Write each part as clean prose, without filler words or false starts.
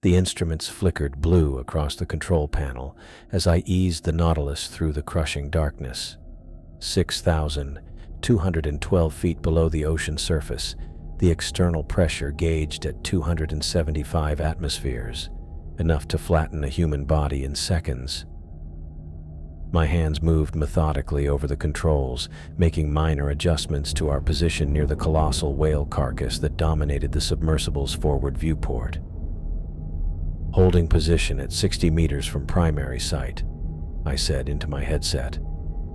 The instruments flickered blue across the control panel as I eased the Nautilus through the crushing darkness. 6,212 feet below the ocean surface, the external pressure gauged at 275 atmospheres, enough to flatten a human body in seconds. My hands moved methodically over the controls, making minor adjustments to our position near the colossal whale carcass that dominated the submersible's forward viewport. Holding position at 60 meters from primary sight, I said into my headset,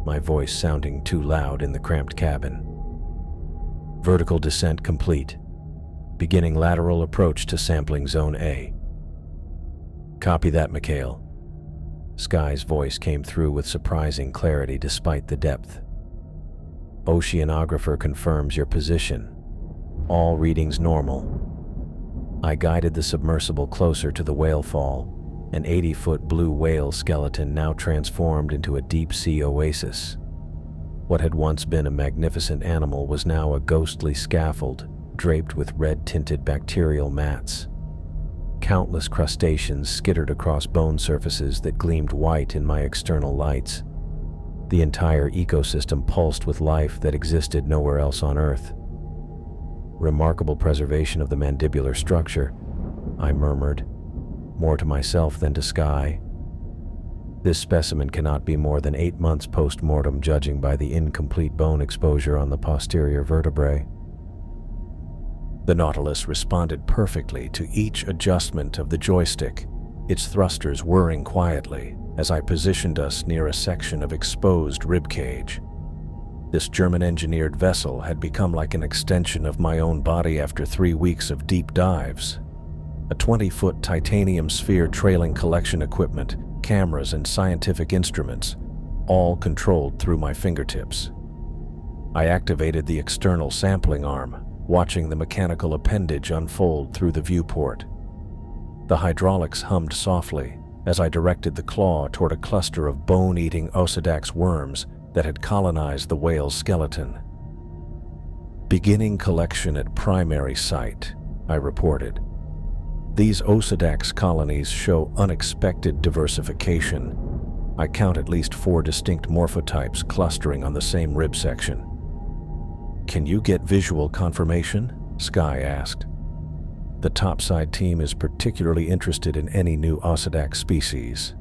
my voice sounding too loud in the cramped cabin. Vertical descent complete. Beginning lateral approach to sampling zone A. Copy that, Mikhail. Sky's voice came through with surprising clarity despite the depth. Oceanographer confirms your position. All readings normal. I guided the submersible closer to the whale fall, an 80-foot blue whale skeleton now transformed into a deep-sea oasis. What had once been a magnificent animal was now a ghostly scaffold draped with red-tinted bacterial mats. Countless crustaceans skittered across bone surfaces that gleamed white in my external lights. The entire ecosystem pulsed with life that existed nowhere else on Earth. Remarkable preservation of the mandibular structure, I murmured, more to myself than to Sky. This specimen cannot be more than 8 months post-mortem, judging by the incomplete bone exposure on the posterior vertebrae. The Nautilus responded perfectly to each adjustment of the joystick, its thrusters whirring quietly as I positioned us near a section of exposed ribcage. This German-engineered vessel had become like an extension of my own body after 3 weeks of deep dives. A 20-foot titanium sphere trailing collection equipment, cameras, and scientific instruments, all controlled through my fingertips. I activated the external sampling arm, watching the mechanical appendage unfold through the viewport. The hydraulics hummed softly as I directed the claw toward a cluster of bone-eating Osedax worms that had colonized the whale's skeleton. Beginning collection at primary site, I reported. These Osedax colonies show unexpected diversification. I count at least 4 distinct morphotypes clustering on the same rib section. Can you get visual confirmation? Sky asked. The topside team is particularly interested in any new Osedax species.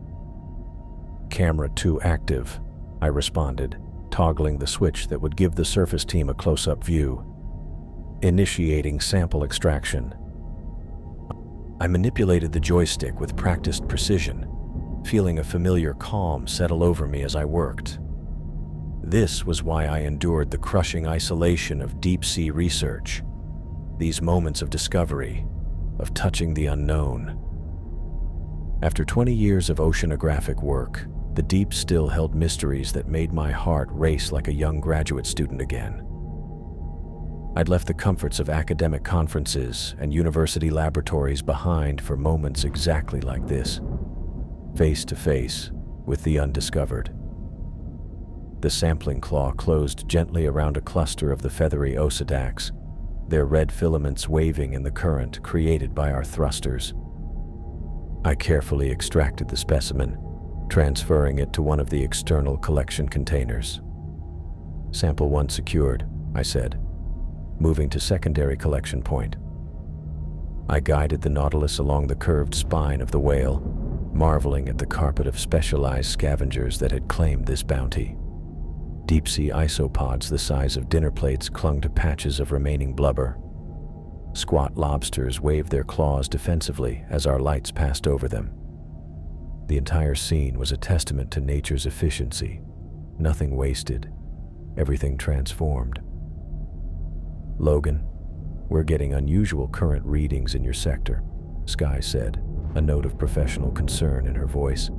Camera 2 active, I responded, toggling the switch that would give the surface team a close-up view. Initiating sample extraction. I manipulated the joystick with practiced precision, feeling a familiar calm settle over me as I worked. This was why I endured the crushing isolation of deep-sea research, these moments of discovery, of touching the unknown. After 20 years of oceanographic work, the deep still held mysteries that made my heart race like a young graduate student again. I'd left the comforts of academic conferences and university laboratories behind for moments exactly like this, face to face with the undiscovered. The sampling claw closed gently around a cluster of the feathery Osedax, their red filaments waving in the current created by our thrusters. I carefully extracted the specimen, transferring it to one of the external collection containers. Sample 1 secured, I said, moving to secondary collection point. I guided the Nautilus along the curved spine of the whale, marveling at the carpet of specialized scavengers that had claimed this bounty. Deep-sea isopods the size of dinner plates clung to patches of remaining blubber. Squat lobsters waved their claws defensively as our lights passed over them. The entire scene was a testament to nature's efficiency. Nothing wasted, everything transformed. Logan, we're getting unusual current readings in your sector, Sky said, a note of professional concern in her voice.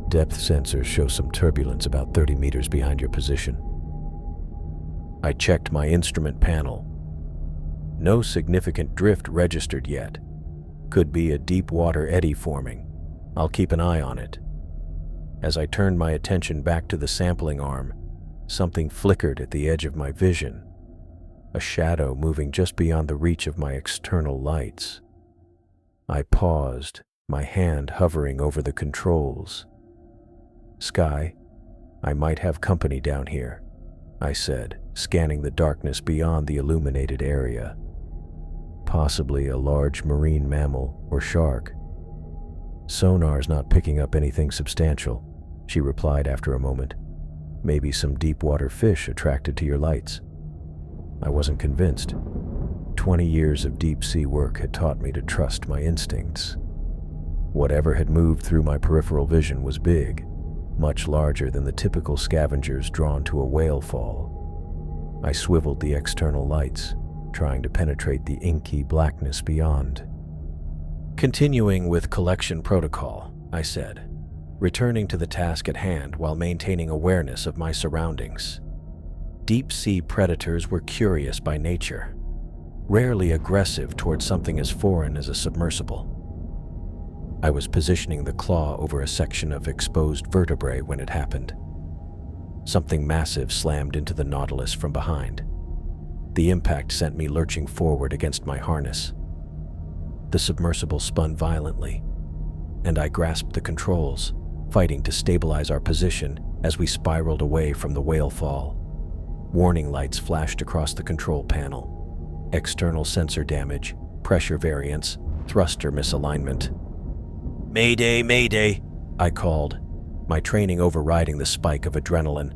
Depth sensors show some turbulence about 30 meters behind your position. I checked my instrument panel. No significant drift registered yet. Could be a deep water eddy forming. I'll keep an eye on it. As I turned my attention back to the sampling arm, something flickered at the edge of my vision, a shadow moving just beyond the reach of my external lights. I paused, my hand hovering over the controls. "Sky, I might have company down here," I said, scanning the darkness beyond the illuminated area. "Possibly a large marine mammal or shark." "Sonar's not picking up anything substantial," she replied after a moment. "Maybe some deep water fish attracted to your lights." I wasn't convinced. 20 years of deep-sea work had taught me to trust my instincts. Whatever had moved through my peripheral vision was big, much larger than the typical scavengers drawn to a whale fall. I swiveled the external lights, trying to penetrate the inky blackness beyond. "Continuing with collection protocol," I said, returning to the task at hand while maintaining awareness of my surroundings. Deep-sea predators were curious by nature, rarely aggressive towards something as foreign as a submersible. I was positioning the claw over a section of exposed vertebrae when it happened. Something massive slammed into the Nautilus from behind. The impact sent me lurching forward against my harness. The submersible spun violently, and I grasped the controls, fighting to stabilize our position as we spiraled away from the whale fall. Warning lights flashed across the control panel. External sensor damage, pressure variance, thruster misalignment. "Mayday, mayday," I called, my training overriding the spike of adrenaline.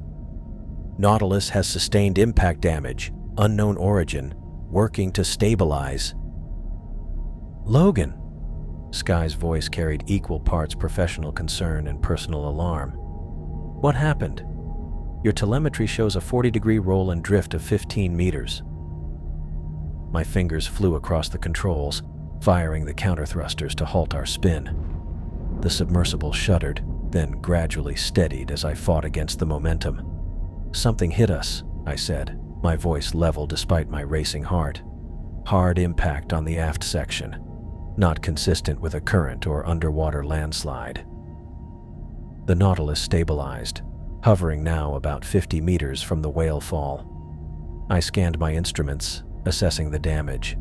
"Nautilus has sustained impact damage, unknown origin, working to stabilize." "Logan," Sky's voice carried equal parts professional concern and personal alarm. "What happened? Your telemetry shows a 40-degree roll and drift of 15 meters. My fingers flew across the controls, firing the counter thrusters to halt our spin. The submersible shuddered, then gradually steadied as I fought against the momentum. "Something hit us," I said, my voice level despite my racing heart. "Hard impact on the aft section, not consistent with a current or underwater landslide." The Nautilus stabilized, hovering now about 50 meters from the whale fall. I scanned my instruments, assessing the damage.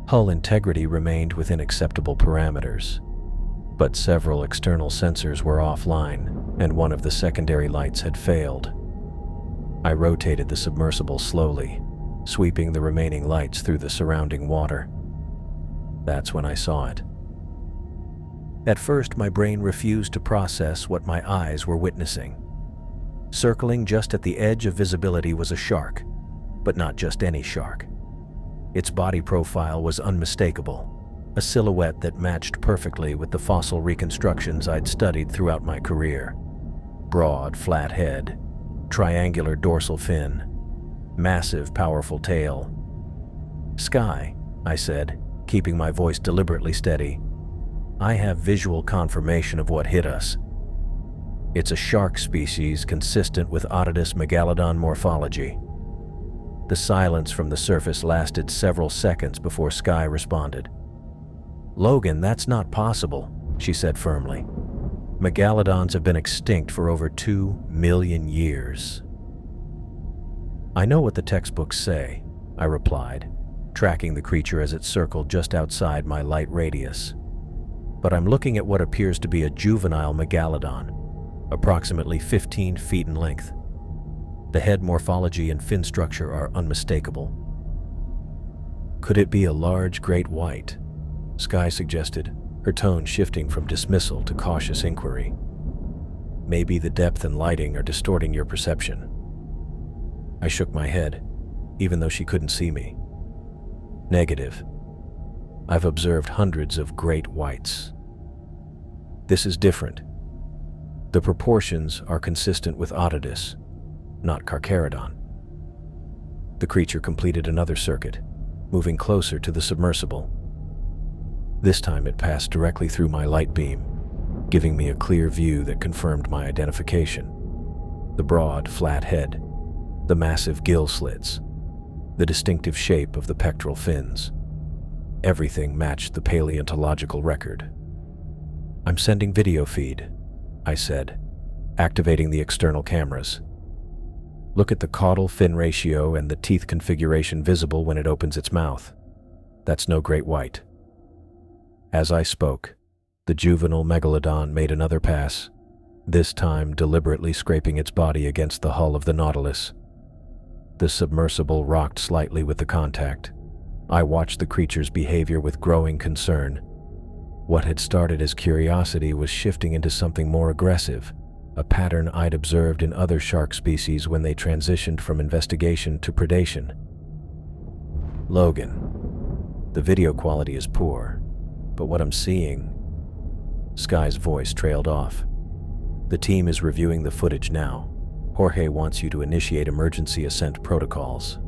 Hull integrity remained within acceptable parameters, but several external sensors were offline, and one of the secondary lights had failed. I rotated the submersible slowly, sweeping the remaining lights through the surrounding water. That's when I saw it. At first, my brain refused to process what my eyes were witnessing. Circling just at the edge of visibility was a shark, but not just any shark. Its body profile was unmistakable, a silhouette that matched perfectly with the fossil reconstructions I'd studied throughout my career. Broad, flat head, triangular dorsal fin, massive, powerful tail. "Sky," I said, keeping my voice deliberately steady. "I have visual confirmation of what hit us. It's a shark species consistent with Otodus megalodon morphology." The silence from the surface lasted several seconds before Sky responded. "Logan, that's not possible," she said firmly. "Megalodons have been extinct for over 2 million years." "I know what the textbooks say," I replied, tracking the creature as it circled just outside my light radius. "But I'm looking at what appears to be a juvenile megalodon, approximately 15 feet in length. The head morphology and fin structure are unmistakable." "Could it be a large great white?" Sky suggested, her tone shifting from dismissal to cautious inquiry. "Maybe the depth and lighting are distorting your perception." I shook my head, even though she couldn't see me. "Negative. I've observed hundreds of great whites. This is different. The proportions are consistent with Otodus, not Carcharodon." The creature completed another circuit, moving closer to the submersible. This time it passed directly through my light beam, giving me a clear view that confirmed my identification. The broad, flat head, the massive gill slits, the distinctive shape of the pectoral fins. Everything matched the paleontological record. "I'm sending video feed," I said, activating the external cameras. "Look at the caudal fin ratio and the teeth configuration visible when it opens its mouth. That's no great white." As I spoke, the juvenile megalodon made another pass, this time deliberately scraping its body against the hull of the Nautilus. The submersible rocked slightly with the contact. I watched the creature's behavior with growing concern. What had started as curiosity was shifting into something more aggressive, a pattern I'd observed in other shark species when they transitioned from investigation to predation. "Logan, the video quality is poor, but what I'm seeing..." Sky's voice trailed off. "The team is reviewing the footage now. Jorge wants you to initiate emergency ascent protocols."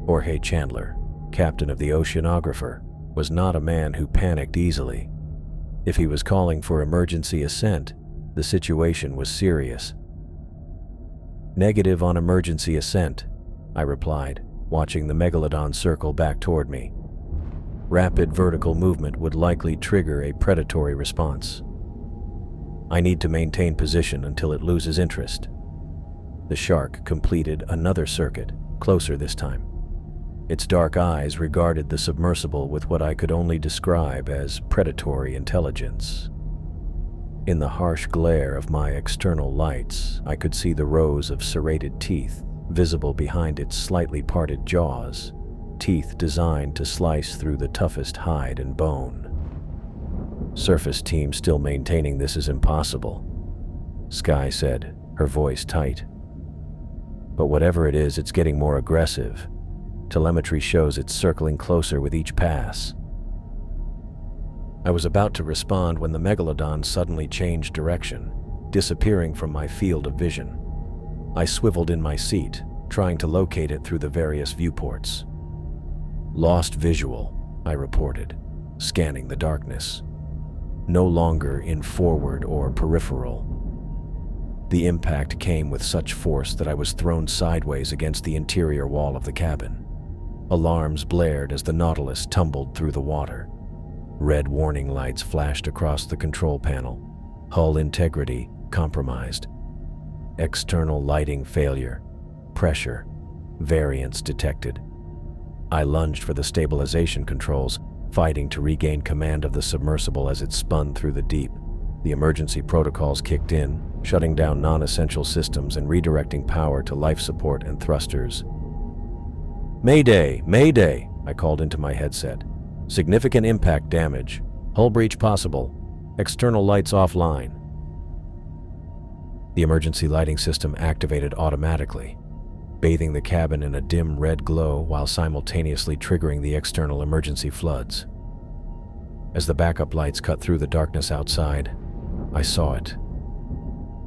Jorge Chandler, captain of the Oceanographer, was not a man who panicked easily. If he was calling for emergency ascent, the situation was serious. "Negative on emergency ascent," I replied, watching the megalodon circle back toward me. "Rapid vertical movement would likely trigger a predatory response. I need to maintain position until it loses interest." The shark completed another circuit, closer this time. Its dark eyes regarded the submersible with what I could only describe as predatory intelligence. In the harsh glare of my external lights, I could see the rows of serrated teeth visible behind its slightly parted jaws, teeth designed to slice through the toughest hide and bone. "Surface team still maintaining this is impossible," Sky said, her voice tight. "But whatever it is, it's getting more aggressive. Telemetry shows it's circling closer with each pass." I was about to respond when the megalodon suddenly changed direction, disappearing from my field of vision. I swiveled in my seat, trying to locate it through the various viewports. "Lost visual," I reported, scanning the darkness. "No longer in forward or peripheral." The impact came with such force that I was thrown sideways against the interior wall of the cabin. Alarms blared as the Nautilus tumbled through the water. Red warning lights flashed across the control panel. Hull integrity compromised. External lighting failure. Pressure. Variance detected. I lunged for the stabilization controls, fighting to regain command of the submersible as it spun through the deep. The emergency protocols kicked in, shutting down non-essential systems and redirecting power to life support and thrusters. "Mayday! Mayday!" I called into my headset. "Significant impact damage. Hull breach possible. External lights offline." The emergency lighting system activated automatically, bathing the cabin in a dim red glow while simultaneously triggering the external emergency floods. As the backup lights cut through the darkness outside, I saw it.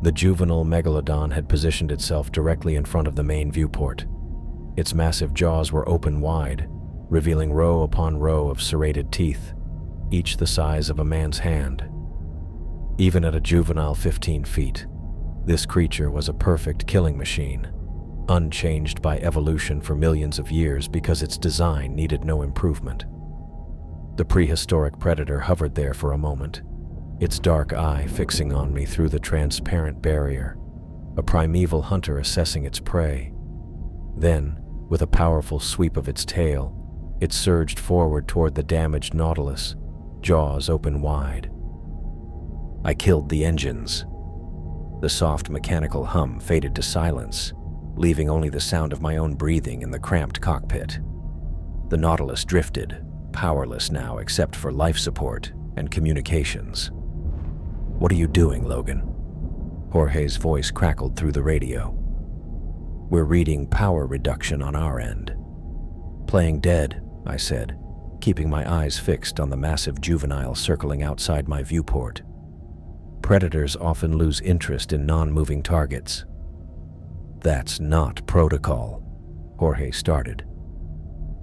The juvenile megalodon had positioned itself directly in front of the main viewport. Its massive jaws were open wide, revealing row upon row of serrated teeth, each the size of a man's hand. Even at a juvenile 15 feet, this creature was a perfect killing machine, unchanged by evolution for millions of years because its design needed no improvement. The prehistoric predator hovered there for a moment, its dark eye fixing on me through the transparent barrier, a primeval hunter assessing its prey. Then, with a powerful sweep of its tail, it surged forward toward the damaged Nautilus, jaws open wide. I killed the engines. The soft mechanical hum faded to silence, leaving only the sound of my own breathing in the cramped cockpit. The Nautilus drifted, powerless now except for life support and communications. "What are you doing, Logan?" Jorge's voice crackled through the radio. "We're reading power reduction on our end." "Playing dead," I said, keeping my eyes fixed on the massive juvenile circling outside my viewport. Predators often lose interest in non-moving targets. "That's not protocol," Jorge started.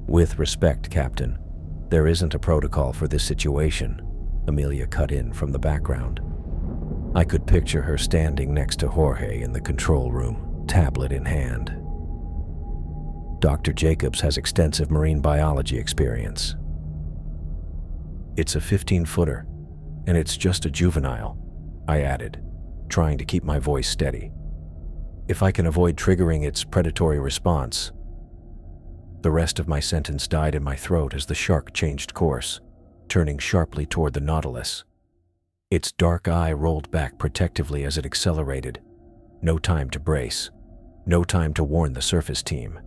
"With respect, Captain, there isn't a protocol for this situation," Amelia cut in from the background. I could picture her standing next to Jorge in the control room, tablet in hand. "Dr. Jacobs has extensive marine biology experience." "It's a 15-footer, and it's just a juvenile," I added, trying to keep my voice steady. "If I can avoid triggering its predatory response..." The rest of my sentence died in my throat as the shark changed course. turning sharply toward the Nautilus. Its dark eye rolled back protectively as it accelerated. No time to brace. No time to warn the surface team.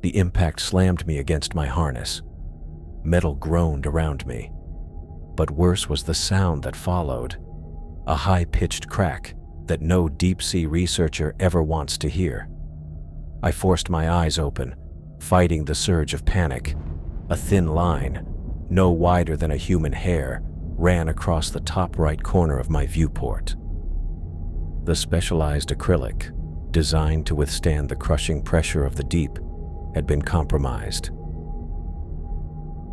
The impact slammed me against my harness. Metal groaned around me. But worse was the sound that followed. A high-pitched crack that no deep-sea researcher ever wants to hear. I forced my eyes open, fighting the surge of panic. A thin line, no wider than a human hair, ran across the top right corner of my viewport. The specialized acrylic, designed to withstand the crushing pressure of the deep, had been compromised.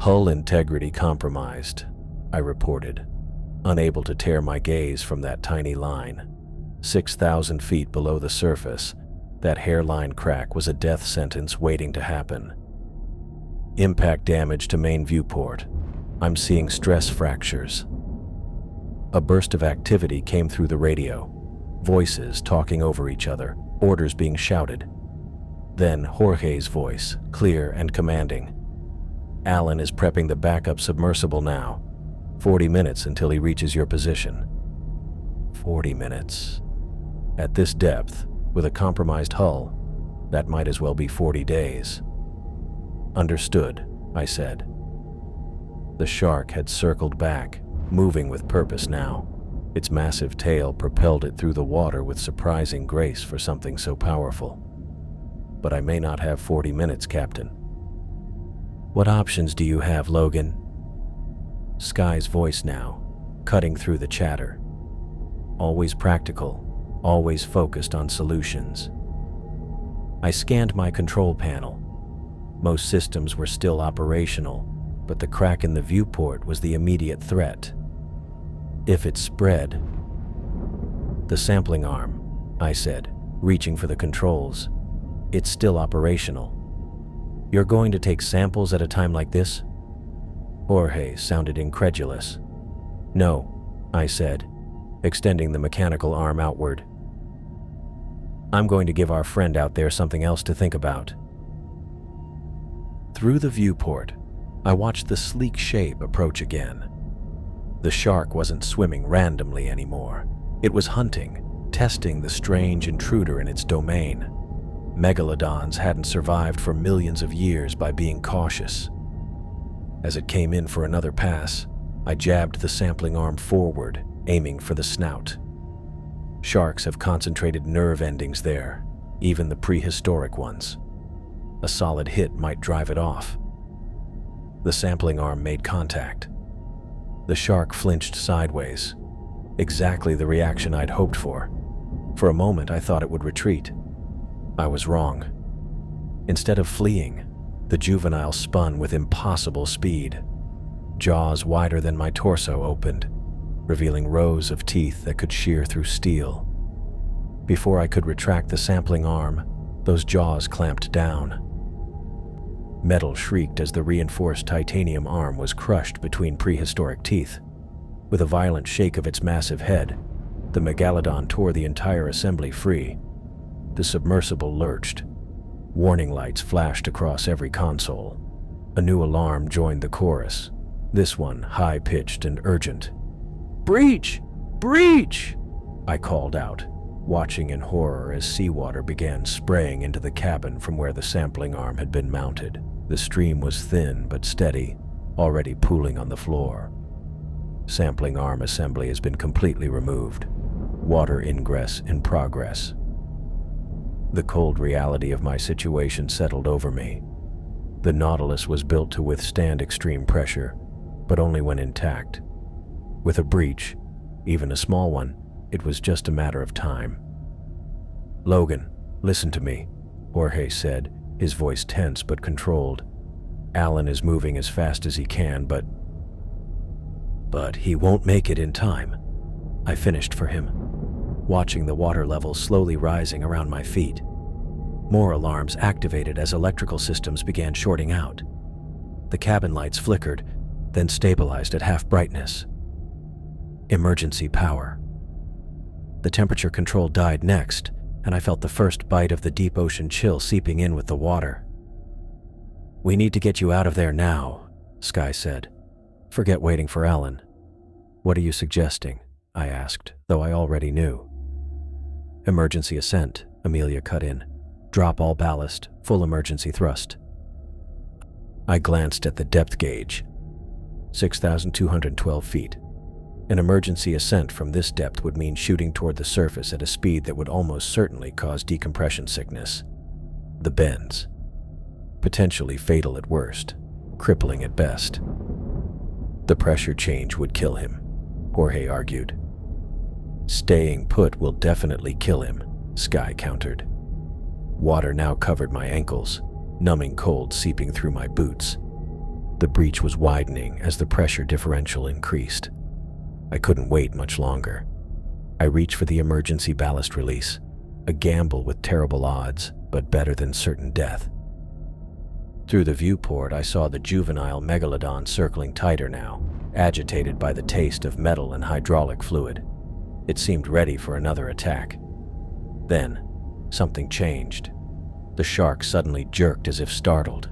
"Hull integrity compromised," I reported, unable to tear my gaze from that tiny line. 6,000 feet below the surface, that hairline crack was a death sentence waiting to happen. "Impact damage to main viewport. I'm seeing stress fractures." A burst of activity came through the radio, voices talking over each other, orders being shouted. Then Jorge's voice, clear and commanding. "Alan is prepping the backup submersible now. 40 minutes until he reaches your position." 40 minutes. At this depth, with a compromised hull, that might as well be 40 days. "Understood," I said. The shark had circled back, moving with purpose now. Its massive tail propelled it through the water with surprising grace for something so powerful. "But I may not have 40 minutes, Captain." "What options do you have, Logan?" Sky's voice now, cutting through the chatter. Always practical, always focused on solutions. I scanned my control panel. Most systems were still operational, but the crack in the viewport was the immediate threat. If it spread... "The sampling arm," I said, reaching for the controls. "It's still operational." "You're going to take samples at a time like this?" Jorge sounded incredulous. "No," I said, extending the mechanical arm outward. "I'm going to give our friend out there something else to think about." Through the viewport, I watched the sleek shape approach again. The shark wasn't swimming randomly anymore. It was hunting, testing the strange intruder in its domain. Megalodons hadn't survived for millions of years by being cautious. As it came in for another pass, I jabbed the sampling arm forward, aiming for the snout. Sharks have concentrated nerve endings there, even the prehistoric ones. A solid hit might drive it off. The sampling arm made contact. The shark flinched sideways, exactly the reaction I'd hoped for. For a moment, I thought it would retreat. I was wrong. Instead of fleeing, the juvenile spun with impossible speed. Jaws wider than my torso opened, revealing rows of teeth that could shear through steel. Before I could retract the sampling arm, those jaws clamped down. Metal shrieked as the reinforced titanium arm was crushed between prehistoric teeth. With a violent shake of its massive head, the megalodon tore the entire assembly free. The submersible lurched. Warning lights flashed across every console. A new alarm joined the chorus, this one high-pitched and urgent. "Breach! Breach!" I called out, watching in horror as seawater began spraying into the cabin from where the sampling arm had been mounted. The stream was thin but steady, already pooling on the floor. Sampling arm assembly has been completely removed. Water ingress in progress. The cold reality of my situation settled over me. The Nautilus was built to withstand extreme pressure, but only when intact. With a breach, even a small one, it was just a matter of time. "Logan, listen to me," Jorge said, his voice tense but controlled. "Alan is moving as fast as he can, but he won't make it in time." I finished for him, watching the water level slowly rising around my feet. More alarms activated as electrical systems began shorting out. The cabin lights flickered, then stabilized at half brightness. Emergency power. The temperature control died next, and I felt the first bite of the deep ocean chill seeping in with the water. "We need to get you out of there now," Sky said. Forget waiting for Alan. What are you suggesting? I asked, though I already knew. Emergency ascent, Amelia cut in. Drop all ballast, full emergency thrust. I glanced at the depth gauge. 6,212 feet. An emergency ascent from this depth would mean shooting toward the surface at a speed that would almost certainly cause decompression sickness. The bends. Potentially fatal at worst, crippling at best. The pressure change would kill him, Jorge argued. Staying put will definitely kill him, Sky countered. Water now covered my ankles, numbing cold seeping through my boots. The breach was widening as the pressure differential increased. I couldn't wait much longer. I reached for the emergency ballast release, a gamble with terrible odds, but better than certain death. Through the viewport, I saw the juvenile megalodon circling tighter now, agitated by the taste of metal and hydraulic fluid. It seemed ready for another attack. Then, something changed. The shark suddenly jerked as if startled.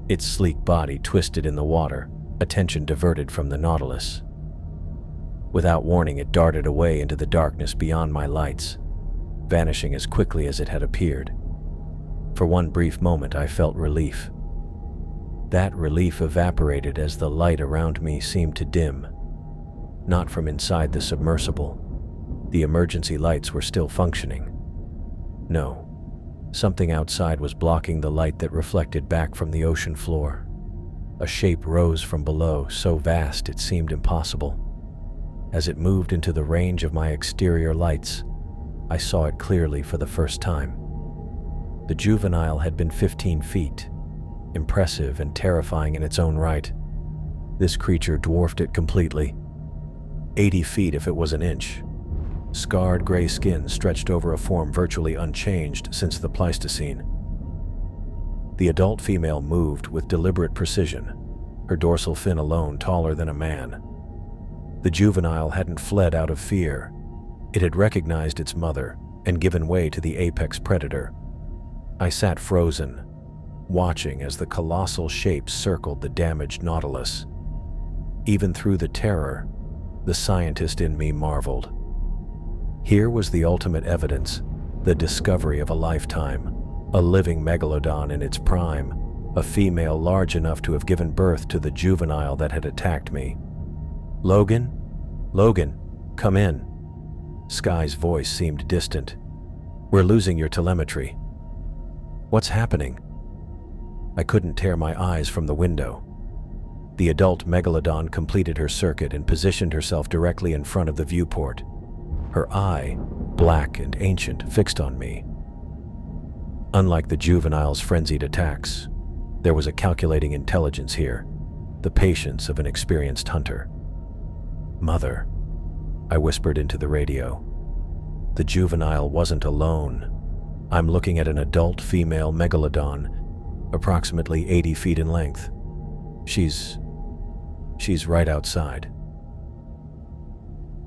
Its sleek body twisted in the water, attention diverted from the Nautilus. Without warning, it darted away into the darkness beyond my lights, vanishing as quickly as it had appeared. For one brief moment, I felt relief. That relief evaporated as the light around me seemed to dim. Not from inside the submersible. The emergency lights were still functioning. No, something outside was blocking the light that reflected back from the ocean floor. A shape rose from below, so vast it seemed impossible. As it moved into the range of my exterior lights, I saw it clearly for the first time. The juvenile had been 15 feet, impressive and terrifying in its own right. This creature dwarfed it completely. 80 feet if it was an inch. Scarred gray skin stretched over a form virtually unchanged since the Pleistocene. The adult female moved with deliberate precision, her dorsal fin alone taller than a man. The juvenile hadn't fled out of fear. It had recognized its mother and given way to the apex predator. I sat frozen, watching as the colossal shape circled the damaged Nautilus. Even through the terror, the scientist in me marveled. Here was the ultimate evidence, the discovery of a lifetime, a living megalodon in its prime, a female large enough to have given birth to the juvenile that had attacked me. "Logan? Logan, come in." Sky's voice seemed distant. "We're losing your telemetry." "What's happening?" I couldn't tear my eyes from the window. The adult megalodon completed her circuit and positioned herself directly in front of the viewport. Her eye, black and ancient, fixed on me. Unlike the juvenile's frenzied attacks, there was a calculating intelligence here, the patience of an experienced hunter. "Mother," I whispered into the radio. The juvenile wasn't alone. I'm looking at an adult female megalodon, approximately 80 feet in length. She's right outside.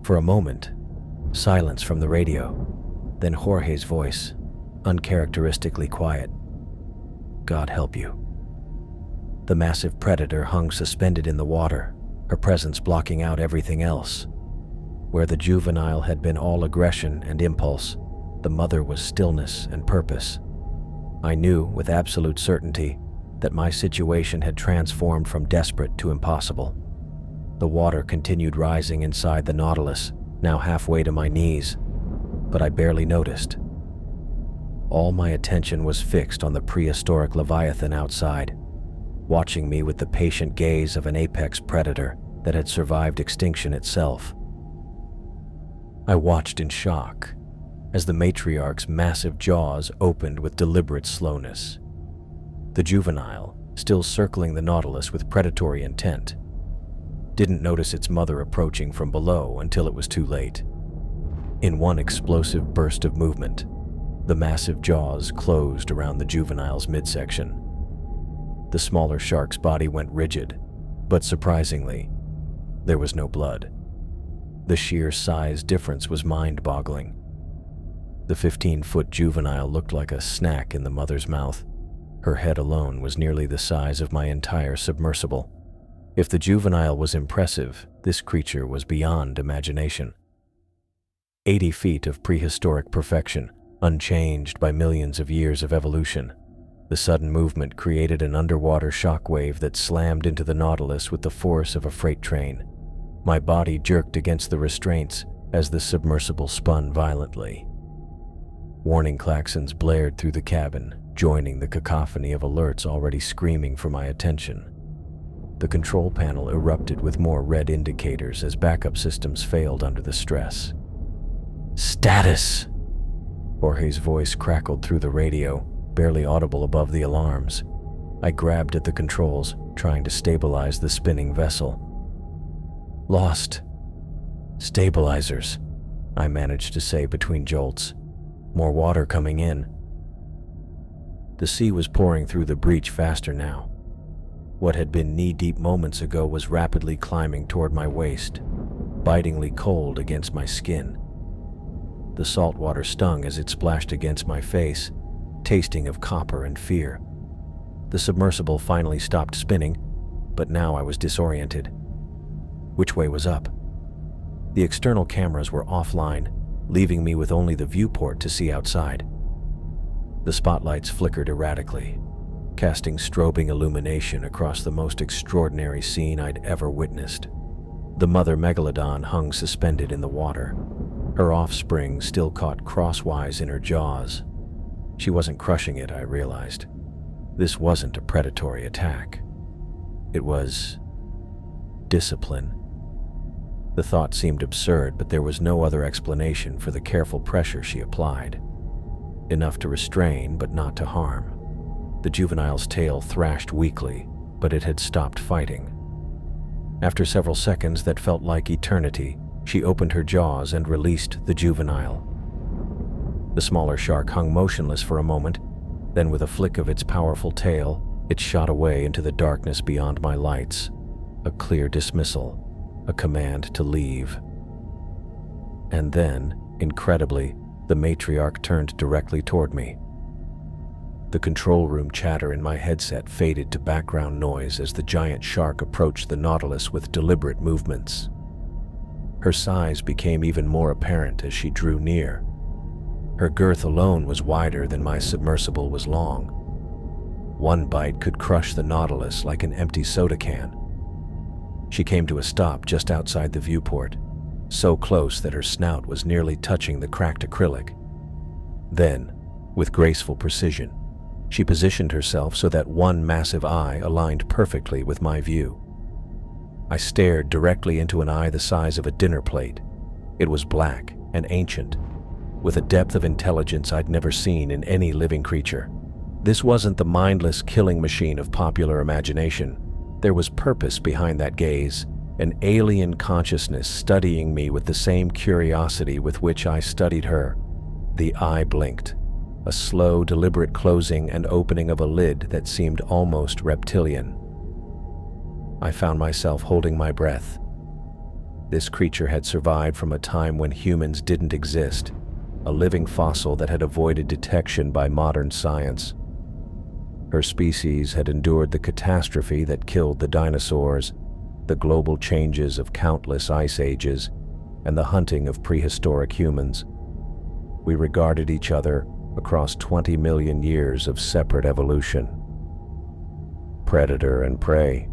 For a moment, silence from the radio, then Jorge's voice, uncharacteristically quiet. "God help you." The massive predator hung suspended in the water, her presence blocking out everything else. Where the juvenile had been all aggression and impulse, the mother was stillness and purpose. I knew with absolute certainty that my situation had transformed from desperate to impossible. The water continued rising inside the Nautilus, now halfway to my knees, but I barely noticed. All my attention was fixed on the prehistoric leviathan outside, watching me with the patient gaze of an apex predator that had survived extinction itself. I watched in shock as the matriarch's massive jaws opened with deliberate slowness. The juvenile, still circling the Nautilus with predatory intent, didn't notice its mother approaching from below until it was too late. In one explosive burst of movement, the massive jaws closed around the juvenile's midsection. The smaller shark's body went rigid, but surprisingly, there was no blood. The sheer size difference was mind-boggling. The 15-foot juvenile looked like a snack in the mother's mouth. Her head alone was nearly the size of my entire submersible. If the juvenile was impressive, this creature was beyond imagination. 80 feet of prehistoric perfection, unchanged by millions of years of evolution. The sudden movement created an underwater shockwave that slammed into the Nautilus with the force of a freight train. My body jerked against the restraints as the submersible spun violently. Warning klaxons blared through the cabin, joining the cacophony of alerts already screaming for my attention. The control panel erupted with more red indicators as backup systems failed under the stress. "Status!" Jorge's voice crackled through the radio, barely audible above the alarms. I grabbed at the controls, trying to stabilize the spinning vessel. "Lost. Stabilizers," I managed to say between jolts. "More water coming in." The sea was pouring through the breach faster now. What had been knee-deep moments ago was rapidly climbing toward my waist, bitingly cold against my skin. The salt water stung as it splashed against my face, tasting of copper and fear. The submersible finally stopped spinning, but now I was disoriented. Which way was up? The external cameras were offline, leaving me with only the viewport to see outside. The spotlights flickered erratically, casting strobing illumination across the most extraordinary scene I'd ever witnessed. The mother megalodon hung suspended in the water, her offspring still caught crosswise in her jaws. She wasn't crushing it, I realized. This wasn't a predatory attack. It was discipline. The thought seemed absurd, but there was no other explanation for the careful pressure she applied. Enough to restrain, but not to harm. The juvenile's tail thrashed weakly, but it had stopped fighting. After several seconds that felt like eternity, she opened her jaws and released the juvenile. The smaller shark hung motionless for a moment, then with a flick of its powerful tail, it shot away into the darkness beyond my lights. A clear dismissal, a command to leave. And then, incredibly, the matriarch turned directly toward me. The control room chatter in my headset faded to background noise as the giant shark approached the Nautilus with deliberate movements. Her size became even more apparent as she drew near. Her girth alone was wider than my submersible was long. One bite could crush the Nautilus like an empty soda can. She came to a stop just outside the viewport, so close that her snout was nearly touching the cracked acrylic. Then, with graceful precision, she positioned herself so that one massive eye aligned perfectly with my view. I stared directly into an eye the size of a dinner plate. It was black and ancient, with a depth of intelligence I'd never seen in any living creature. This wasn't the mindless killing machine of popular imagination. There was purpose behind that gaze, an alien consciousness studying me with the same curiosity with which I studied her. The eye blinked, a slow, deliberate closing and opening of a lid that seemed almost reptilian. I found myself holding my breath. This creature had survived from a time when humans didn't exist, a living fossil that had avoided detection by modern science. Her species had endured the catastrophe that killed the dinosaurs, the global changes of countless ice ages, and the hunting of prehistoric humans. We regarded each other across 20 million years of separate evolution. Predator and prey,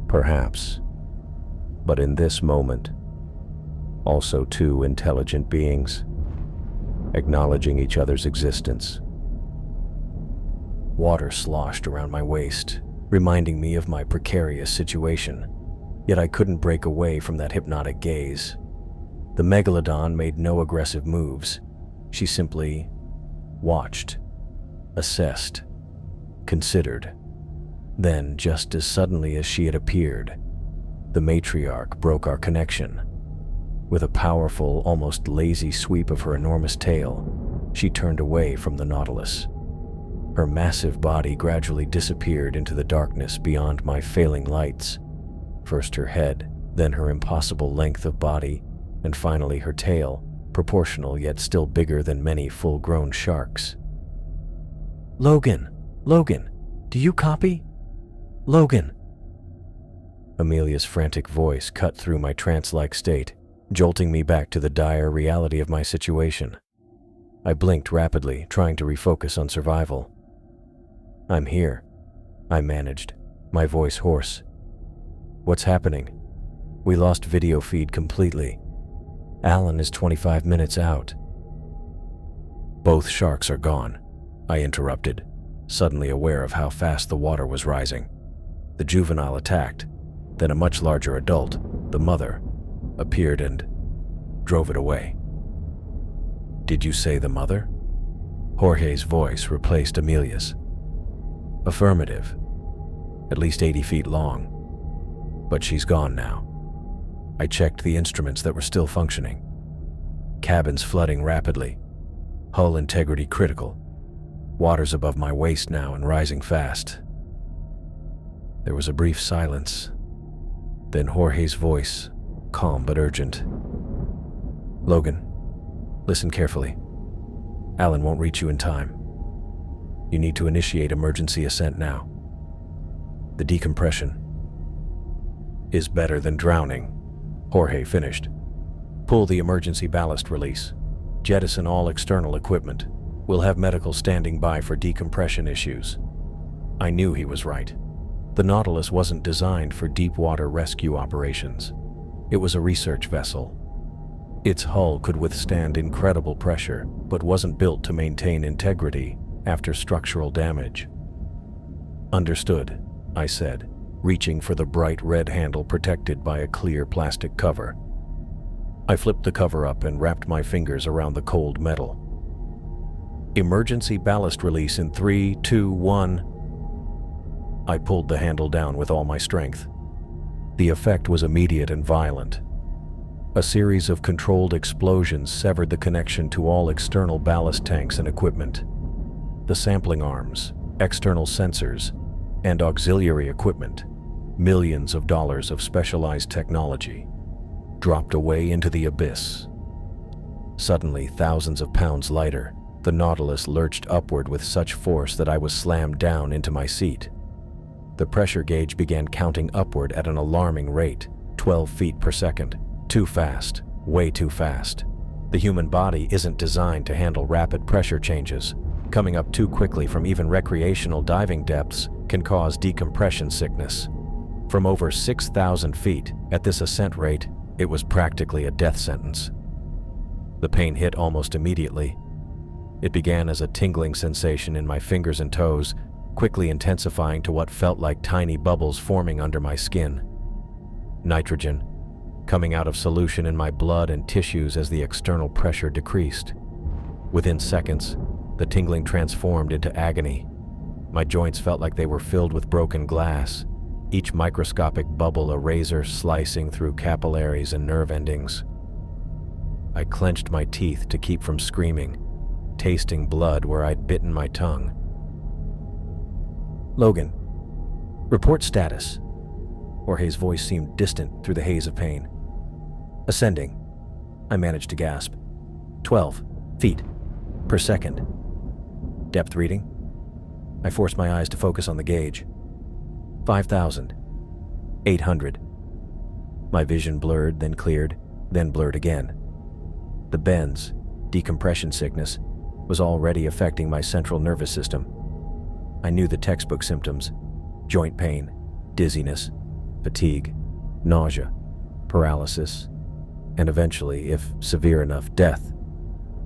perhaps, but in this moment, also two intelligent beings, acknowledging each other's existence. Water sloshed around my waist, reminding me of my precarious situation, yet I couldn't break away from that hypnotic gaze. The megalodon made no aggressive moves. She simply watched, assessed, considered. Then, just as suddenly as she had appeared, the matriarch broke our connection. With a powerful, almost lazy sweep of her enormous tail, she turned away from the Nautilus. Her massive body gradually disappeared into the darkness beyond my failing lights. First her head, then her impossible length of body, and finally her tail, proportional yet still bigger than many full-grown sharks. "Logan! Logan! Do you copy? Logan!" Amelia's frantic voice cut through my trance-like state, jolting me back to the dire reality of my situation. I blinked rapidly, trying to refocus on survival. "I'm here," I managed, my voice hoarse. "What's happening? We lost video feed completely. Alan is 25 minutes out." "Both sharks are gone," I interrupted, suddenly aware of how fast the water was rising. The juvenile attacked, then a much larger adult, the mother, appeared and drove it away. "Did you say the mother?" Jorge's voice replaced Amelia's. "Affirmative. At least 80 feet long. But she's gone now." I checked the instruments that were still functioning. Cabins flooding rapidly. Hull integrity critical. Water's above my waist now and rising fast. There was a brief silence. Then Jorge's voice, calm but urgent. "Logan, listen carefully. Alan won't reach you in time. You need to initiate emergency ascent now. The decompression is better than drowning," Jorge finished. "Pull the emergency ballast release. Jettison all external equipment. We'll have medical standing by for decompression issues." I knew he was right. The Nautilus wasn't designed for deep water rescue operations. It was a research vessel. Its hull could withstand incredible pressure, but wasn't built to maintain integrity after structural damage. "Understood," I said, reaching for the bright red handle protected by a clear plastic cover. I flipped the cover up and wrapped my fingers around the cold metal. "Emergency ballast release in 3, 2, 1. I pulled the handle down with all my strength. The effect was immediate and violent. A series of controlled explosions severed the connection to all external ballast tanks and equipment. The sampling arms, external sensors, and auxiliary equipment, millions of dollars of specialized technology, dropped away into the abyss. Suddenly, thousands of pounds lighter, the Nautilus lurched upward with such force that I was slammed down into my seat. The pressure gauge began counting upward at an alarming rate, 12 feet per second. Too fast, way too fast. The human body isn't designed to handle rapid pressure changes. Coming up too quickly from even recreational diving depths can cause decompression sickness. From over 6,000 feet, at this ascent rate, it was practically a death sentence. The pain hit almost immediately. It began as a tingling sensation in my fingers and toes, quickly intensifying to what felt like tiny bubbles forming under my skin. Nitrogen, coming out of solution in my blood and tissues as the external pressure decreased. Within seconds, the tingling transformed into agony. My joints felt like they were filled with broken glass, each microscopic bubble a razor slicing through capillaries and nerve endings. I clenched my teeth to keep from screaming, tasting blood where I'd bitten my tongue. "Logan, report status." Jorge's voice seemed distant through the haze of pain. "Ascending," I managed to gasp. 12 feet per second. "Depth reading?" I forced my eyes to focus on the gauge. 5,800. My vision blurred, then cleared, then blurred again. The bends, decompression sickness, was already affecting my central nervous system. I knew the textbook symptoms: joint pain, dizziness, fatigue, nausea, paralysis, and eventually, if severe enough, death.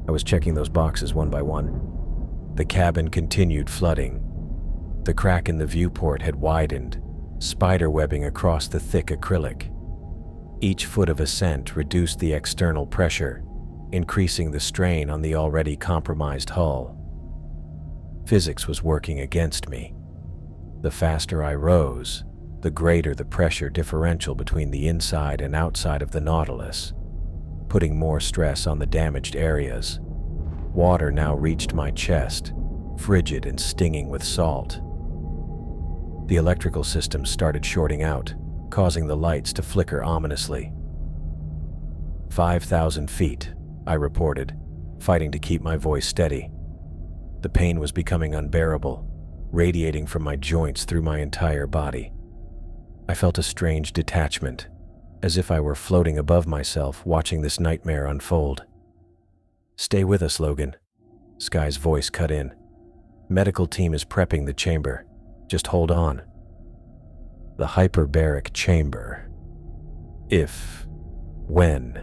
I was checking those boxes one by one. The cabin continued flooding. The crack in the viewport had widened, spiderwebbing across the thick acrylic. Each foot of ascent reduced the external pressure, increasing the strain on the already compromised hull. Physics was working against me. The faster I rose, the greater the pressure differential between the inside and outside of the Nautilus, putting more stress on the damaged areas. Water now reached my chest, frigid and stinging with salt. The electrical system started shorting out, causing the lights to flicker ominously. 5,000 feet, I reported, fighting to keep my voice steady. The pain was becoming unbearable, radiating from my joints through my entire body. I felt a strange detachment, as if I were floating above myself watching this nightmare unfold. "Stay with us, Logan," Sky's voice cut in. "Medical team is prepping the chamber. Just hold on." The hyperbaric chamber. When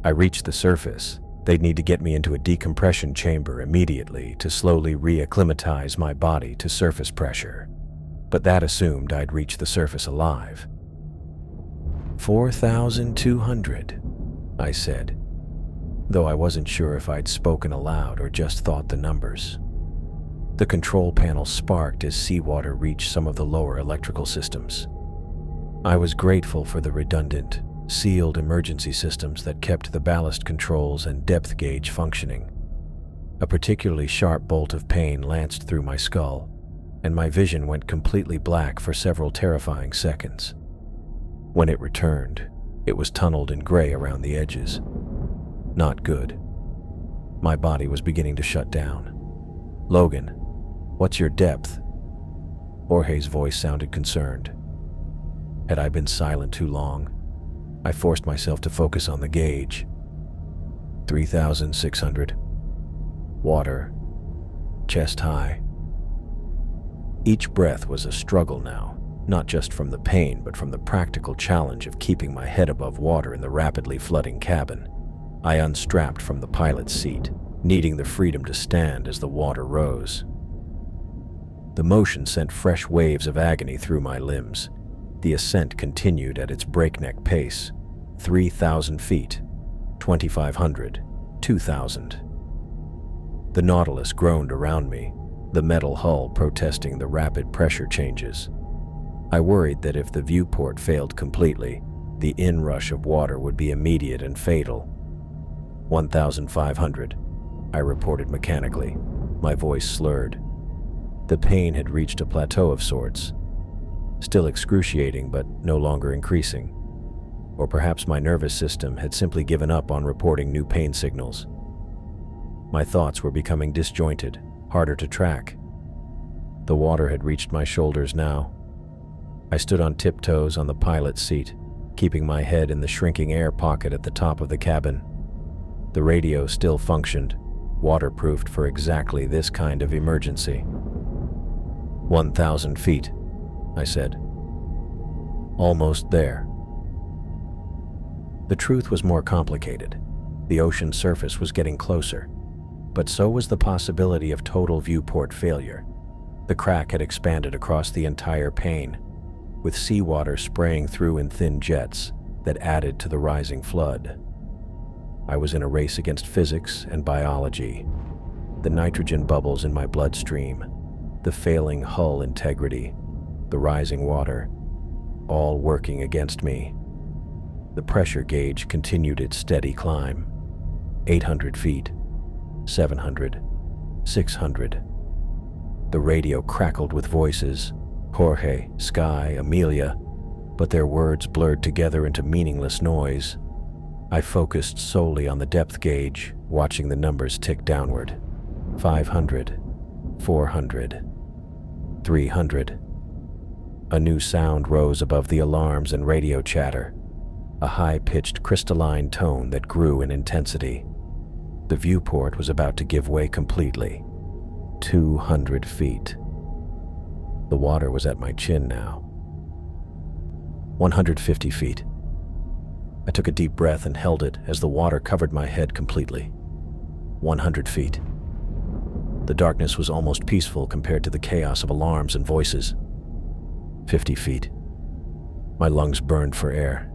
I reached the surface, they'd need to get me into a decompression chamber immediately to slowly reacclimatize my body to surface pressure. But that assumed I'd reach the surface alive. 4,200, I said, though I wasn't sure if I'd spoken aloud or just thought the numbers. The control panel sparked as seawater reached some of the lower electrical systems. I was grateful for the redundant, sealed emergency systems that kept the ballast controls and depth gauge functioning. A particularly sharp bolt of pain lanced through my skull, and my vision went completely black for several terrifying seconds. When it returned, it was tunneled in gray around the edges. Not good. My body was beginning to shut down. "Logan, what's your depth?" Jorge's voice sounded concerned. Had I been silent too long? I forced myself to focus on the gauge. 3,600. Water. Chest high. Each breath was a struggle now, not just from the pain, but from the practical challenge of keeping my head above water in the rapidly flooding cabin. I unstrapped from the pilot's seat, needing the freedom to stand as the water rose. The motion sent fresh waves of agony through my limbs. The ascent continued at its breakneck pace. 3,000 feet, 2,500, 2,000. The Nautilus groaned around me, the metal hull protesting the rapid pressure changes. I worried that if the viewport failed completely, the inrush of water would be immediate and fatal. 1,500, I reported mechanically, my voice slurred. The pain had reached a plateau of sorts, still excruciating but no longer increasing. Or perhaps my nervous system had simply given up on reporting new pain signals. My thoughts were becoming disjointed, harder to track. The water had reached my shoulders now. I stood on tiptoes on the pilot's seat, keeping my head in the shrinking air pocket at the top of the cabin. The radio still functioned, waterproofed for exactly this kind of emergency. 1,000 feet, I said. Almost there. The truth was more complicated. The ocean's surface was getting closer, but so was the possibility of total viewport failure. The crack had expanded across the entire pane, with seawater spraying through in thin jets that added to the rising flood. I was in a race against physics and biology. The nitrogen bubbles in my bloodstream, the failing hull integrity, the rising water, all working against me. The pressure gauge continued its steady climb. 800 feet, 700, 600. The radio crackled with voices, Jorge, Sky, Amelia, but their words blurred together into meaningless noise. I focused solely on the depth gauge, watching the numbers tick downward. 500, 400, 300. A new sound rose above the alarms and radio chatter, a high-pitched crystalline tone that grew in intensity. The viewport was about to give way completely. 200 feet. The water was at my chin now. 150 feet. I took a deep breath and held it as the water covered my head completely. 100 feet. The darkness was almost peaceful compared to the chaos of alarms and voices. 50 feet. My lungs burned for air.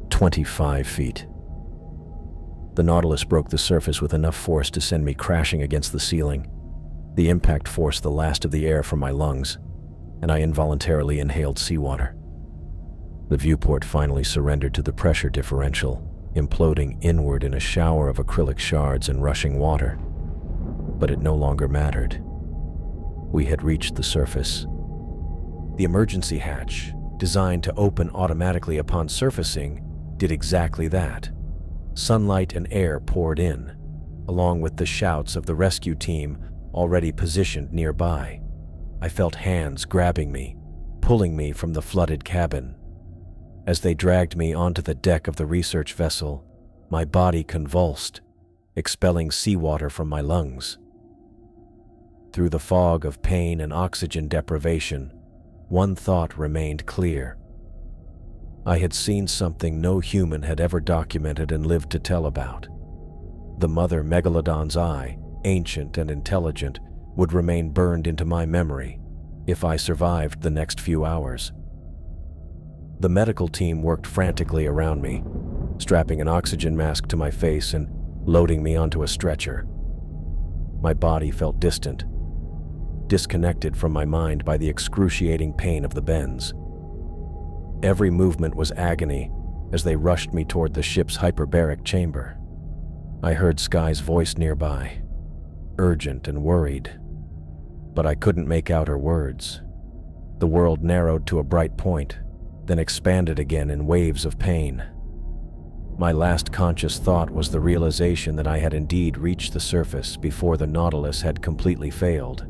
25 feet. The Nautilus broke the surface with enough force to send me crashing against the ceiling. The impact forced the last of the air from my lungs, and I involuntarily inhaled seawater. The viewport finally surrendered to the pressure differential, imploding inward in a shower of acrylic shards and rushing water. But it no longer mattered. We had reached the surface. The emergency hatch, designed to open automatically upon surfacing, did exactly that. Sunlight and air poured in, along with the shouts of the rescue team already positioned nearby. I felt hands grabbing me, pulling me from the flooded cabin. As they dragged me onto the deck of the research vessel, my body convulsed, expelling seawater from my lungs. Through the fog of pain and oxygen deprivation, one thought remained clear. I had seen something no human had ever documented and lived to tell about. The mother megalodon's eye, ancient and intelligent, would remain burned into my memory if I survived the next few hours. The medical team worked frantically around me, strapping an oxygen mask to my face and loading me onto a stretcher. My body felt distant, disconnected from my mind by the excruciating pain of the bends. Every movement was agony as they rushed me toward the ship's hyperbaric chamber. I heard Sky's voice nearby, urgent and worried, but I couldn't make out her words. The world narrowed to a bright point, then expanded again in waves of pain. My last conscious thought was the realization that I had indeed reached the surface before the Nautilus had completely failed.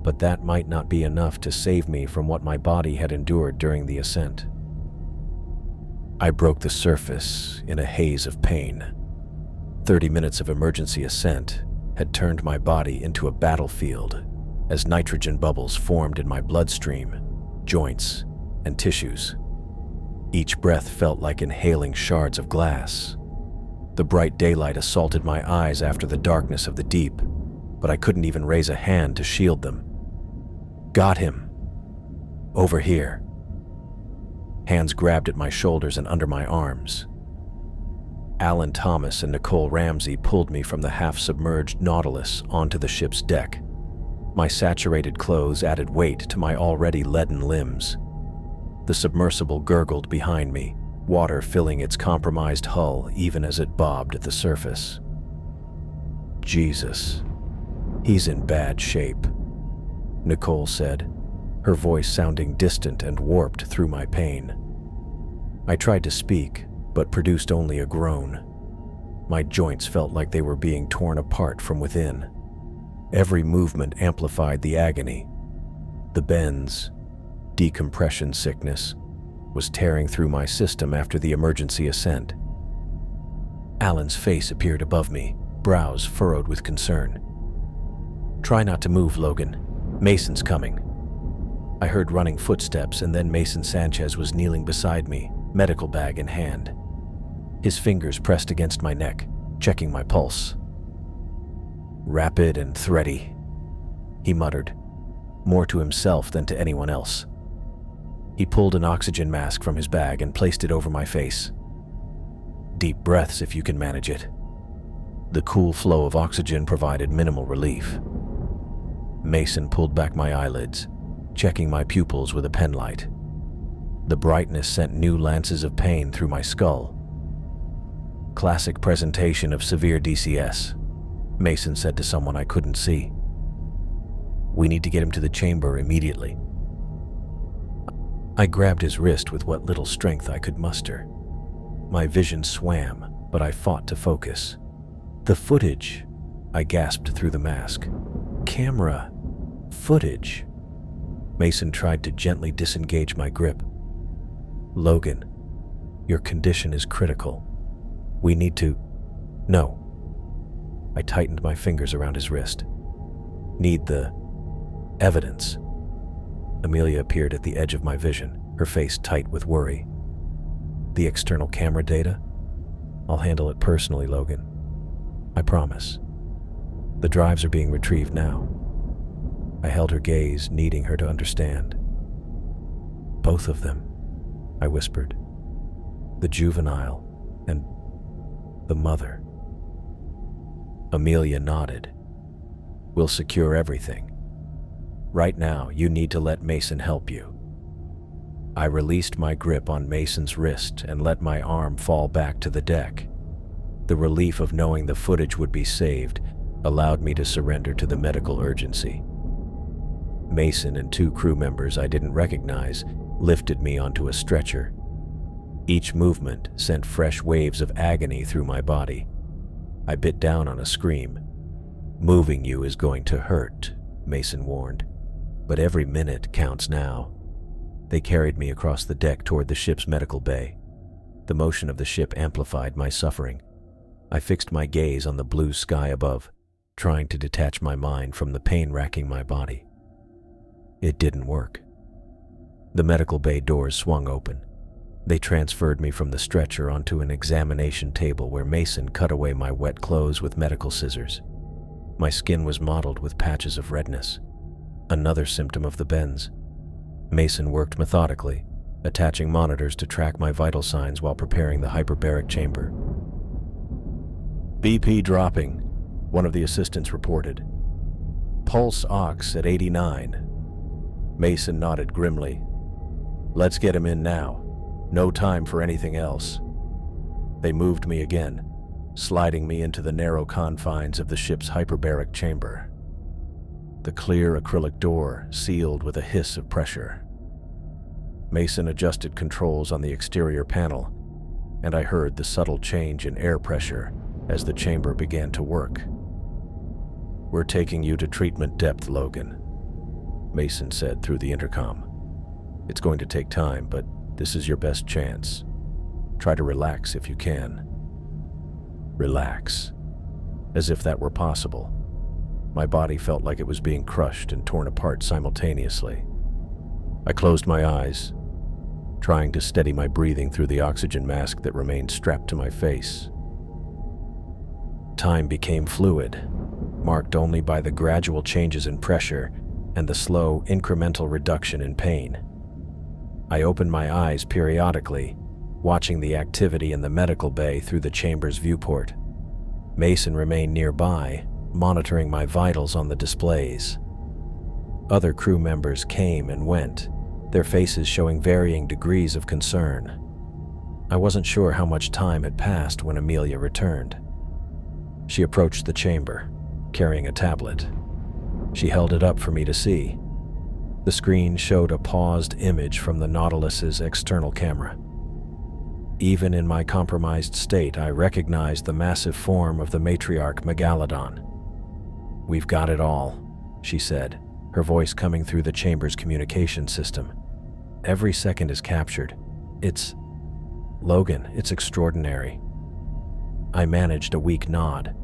But that might not be enough to save me from what my body had endured during the ascent. I broke the surface in a haze of pain. 30 minutes of emergency ascent had turned my body into a battlefield as nitrogen bubbles formed in my bloodstream, joints, and tissues. Each breath felt like inhaling shards of glass. The bright daylight assaulted my eyes after the darkness of the deep, but I couldn't even raise a hand to shield them. Got him. Over here. Hands grabbed at my shoulders and under my arms. Alan Thomas and Nicole Ramsey pulled me from the half-submerged Nautilus onto the ship's deck. My saturated clothes added weight to my already leaden limbs. The submersible gurgled behind me, water filling its compromised hull even as it bobbed at the surface. Jesus, he's in bad shape, Nicole said, her voice sounding distant and warped through my pain. I tried to speak, but produced only a groan. My joints felt like they were being torn apart from within. Every movement amplified the agony. The bends, decompression sickness, was tearing through my system after the emergency ascent. Alan's face appeared above me, brows furrowed with concern. "Try not to move, Logan. Mason's coming." I heard running footsteps, and then Mason Sanchez was kneeling beside me, medical bag in hand. His fingers pressed against my neck, checking my pulse. "Rapid and thready," he muttered, more to himself than to anyone else. He pulled an oxygen mask from his bag and placed it over my face. "Deep breaths if you can manage it." The cool flow of oxygen provided minimal relief. Mason pulled back my eyelids, checking my pupils with a penlight. The brightness sent new lances of pain through my skull. "Classic presentation of severe DCS," Mason said to someone I couldn't see. "We need to get him to the chamber immediately." I grabbed his wrist with what little strength I could muster. My vision swam, but I fought to focus. "The footage," I gasped through the mask. "Camera footage." Mason tried to gently disengage my grip. "Logan, your condition is critical. We need to..." "No." I tightened my fingers around his wrist. "Need the evidence." Amelia appeared at the edge of my vision, her face tight with worry. "The external camera data? I'll handle it personally, Logan. I promise. The drives are being retrieved now." I held her gaze, needing her to understand. "Both of them," I whispered. "The juvenile and the mother." Amelia nodded. "We'll secure everything. Right now, you need to let Mason help you." I released my grip on Mason's wrist and let my arm fall back to the deck. The relief of knowing the footage would be saved allowed me to surrender to the medical urgency. Mason and 2 crew members I didn't recognize lifted me onto a stretcher. Each movement sent fresh waves of agony through my body. I bit down on a scream. "Moving you is going to hurt," Mason warned, "but every minute counts now." They carried me across the deck toward the ship's medical bay. The motion of the ship amplified my suffering. I fixed my gaze on the blue sky above, trying to detach my mind from the pain racking my body. It didn't work. The medical bay doors swung open. They transferred me from the stretcher onto an examination table where Mason cut away my wet clothes with medical scissors. My skin was mottled with patches of redness, another symptom of the bends. Mason worked methodically, attaching monitors to track my vital signs while preparing the hyperbaric chamber. "BP dropping," one of the assistants reported. "Pulse ox at 89. Mason nodded grimly. "Let's get him in now. No time for anything else." They moved me again, sliding me into the narrow confines of the ship's hyperbaric chamber. The clear acrylic door sealed with a hiss of pressure. Mason adjusted controls on the exterior panel, and I heard the subtle change in air pressure as the chamber began to work. "We're taking you to treatment depth, Logan," Mason said through the intercom. "It's going to take time, but this is your best chance. Try to relax if you can." Relax. As if that were possible. My body felt like it was being crushed and torn apart simultaneously. I closed my eyes, trying to steady my breathing through the oxygen mask that remained strapped to my face. Time became fluid, marked only by the gradual changes in pressure and the slow, incremental reduction in pain. I opened my eyes periodically, watching the activity in the medical bay through the chamber's viewport. Mason remained nearby, monitoring my vitals on the displays. Other crew members came and went, their faces showing varying degrees of concern. I wasn't sure how much time had passed when Amelia returned. She approached the chamber, carrying a tablet. She held it up for me to see. The screen showed a paused image from the Nautilus's external camera. Even in my compromised state, I recognized the massive form of the matriarch Megalodon. "We've got it all," she said, her voice coming through the chamber's communication system. "Every second is captured. Logan, it's extraordinary." I managed a weak nod.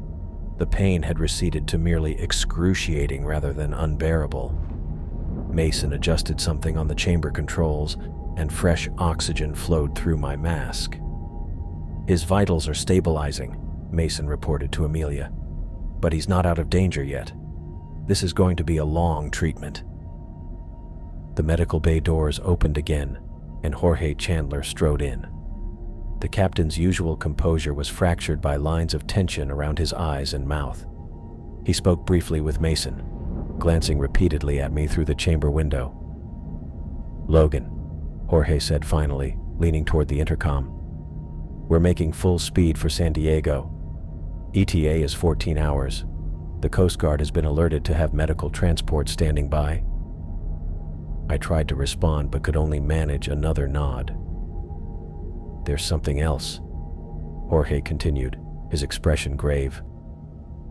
The pain had receded to merely excruciating rather than unbearable. Mason adjusted something on the chamber controls, and fresh oxygen flowed through my mask. "His vitals are stabilizing," Mason reported to Amelia. "But he's not out of danger yet. This is going to be a long treatment." The medical bay doors opened again, and Jorge Chandler strode in. The captain's usual composure was fractured by lines of tension around his eyes and mouth. He spoke briefly with Mason, glancing repeatedly at me through the chamber window. "Logan," Jorge said finally, leaning toward the intercom. "We're making full speed for San Diego. ETA is 14 hours. The Coast Guard has been alerted to have medical transport standing by." I tried to respond but could only manage another nod. "There's something else," Jorge continued, his expression grave.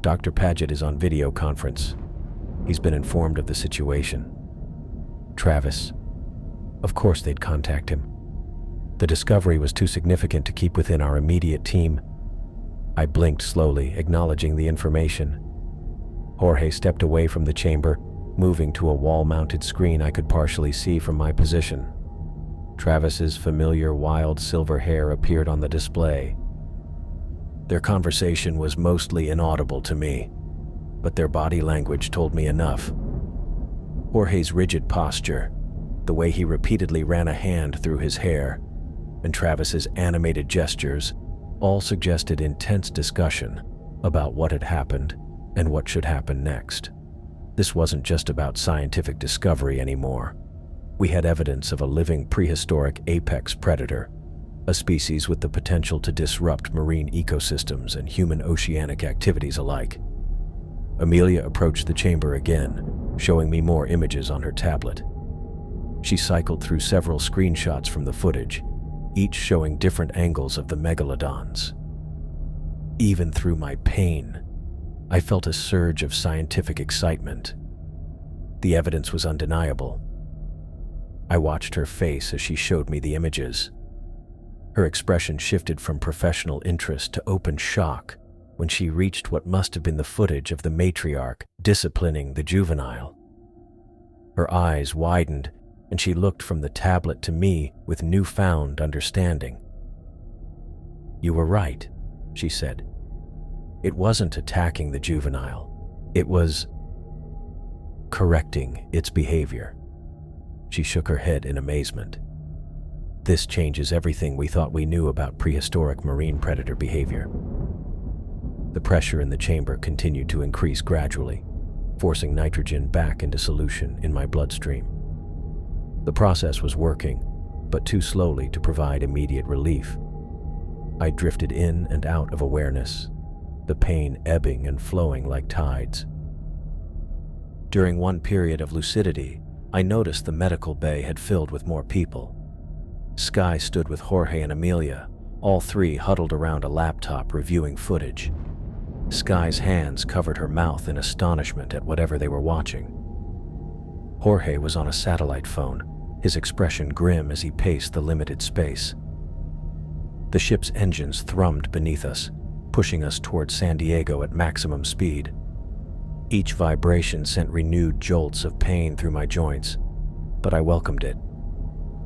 "Dr. Paget is on video conference. He's been informed of the situation. Travis. Of course they'd contact him. The discovery was too significant to keep within our immediate team." I blinked slowly, acknowledging the information. Jorge stepped away from the chamber, moving to a wall-mounted screen I could partially see from my position. Travis's familiar wild silver hair appeared on the display. Their conversation was mostly inaudible to me, but their body language told me enough. Jorge's rigid posture, the way he repeatedly ran a hand through his hair, and Travis's animated gestures all suggested intense discussion about what had happened and what should happen next. This wasn't just about scientific discovery anymore. We had evidence of a living prehistoric apex predator, a species with the potential to disrupt marine ecosystems and human oceanic activities alike. Amelia approached the chamber again, showing me more images on her tablet. She cycled through several screenshots from the footage, each showing different angles of the megalodons. Even through my pain, I felt a surge of scientific excitement. The evidence was undeniable. I watched her face as she showed me the images. Her expression shifted from professional interest to open shock when she reached what must have been the footage of the matriarch disciplining the juvenile. Her eyes widened, and she looked from the tablet to me with newfound understanding. "You were right," she said. "It wasn't attacking the juvenile. It was correcting its behavior." She shook her head in amazement. "This changes everything we thought we knew about prehistoric marine predator behavior." The pressure in the chamber continued to increase gradually, forcing nitrogen back into solution in my bloodstream. The process was working, but too slowly to provide immediate relief. I drifted in and out of awareness, the pain ebbing and flowing like tides. During one period of lucidity, I noticed the medical bay had filled with more people. Skye stood with Jorge and Amelia, all three huddled around a laptop reviewing footage. Skye's hands covered her mouth in astonishment at whatever they were watching. Jorge was on a satellite phone, his expression grim as he paced the limited space. The ship's engines thrummed beneath us, pushing us toward San Diego at maximum speed. Each vibration sent renewed jolts of pain through my joints, but I welcomed it.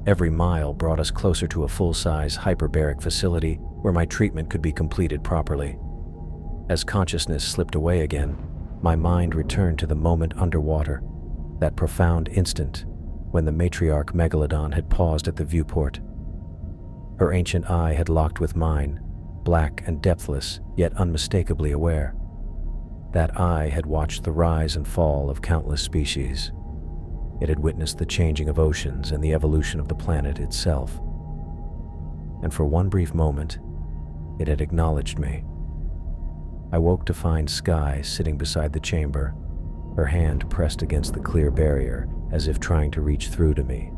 Every mile brought us closer to a full-size hyperbaric facility where my treatment could be completed properly. As consciousness slipped away again, my mind returned to the moment underwater, that profound instant when the matriarch megalodon had paused at the viewport. Her ancient eye had locked with mine, black and depthless, yet unmistakably aware. That eye had watched the rise and fall of countless species. It had witnessed the changing of oceans and the evolution of the planet itself. And for one brief moment, it had acknowledged me. I woke to find Skye sitting beside the chamber, her hand pressed against the clear barrier as if trying to reach through to me.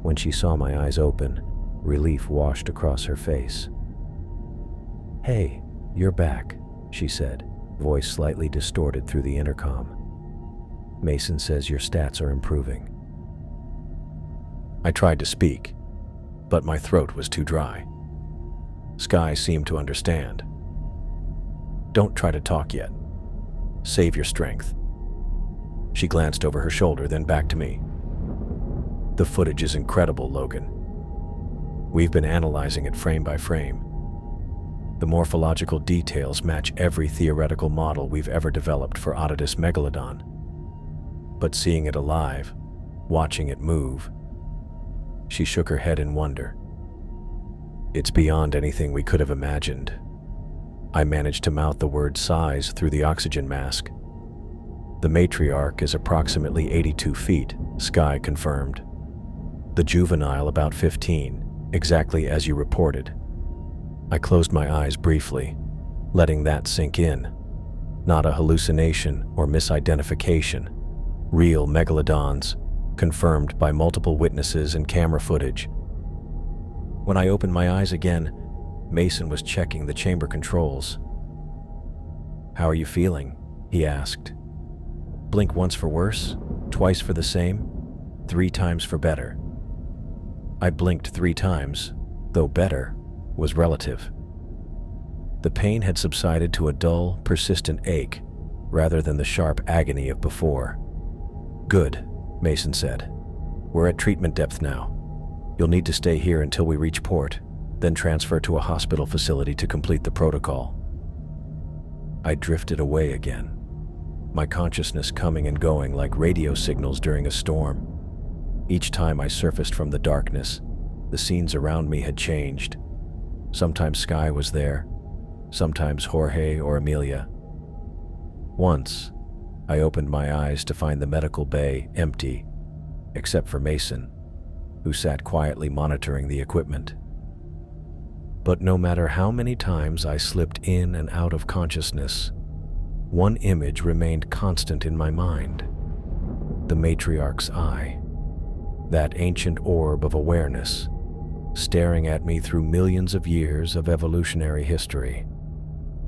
When she saw my eyes open, relief washed across her face. "Hey, you're back," she said, voice slightly distorted through the intercom. "Mason says your stats are improving." I tried to speak, but my throat was too dry. Skye seemed to understand. "Don't try to talk yet. Save your strength." She glanced over her shoulder, then back to me. "The footage is incredible, Logan. We've been analyzing it frame by frame. The morphological details match every theoretical model we've ever developed for Otodus megalodon. But seeing it alive, watching it move..." She shook her head in wonder. "It's beyond anything we could have imagined." I managed to mouth the word size through the oxygen mask. "The matriarch is approximately 82 feet, Skye confirmed. The juvenile about 15, exactly as you reported." I closed my eyes briefly, letting that sink in. Not a hallucination or misidentification. Real megalodons, confirmed by multiple witnesses and camera footage. When I opened my eyes again, Mason was checking the chamber controls. "How are you feeling?" he asked. "Blink once for worse, twice for the same, 3 times for better." I blinked 3 times, though better was relative. The pain had subsided to a dull, persistent ache, rather than the sharp agony of before. "Good," Mason said. "We're at treatment depth now. You'll need to stay here until we reach port, then transfer to a hospital facility to complete the protocol." I drifted away again, my consciousness coming and going like radio signals during a storm. Each time I surfaced from the darkness, the scenes around me had changed. Sometimes Skye was there, sometimes Jorge or Amelia. Once, I opened my eyes to find the medical bay empty, except for Mason, who sat quietly monitoring the equipment. But no matter how many times I slipped in and out of consciousness, one image remained constant in my mind: the matriarch's eye, that ancient orb of awareness, staring at me through millions of years of evolutionary history.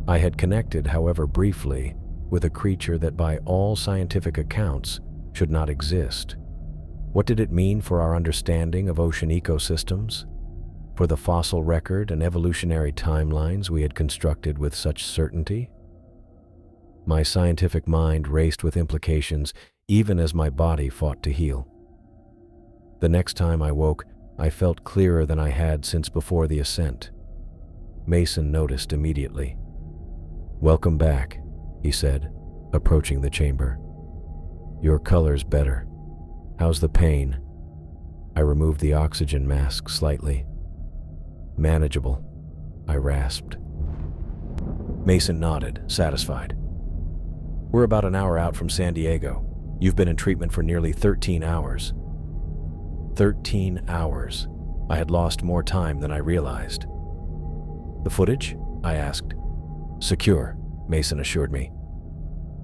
I had connected, however briefly, with a creature that by all scientific accounts should not exist. What did it mean for our understanding of ocean ecosystems? For the fossil record and evolutionary timelines we had constructed with such certainty? My scientific mind raced with implications even as my body fought to heal. The next time I woke, I felt clearer than I had since before the ascent. Mason noticed immediately. "Welcome back," he said, approaching the chamber. "Your color's better. How's the pain?" I removed the oxygen mask slightly. "Manageable," I rasped. Mason nodded, satisfied. "We're about an hour out from San Diego. You've been in treatment for nearly 13 hours. 13 hours. I had lost more time than I realized. "The footage?" I asked. "Secure," Mason assured me.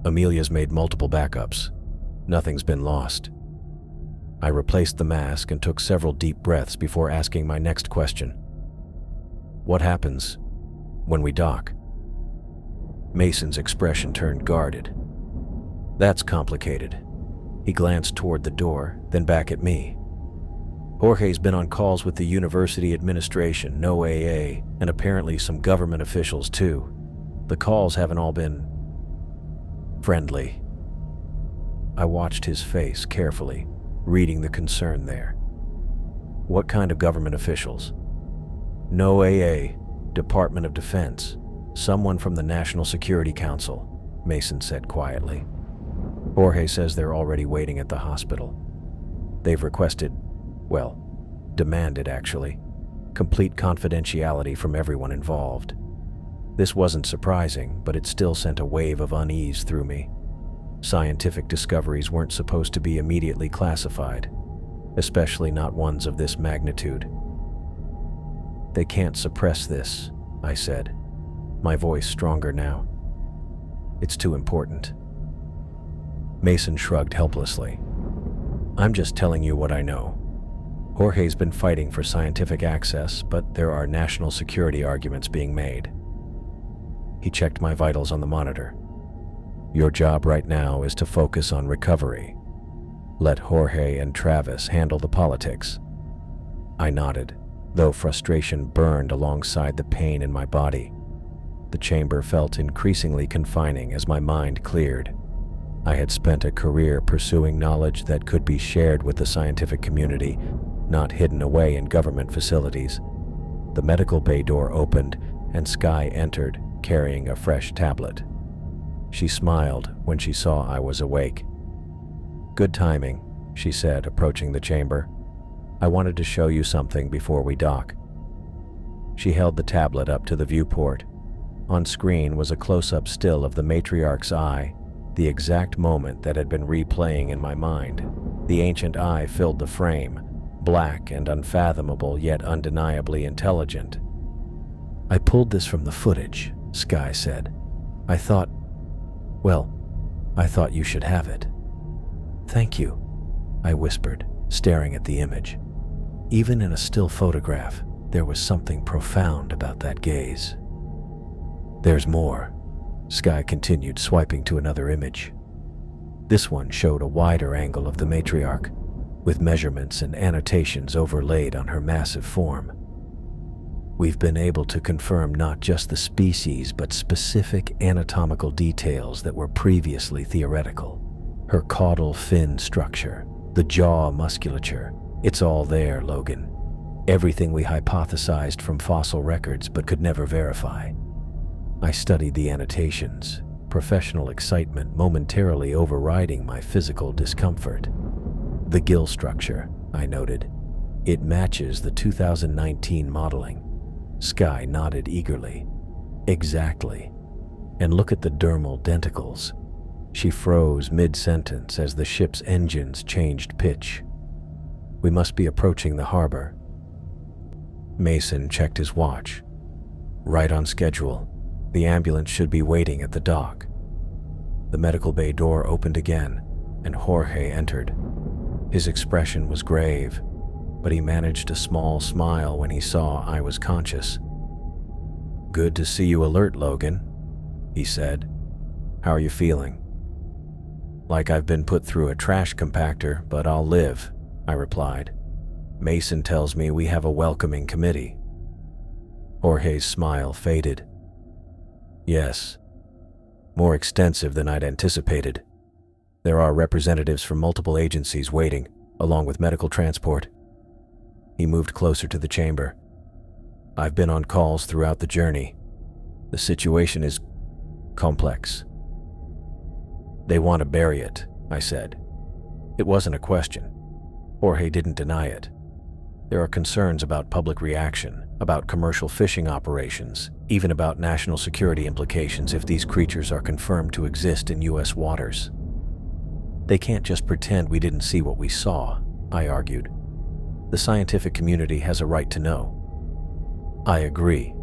"Amelia's made multiple backups. Nothing's been lost." I replaced the mask and took several deep breaths before asking my next question. "What happens when we dock?" Mason's expression turned guarded. "That's complicated." He glanced toward the door, then back at me. "Jorge's been on calls with the university administration, no AA, and apparently some government officials too. The calls haven't all been friendly." I watched his face carefully, reading the concern there. "What kind of government officials?" "No AA, Department of Defense, someone from the National Security Council," Mason said quietly. "Jorge says they're already waiting at the hospital. They've requested, well, demanded actually, complete confidentiality from everyone involved." This wasn't surprising, but it still sent a wave of unease through me. Scientific discoveries weren't supposed to be immediately classified, especially not ones of this magnitude. "They can't suppress this," I said, my voice stronger now. "It's too important." Mason shrugged helplessly. "I'm just telling you what I know. Jorge's been fighting for scientific access, but there are national security arguments being made." He checked my vitals on the monitor. "Your job right now is to focus on recovery. Let Jorge and Travis handle the politics." I nodded, though frustration burned alongside the pain in my body. The chamber felt increasingly confining as my mind cleared. I had spent a career pursuing knowledge that could be shared with the scientific community, not hidden away in government facilities. The medical bay door opened, and Skye entered, carrying a fresh tablet. She smiled when she saw I was awake. "Good timing," she said, approaching the chamber. "I wanted to show you something before we dock." She held the tablet up to the viewport. On screen was a close-up still of the matriarch's eye, the exact moment that had been replaying in my mind. The ancient eye filled the frame, black and unfathomable yet undeniably intelligent. "I pulled this from the footage," Skye said. I thought you should have it." "Thank you," I whispered, staring at the image. Even in a still photograph, there was something profound about that gaze. "There's more," Skye continued, swiping to another image. This one showed a wider angle of the matriarch, with measurements and annotations overlaid on her massive form. "We've been able to confirm not just the species, but specific anatomical details that were previously theoretical. Her caudal fin structure, the jaw musculature, it's all there, Logan. Everything we hypothesized from fossil records but could never verify." I studied the annotations, professional excitement momentarily overriding my physical discomfort. "The gill structure," I noted. "It matches the 2019 modeling." Skye nodded eagerly. "Exactly. And look at the dermal denticles." She froze mid-sentence as the ship's engines changed pitch. "We must be approaching the harbor." Mason checked his watch. "Right on schedule. The ambulance should be waiting at the dock." The medical bay door opened again, and Jorge entered. His expression was grave, but he managed a small smile when he saw I was conscious. "Good to see you alert, Logan," he said. "How are you feeling?" "Like I've been put through a trash compactor, but I'll live," I replied. Mason tells me we have a welcoming committee. Jorge's smile faded. Yes, more extensive than I'd anticipated. There are representatives from multiple agencies waiting, along with medical transport. He moved closer to the chamber. I've been on calls throughout the journey. The situation is complex. They want to bury it, I said. It wasn't a question. Jorge didn't deny it. There are concerns about public reaction, about commercial fishing operations, even about national security implications if these creatures are confirmed to exist in U.S. waters. They can't just pretend we didn't see what we saw, I argued. The scientific community has a right to know. I agree,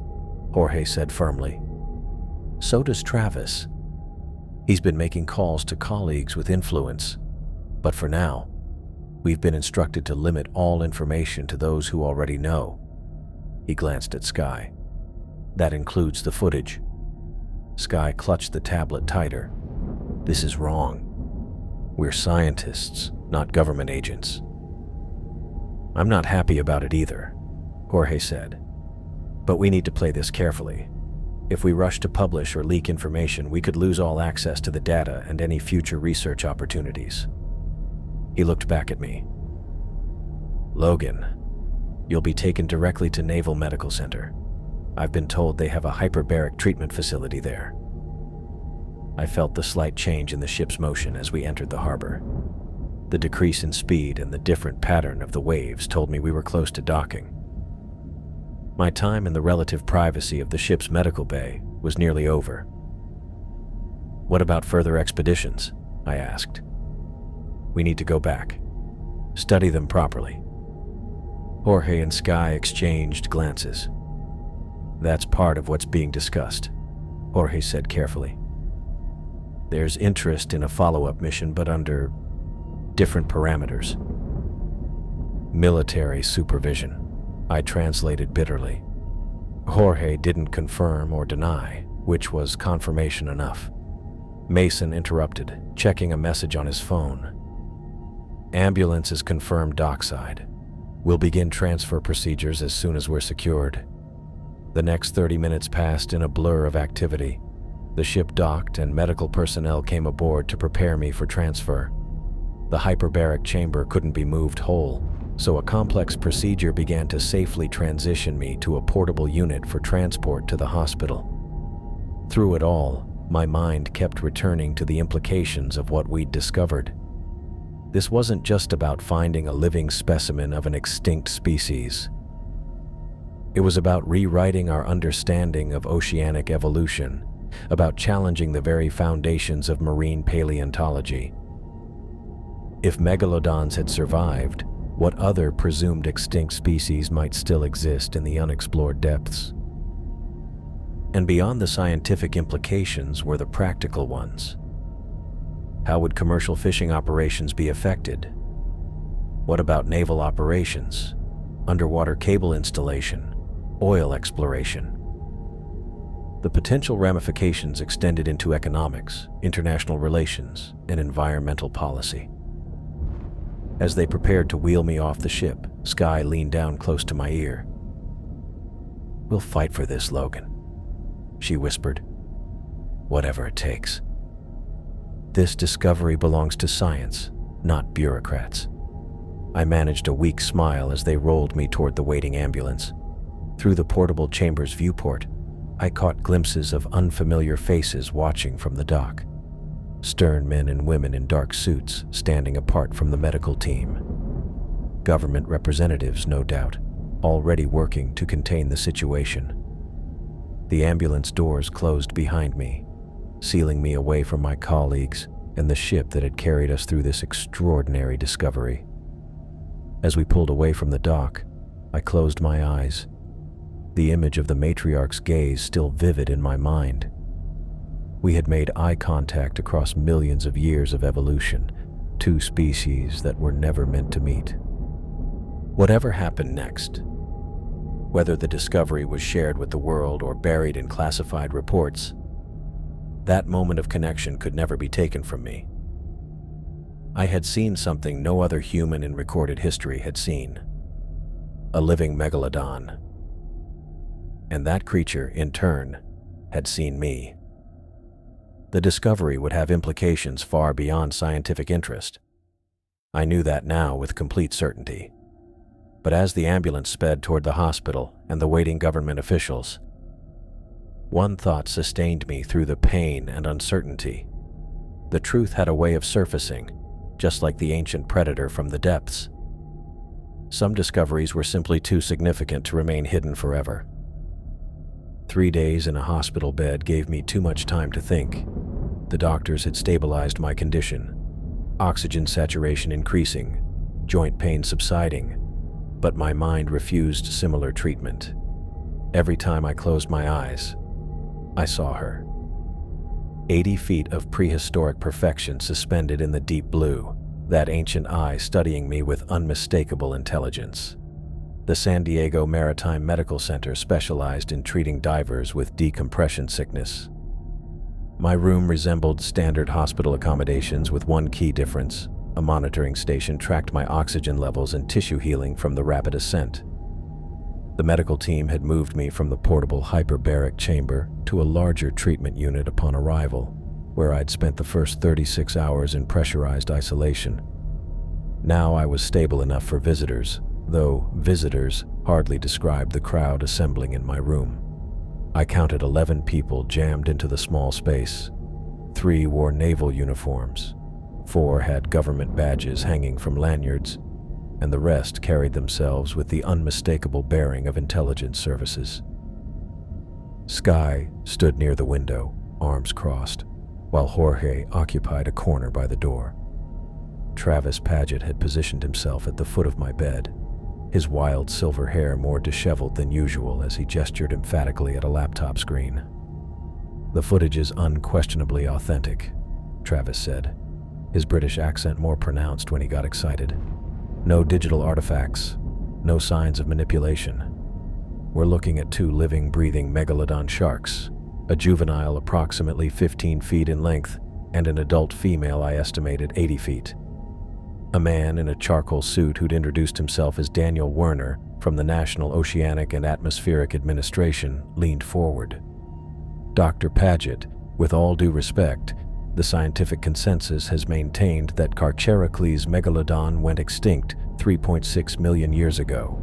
Jorge said firmly. So does Travis. He's been making calls to colleagues with influence, but for now, we've been instructed to limit all information to those who already know. He glanced at Sky. That includes the footage. Sky clutched the tablet tighter. This is wrong. We're scientists, not government agents. I'm not happy about it either, Jorge said. But we need to play this carefully. If we rush to publish or leak information, we could lose all access to the data and any future research opportunities. He looked back at me. Logan, you'll be taken directly to Naval Medical Center. I've been told they have a hyperbaric treatment facility there. I felt the slight change in the ship's motion as we entered the harbor. The decrease in speed and the different pattern of the waves told me we were close to docking. My time in the relative privacy of the ship's medical bay was nearly over. What about further expeditions? I asked. We need to go back. Study them properly. Jorge and Sky exchanged glances. That's part of what's being discussed, Jorge said carefully. There's interest in a follow-up mission, but under different parameters. Military supervision, I translated bitterly. Jorge didn't confirm or deny, which was confirmation enough. Mason interrupted, checking a message on his phone. Ambulance is confirmed dockside. We'll begin transfer procedures as soon as we're secured. The next 30 minutes passed in a blur of activity. The ship docked and medical personnel came aboard to prepare me for transfer. The hyperbaric chamber couldn't be moved whole, so a complex procedure began to safely transition me to a portable unit for transport to the hospital. Through it all, my mind kept returning to the implications of what we'd discovered. This wasn't just about finding a living specimen of an extinct species. It was about rewriting our understanding of oceanic evolution, about challenging the very foundations of marine paleontology. If megalodons had survived, what other presumed extinct species might still exist in the unexplored depths? And beyond the scientific implications were the practical ones. How would commercial fishing operations be affected? What about naval operations, underwater cable installation, oil exploration? The potential ramifications extended into economics, international relations, and environmental policy. As they prepared to wheel me off the ship, Sky leaned down close to my ear. "We'll fight for this, Logan," she whispered. "Whatever it takes. This discovery belongs to science, not bureaucrats." I managed a weak smile as they rolled me toward the waiting ambulance. Through the portable chamber's viewport, I caught glimpses of unfamiliar faces watching from the dock. Stern men and women in dark suits standing apart from the medical team. Government representatives, no doubt, already working to contain the situation. The ambulance doors closed behind me, sealing me away from my colleagues and the ship that had carried us through this extraordinary discovery. As we pulled away from the dock, I closed my eyes, the image of the matriarch's gaze still vivid in my mind. We had made eye contact across millions of years of evolution, two species that were never meant to meet. Whatever happened next, whether the discovery was shared with the world or buried in classified reports, that moment of connection could never be taken from me. I had seen something no other human in recorded history had seen. A living megalodon. And that creature, in turn, had seen me. The discovery would have implications far beyond scientific interest. I knew that now with complete certainty. But as the ambulance sped toward the hospital and the waiting government officials, one thought sustained me through the pain and uncertainty. The truth had a way of surfacing, just like the ancient predator from the depths. Some discoveries were simply too significant to remain hidden forever. 3 days in a hospital bed gave me too much time to think. The doctors had stabilized my condition, oxygen saturation increasing, joint pain subsiding, but my mind refused similar treatment. Every time I closed my eyes, I saw her. 80 feet of prehistoric perfection suspended in the deep blue, that ancient eye studying me with unmistakable intelligence. The San Diego Maritime Medical Center specialized in treating divers with decompression sickness. My room resembled standard hospital accommodations with one key difference. A monitoring station tracked my oxygen levels and tissue healing from the rapid ascent. The medical team had moved me from the portable hyperbaric chamber to a larger treatment unit upon arrival, where I'd spent the first 36 hours in pressurized isolation. Now I was stable enough for visitors, though visitors hardly described the crowd assembling in my room. I counted 11 people jammed into the small space. 3 wore naval uniforms, 4 had government badges hanging from lanyards, and the rest carried themselves with the unmistakable bearing of intelligence services. Skye stood near the window, arms crossed, while Jorge occupied a corner by the door. Travis Paget had positioned himself at the foot of my bed, his wild silver hair more disheveled than usual as he gestured emphatically at a laptop screen. "The footage is unquestionably authentic," Travis said, his British accent more pronounced when he got excited. "No digital artifacts, no signs of manipulation. We're looking at 2 living, breathing megalodon sharks, a juvenile approximately 15 feet in length, and an adult female I estimated 80 feet. A man in a charcoal suit who'd introduced himself as Daniel Werner from the National Oceanic and Atmospheric Administration leaned forward. Dr. Paget, with all due respect, the scientific consensus has maintained that Carcharocles megalodon went extinct 3.6 million years ago.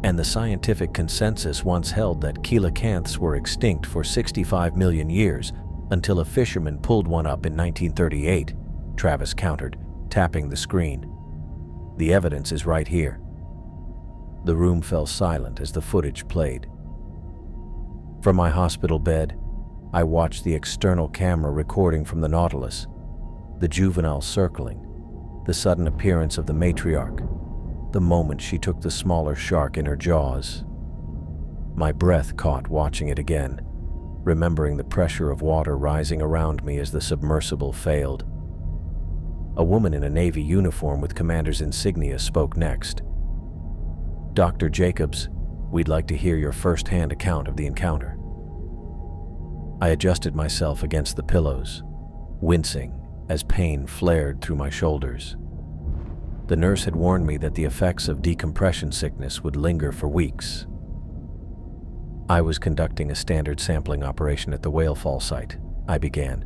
And the scientific consensus once held that coelacanths were extinct for 65 million years until a fisherman pulled one up in 1938, Travis countered, tapping the screen. "The evidence is right here." The room fell silent as the footage played. From my hospital bed, I watched the external camera recording from the Nautilus, the juvenile circling, the sudden appearance of the matriarch, the moment she took the smaller shark in her jaws. My breath caught watching it again, remembering the pressure of water rising around me as the submersible failed. A woman in a Navy uniform with commander's insignia spoke next. "Dr. Jacobs, we'd like to hear your first-hand account of the encounter." I adjusted myself against the pillows, wincing as pain flared through my shoulders. The nurse had warned me that the effects of decompression sickness would linger for weeks. "I was conducting a standard sampling operation at the whale fall site," I began,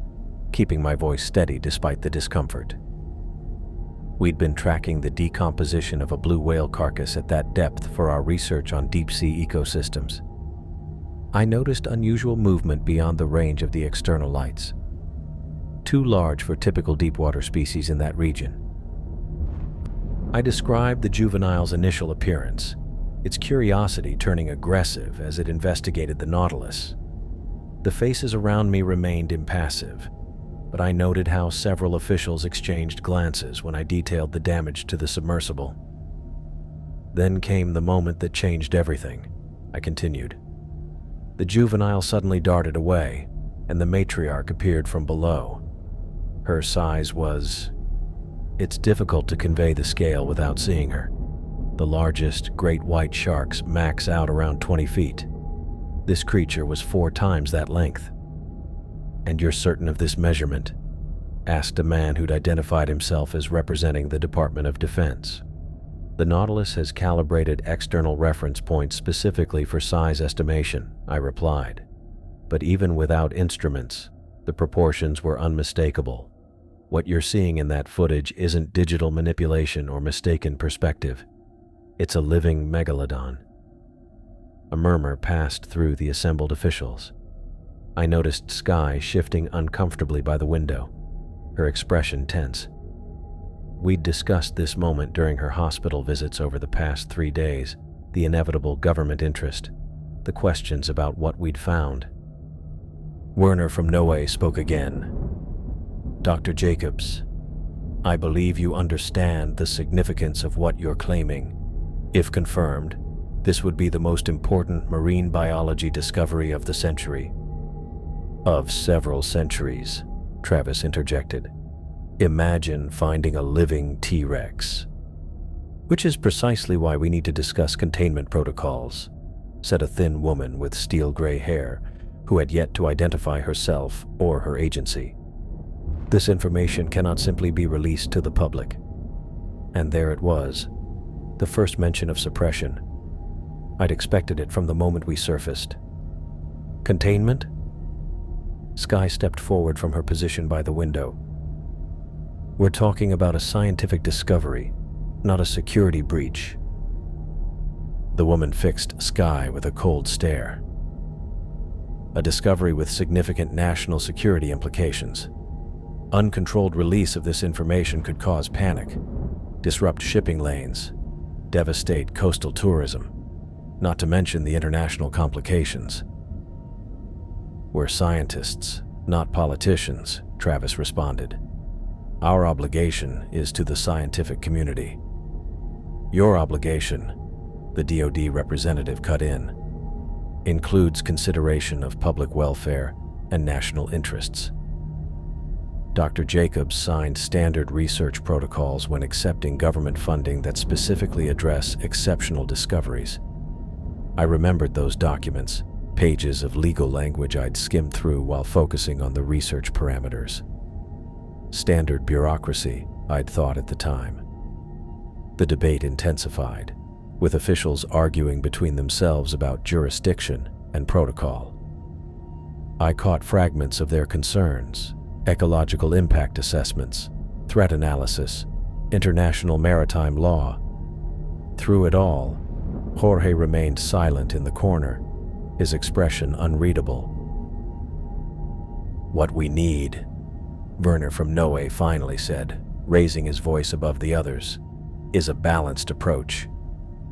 keeping my voice steady despite the discomfort. "We'd been tracking the decomposition of a blue whale carcass at that depth for our research on deep-sea ecosystems. I noticed unusual movement beyond the range of the external lights, too large for typical deepwater species in that region. I described the juvenile's initial appearance, its curiosity turning aggressive as it investigated the Nautilus. The faces around me remained impassive, but I noted how several officials exchanged glances when I detailed the damage to the submersible. Then came the moment that changed everything," I continued. "The juvenile suddenly darted away, and the matriarch appeared from below. Her size was... It's difficult to convey the scale without seeing her. The largest great white sharks max out around 20 feet. This creature was 4 times that length." "And you're certain of this measurement?" asked a man who'd identified himself as representing the Department of Defense. The Nautilus has calibrated external reference points specifically for size estimation, I replied. But even without instruments, the proportions were unmistakable. What you're seeing in that footage isn't digital manipulation or mistaken perspective. It's a living megalodon. A murmur passed through the assembled officials. I noticed Skye shifting uncomfortably by the window, her expression tense. We'd discussed this moment during her hospital visits over the past 3 days, the inevitable government interest, the questions about what we'd found. Werner from Noe spoke again. Dr. Jacobs, I believe you understand the significance of what you're claiming. If confirmed, this would be the most important marine biology discovery of the century. Of several centuries, Travis interjected. Imagine finding a living T-Rex. Which is precisely why we need to discuss containment protocols, said a thin woman with steel-gray hair who had yet to identify herself or her agency. This information cannot simply be released to the public. And there it was, the first mention of suppression. I'd expected it from the moment we surfaced. Containment? Skye stepped forward from her position by the window. We're talking about a scientific discovery, not a security breach. The woman fixed Skye with a cold stare. A discovery with significant national security implications. Uncontrolled release of this information could cause panic, disrupt shipping lanes, devastate coastal tourism, not to mention the international complications. We're scientists, not politicians, Travis responded. Our obligation is to the scientific community. Your obligation, the DoD representative cut in, includes consideration of public welfare and national interests. Dr. Jacobs signed standard research protocols when accepting government funding that specifically address exceptional discoveries. I remembered those documents, pages of legal language I'd skimmed through while focusing on the research parameters. Standard bureaucracy, I'd thought at the time. The debate intensified, with officials arguing between themselves about jurisdiction and protocol. I caught fragments of their concerns: ecological impact assessments, threat analysis, international maritime law. Through it all, Jorge remained silent in the corner, his expression unreadable. What we need, Werner from Noe finally said, raising his voice above the others, is a balanced approach,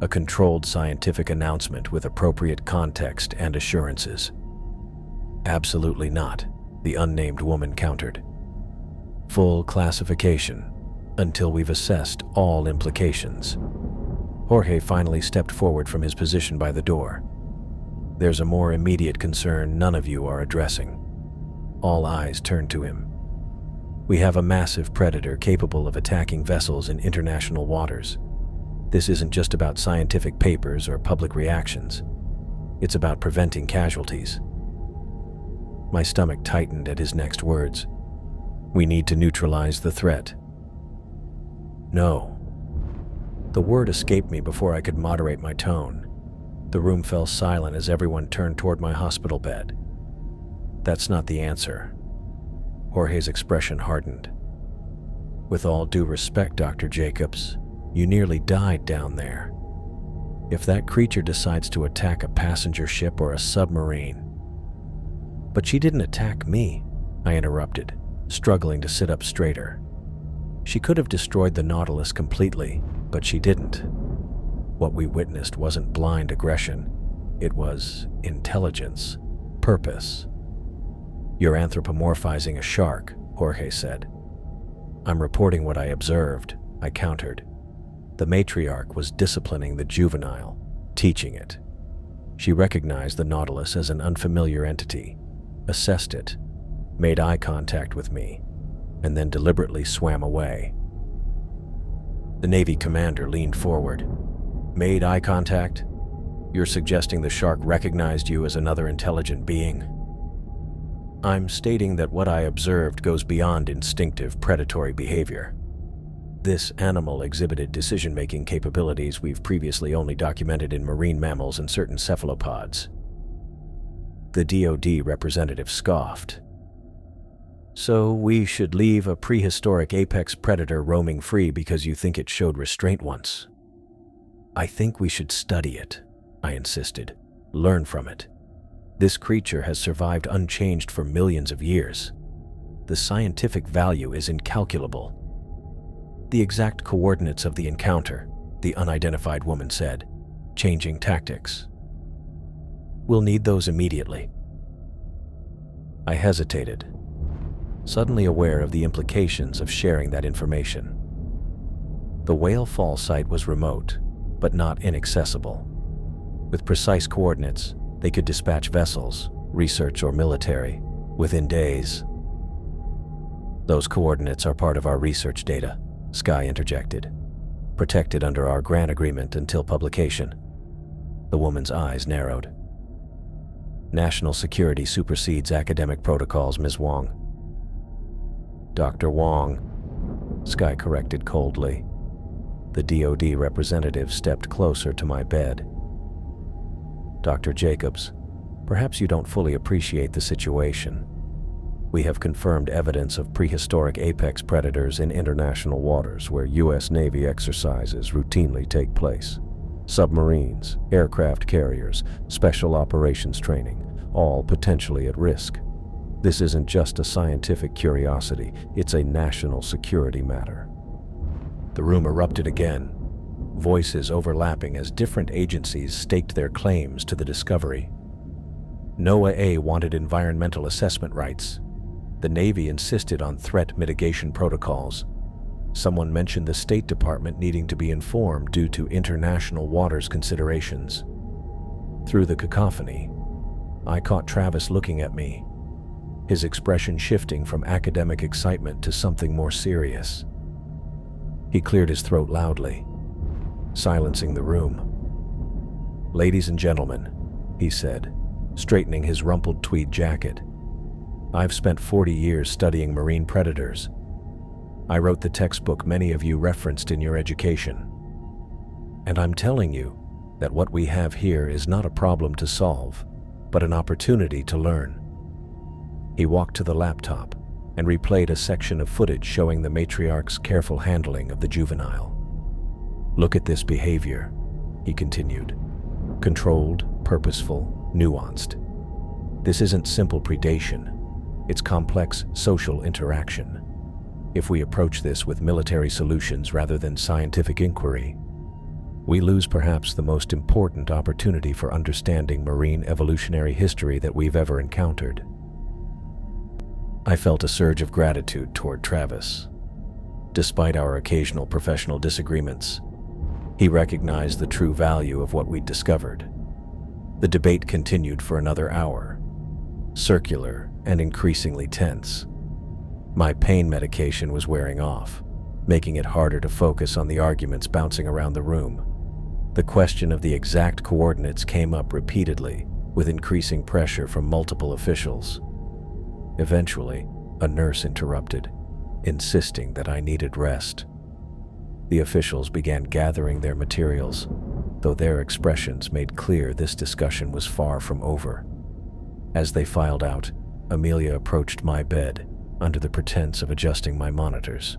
a controlled scientific announcement with appropriate context and assurances. Absolutely not, the unnamed woman countered. Full classification, until we've assessed all implications. Jorge finally stepped forward from his position by the door. There's a more immediate concern none of you are addressing. All eyes turned to him. We have a massive predator capable of attacking vessels in international waters. This isn't just about scientific papers or public reactions. It's about preventing casualties. My stomach tightened at his next words. We need to neutralize the threat. No. The word escaped me before I could moderate my tone. The room fell silent as everyone turned toward my hospital bed. That's not the answer. Jorge's expression hardened. With all due respect, Dr. Jacobs, you nearly died down there. If that creature decides to attack a passenger ship or a submarine... But she didn't attack me, I interrupted, struggling to sit up straighter. She could have destroyed the Nautilus completely, but she didn't. What we witnessed wasn't blind aggression. It was intelligence, purpose. You're anthropomorphizing a shark, Jorge said. I'm reporting what I observed, I countered. The matriarch was disciplining the juvenile, teaching it. She recognized the Nautilus as an unfamiliar entity, assessed it, made eye contact with me, and then deliberately swam away. The Navy commander leaned forward. Made eye contact? You're suggesting the shark recognized you as another intelligent being? I'm stating that what I observed goes beyond instinctive predatory behavior. This animal exhibited decision-making capabilities we've previously only documented in marine mammals and certain cephalopods. The DoD representative scoffed. So we should leave a prehistoric apex predator roaming free because you think it showed restraint once? I think we should study it, I insisted. Learn from it. This creature has survived unchanged for millions of years. The scientific value is incalculable. The exact coordinates of the encounter, the unidentified woman said, changing tactics. We'll need those immediately. I hesitated, suddenly aware of the implications of sharing that information. The whale fall site was remote, but not inaccessible. With precise coordinates, they could dispatch vessels, research or military, within days. Those coordinates are part of our research data, Skye interjected, protected under our grant agreement until publication. The woman's eyes narrowed. National security supersedes academic protocols, Ms. Wong. Dr. Wong, Skye corrected coldly. The DoD representative stepped closer to my bed. Dr. Jacobs, perhaps you don't fully appreciate the situation. We have confirmed evidence of prehistoric apex predators in international waters where U.S. Navy exercises routinely take place. Submarines, aircraft carriers, special operations training, all potentially at risk. This isn't just a scientific curiosity, it's a national security matter. The room erupted again, voices overlapping as different agencies staked their claims to the discovery. NOAA wanted environmental assessment rights. The Navy insisted on threat mitigation protocols. Someone mentioned the State Department needing to be informed due to international waters considerations. Through the cacophony, I caught Travis looking at me, his expression shifting from academic excitement to something more serious. He cleared his throat loudly, silencing the room. "Ladies and gentlemen," he said, straightening his rumpled tweed jacket, "I've spent 40 years studying marine predators. I wrote the textbook many of you referenced in your education. And I'm telling you that what we have here is not a problem to solve, but an opportunity to learn." He walked to the laptop and replayed a section of footage showing the matriarch's careful handling of the juvenile. "Look at this behavior," he continued. "Controlled, purposeful, nuanced. This isn't simple predation. It's complex social interaction. If we approach this with military solutions rather than scientific inquiry, we lose perhaps the most important opportunity for understanding marine evolutionary history that we've ever encountered." I felt a surge of gratitude toward Travis. Despite our occasional professional disagreements, he recognized the true value of what we'd discovered. The debate continued for another hour, circular and increasingly tense. My pain medication was wearing off, making it harder to focus on the arguments bouncing around the room. The question of the exact coordinates came up repeatedly, with increasing pressure from multiple officials. Eventually, a nurse interrupted, insisting that I needed rest. The officials began gathering their materials, though their expressions made clear this discussion was far from over. As they filed out, Amelia approached my bed under the pretense of adjusting my monitors.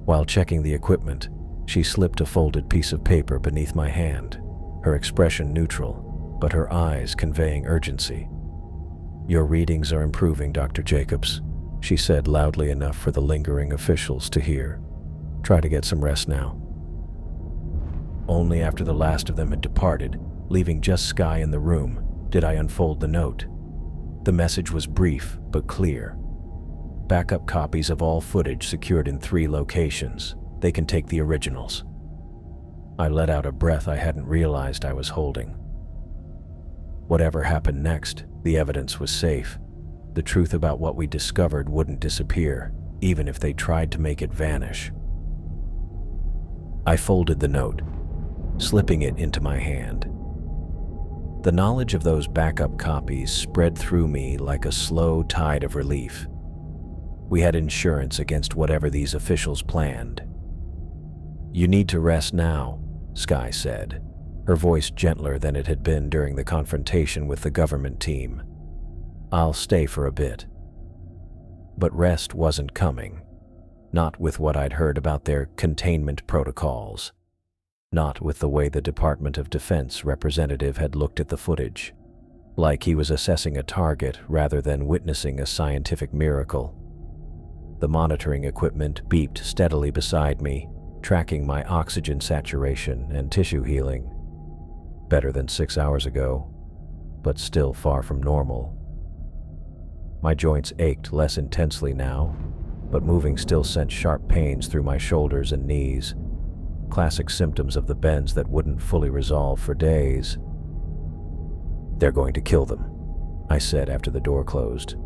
While checking the equipment, she slipped a folded piece of paper beneath my hand, her expression neutral, but her eyes conveying urgency. "Your readings are improving, Dr. Jacobs," she said loudly enough for the lingering officials to hear. "Try to get some rest now." Only after the last of them had departed, leaving just Skye in the room, did I unfold the note. The message was brief but clear. "Backup copies of all footage secured in 3 locations. They can take the originals." I let out a breath I hadn't realized I was holding. Whatever happened next, the evidence was safe. The truth about what we discovered wouldn't disappear, even if they tried to make it vanish. I folded the note, slipping it into my hand. The knowledge of those backup copies spread through me like a slow tide of relief. We had insurance against whatever these officials planned. "You need to rest now," Skye said, her voice gentler than it had been during the confrontation with the government team. "I'll stay for a bit." But rest wasn't coming. Not with what I'd heard about their containment protocols. Not with the way the Department of Defense representative had looked at the footage, like he was assessing a target rather than witnessing a scientific miracle. The monitoring equipment beeped steadily beside me, tracking my oxygen saturation and tissue healing. Better than 6 hours ago, but still far from normal. My joints ached less intensely now, but moving still sent sharp pains through my shoulders and knees, classic symptoms of the bends that wouldn't fully resolve for days. "They're going to kill them," I said after the door closed.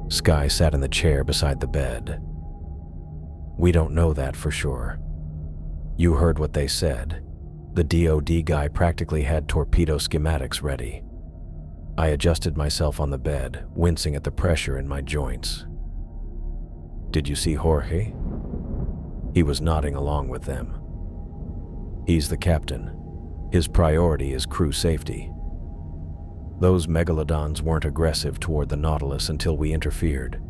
Skye sat in the chair beside the bed. "We don't know that for sure. You heard what they said. The DOD guy practically had torpedo schematics ready." I adjusted myself on the bed, wincing at the pressure in my joints. "Did you see Jorge?" He was nodding along with them. "He's the captain. His priority is crew safety. Those megalodons weren't aggressive toward the Nautilus until we interfered.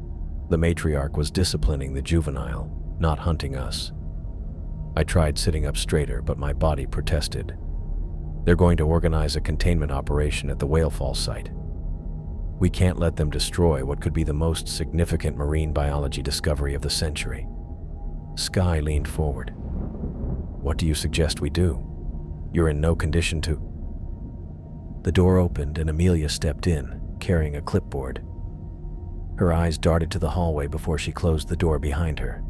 The matriarch was disciplining the juvenile, not hunting us." I tried sitting up straighter, but my body protested. "They're going to organize a containment operation at the whale fall site. We can't let them destroy what could be the most significant marine biology discovery of the century." Skye leaned forward. "What do you suggest we do? You're in no condition to—" The door opened and Amelia stepped in, carrying a clipboard. Her eyes darted to the hallway before she closed the door behind her.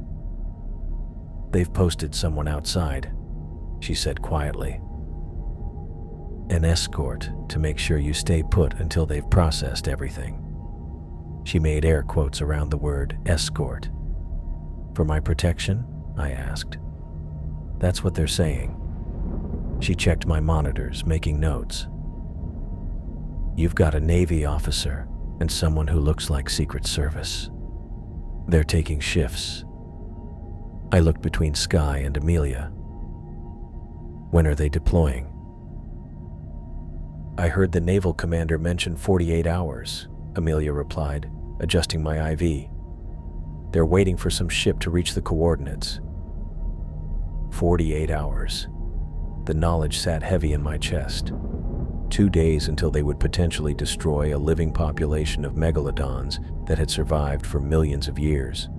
"They've posted someone outside," she said quietly. "An escort to make sure you stay put until they've processed everything." She made air quotes around the word escort. "For my protection?" I asked. "That's what they're saying." She checked my monitors, making notes. "You've got a Navy officer and someone who looks like Secret Service. They're taking shifts." I looked between Skye and Amelia. "When are they deploying?" "I heard the naval commander mention 48 hours, Amelia replied, adjusting my IV. "They're waiting for some ship to reach the coordinates." 48 hours. The knowledge sat heavy in my chest. 2 days until they would potentially destroy a living population of megalodons that had survived for millions of years.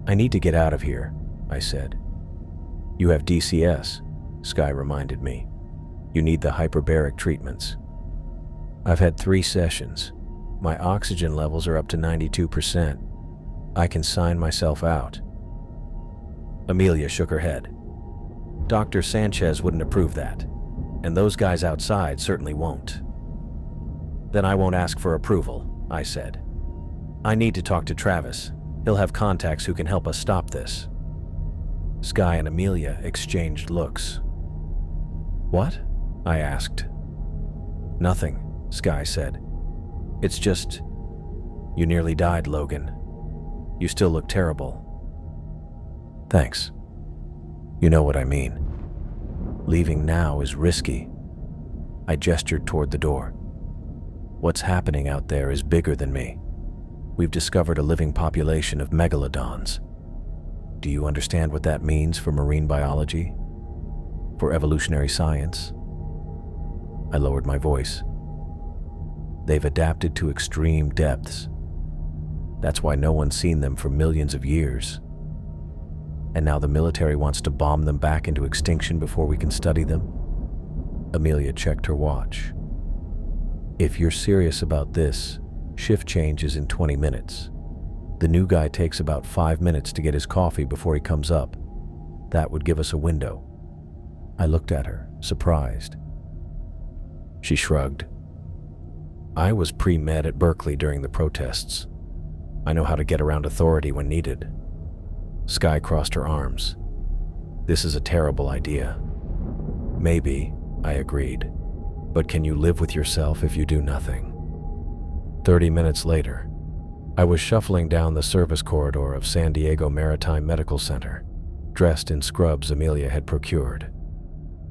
"I need to get out of here," I said. "You have DCS," Skye reminded me. "You need the hyperbaric treatments." "I've had 3 sessions. My oxygen levels are up to 92%. I can sign myself out." Amelia shook her head. "Dr. Sanchez wouldn't approve that, and those guys outside certainly won't." "Then I won't ask for approval," I said. "I need to talk to Travis. He'll have contacts who can help us stop this." Skye and Amelia exchanged looks. "What?" I asked. "Nothing," Skye said. "It's just, you nearly died, Logan. You still look terrible." "Thanks. You know what I mean. Leaving now is risky." I gestured toward the door. "What's happening out there is bigger than me. We've discovered a living population of megalodons. Do you understand what that means for marine biology? For evolutionary science?" I lowered my voice. "They've adapted to extreme depths. That's why no one's seen them for millions of years. And now the military wants to bomb them back into extinction before we can study them?" Amelia checked her watch. "If you're serious about this, shift change is in 20 minutes. The new guy takes about 5 minutes to get his coffee before he comes up. That would give us a window." I looked at her, surprised. She shrugged. "I was pre-med at Berkeley during the protests. I know how to get around authority when needed." Skye crossed her arms. "This is a terrible idea." "Maybe," I agreed. But can you live with yourself if you do nothing? 30 minutes later, I was shuffling down the service corridor of San Diego Maritime Medical Center, dressed in scrubs Amelia had procured.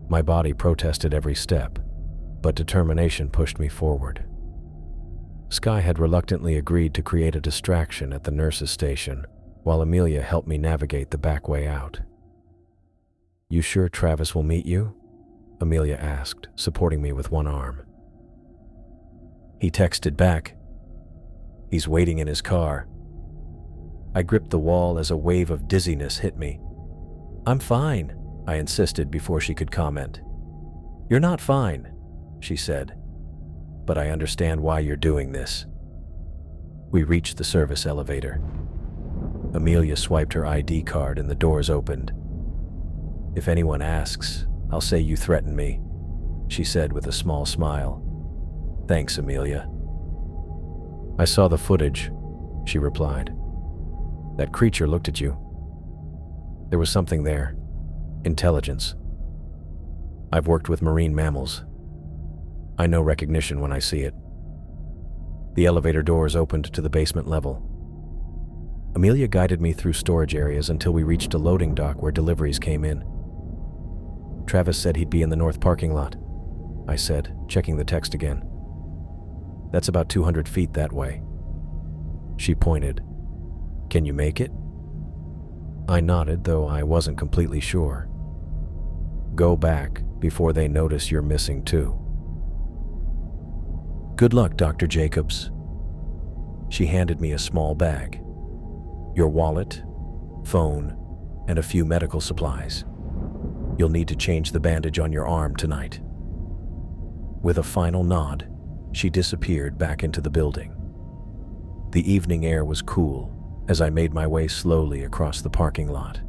My body protested every step, but determination pushed me forward. Skye had reluctantly agreed to create a distraction at the nurse's station, while Amelia helped me navigate the back way out. "You sure Travis will meet you?" Amelia asked, supporting me with one arm. He texted back, "He's waiting in his car." I gripped the wall as a wave of dizziness hit me. "I'm fine," I insisted before she could comment. "You're not fine," she said, "but I understand why you're doing this." We reached the service elevator. Amelia swiped her ID card and the doors opened. "If anyone asks, I'll say you threatened me," she said with a small smile. "Thanks, Amelia." "I saw the footage," she replied. "That creature looked at you. There was something there. Intelligence. I've worked with marine mammals. I know recognition when I see it." The elevator doors opened to the basement level. Amelia guided me through storage areas until we reached a loading dock where deliveries came in. "Travis said he'd be in the north parking lot," I said, checking the text again. "That's about 200 feet that way." She pointed. "Can you make it?" I nodded, though I wasn't completely sure. "Go back before they notice you're missing too." "Good luck, Dr. Jacobs." She handed me a small bag. "Your wallet, phone, and a few medical supplies. You'll need to change the bandage on your arm tonight." With a final nod, she disappeared back into the building. The evening air was cool as I made my way slowly across the parking lot.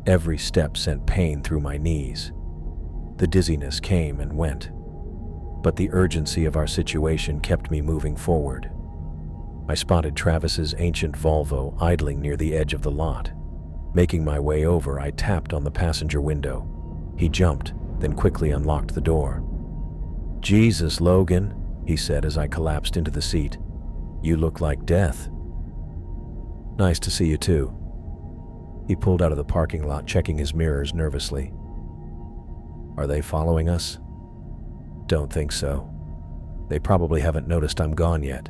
Every step sent pain through my knees. The dizziness came and went, but the urgency of our situation kept me moving forward. I spotted Travis's ancient Volvo idling near the edge of the lot. Making my way over, I tapped on the passenger window. He jumped, then quickly unlocked the door. "Jesus, Logan," he said as I collapsed into the seat. "You look like death." "Nice to see you too." He pulled out of the parking lot, checking his mirrors nervously. "Are they following us?" "Don't think so. They probably haven't noticed I'm gone yet."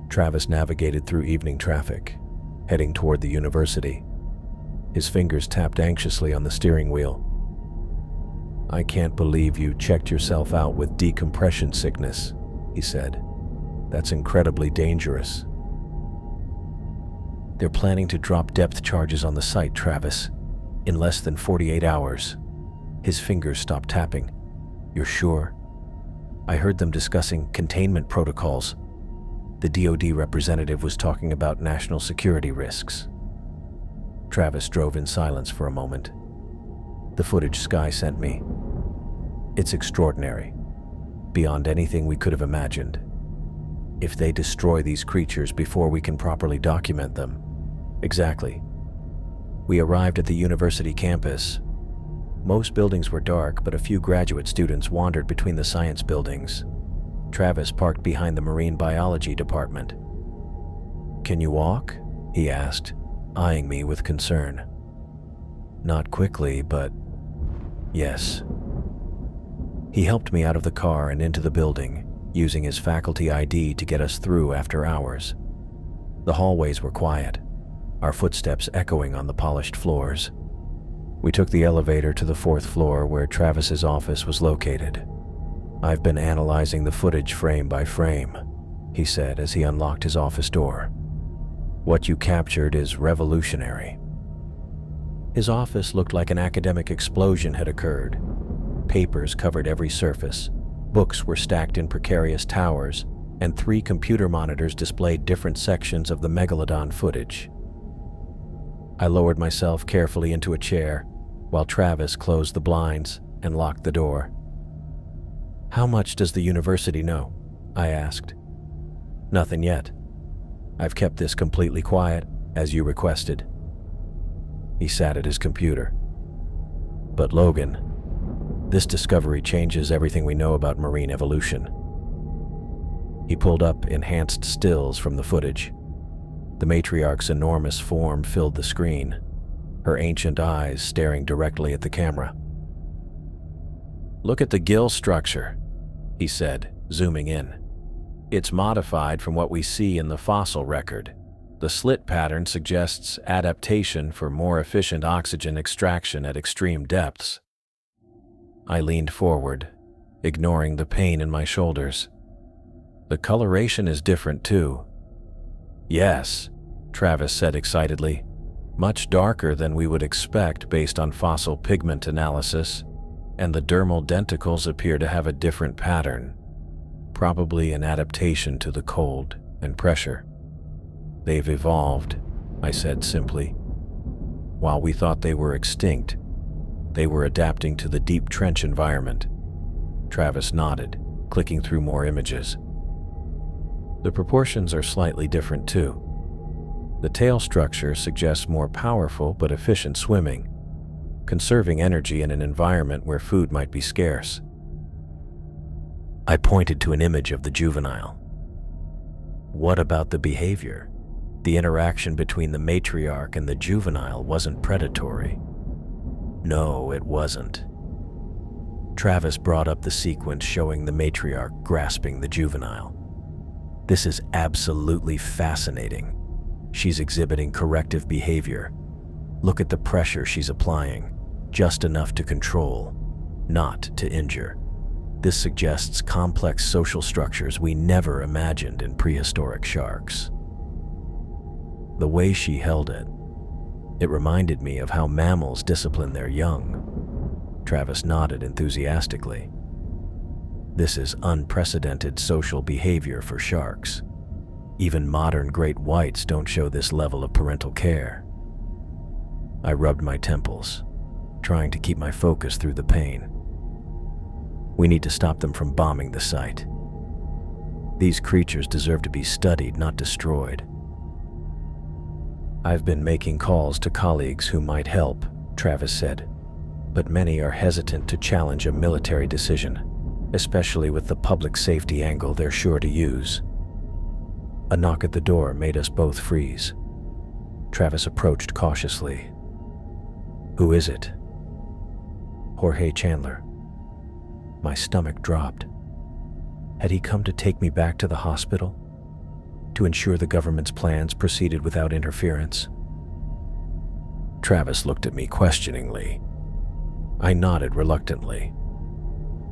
Travis navigated through evening traffic, heading toward the university. His fingers tapped anxiously on the steering wheel. "I can't believe you checked yourself out with decompression sickness," he said. "That's incredibly dangerous." "They're planning to drop depth charges on the site, Travis, in less than 48 hours. His fingers stopped tapping. "You're sure?" "I heard them discussing containment protocols. The DoD representative was talking about national security risks." Travis drove in silence for a moment. "The footage Skye sent me. It's extraordinary, beyond anything we could have imagined. If they destroy these creatures before we can properly document them." "Exactly. We arrived at the university campus. Most buildings were dark, but a few graduate students wandered between the science buildings. Travis parked behind the marine biology department." "Can you walk?" he asked, eyeing me with concern. "Not quickly, but yes." He helped me out of the car and into the building, using his faculty ID to get us through after hours. The hallways were quiet, our footsteps echoing on the polished floors. We took the elevator to the 4th floor where Travis's office was located. "I've been analyzing the footage frame by frame," he said as he unlocked his office door. "What you captured is revolutionary." His office looked like an academic explosion had occurred. Papers covered every surface, books were stacked in precarious towers, and 3 computer monitors displayed different sections of the megalodon footage. I lowered myself carefully into a chair, while Travis closed the blinds and locked the door. "How much does the university know?" I asked. "Nothing yet. I've kept this completely quiet, as you requested." He sat at his computer. "But Logan, This discovery changes everything we know about marine evolution. He pulled up enhanced stills from the footage. The matriarch's enormous form filled the screen, her ancient eyes staring directly at the camera. "Look at the gill structure," he said, zooming in. "It's modified from what we see in the fossil record. The slit pattern suggests adaptation for more efficient oxygen extraction at extreme depths." I leaned forward, ignoring the pain in my shoulders. "The coloration is different too." "Yes," Travis said excitedly. "Much darker than we would expect based on fossil pigment analysis, and the dermal denticles appear to have a different pattern, probably an adaptation to the cold and pressure." "They've evolved," I said simply. "While we thought they were extinct, they were adapting to the deep trench environment." Travis nodded, clicking through more images. "The proportions are slightly different too. The tail structure suggests more powerful but efficient swimming, conserving energy in an environment where food might be scarce." I pointed to an image of the juvenile. "What about the behavior? The interaction between the matriarch and the juvenile wasn't predatory." "No, it wasn't." Travis brought up the sequence showing the matriarch grasping the juvenile. "This is absolutely fascinating. She's exhibiting corrective behavior. Look at the pressure she's applying, just enough to control, not to injure. This suggests complex social structures we never imagined in prehistoric sharks." The way she held it, it reminded me of how mammals discipline their young. Travis nodded enthusiastically. "This is unprecedented social behavior for sharks. Even modern great whites don't show this level of parental care." I rubbed my temples, trying to keep my focus through the pain. "We need to stop them from bombing the site. These creatures deserve to be studied, not destroyed." "I've been making calls to colleagues who might help," Travis said, "but many are hesitant to challenge a military decision, especially with the public safety angle they're sure to use." A knock at the door made us both freeze. Travis approached cautiously. "Who is it?" "Jorge Chandler." My stomach dropped. Had he come to take me back to the hospital? To ensure the government's plans proceeded without interference? Travis looked at me questioningly. I nodded reluctantly.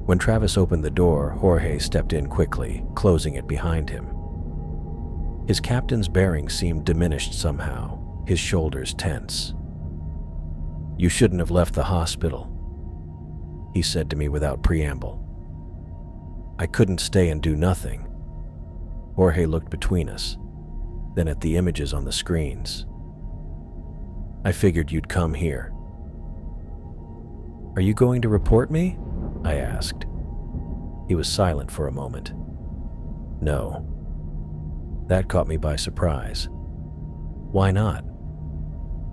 When Travis opened the door, Jorge stepped in quickly, closing it behind him. His captain's bearing seemed diminished somehow, his shoulders tense. "You shouldn't have left the hospital," he said to me without preamble. I couldn't stay and do nothing. Jorge looked between us, then at the images on the screens. "I figured you'd come here." "Are you going to report me?" I asked. He was silent for a moment. "No." That caught me by surprise. "Why not?"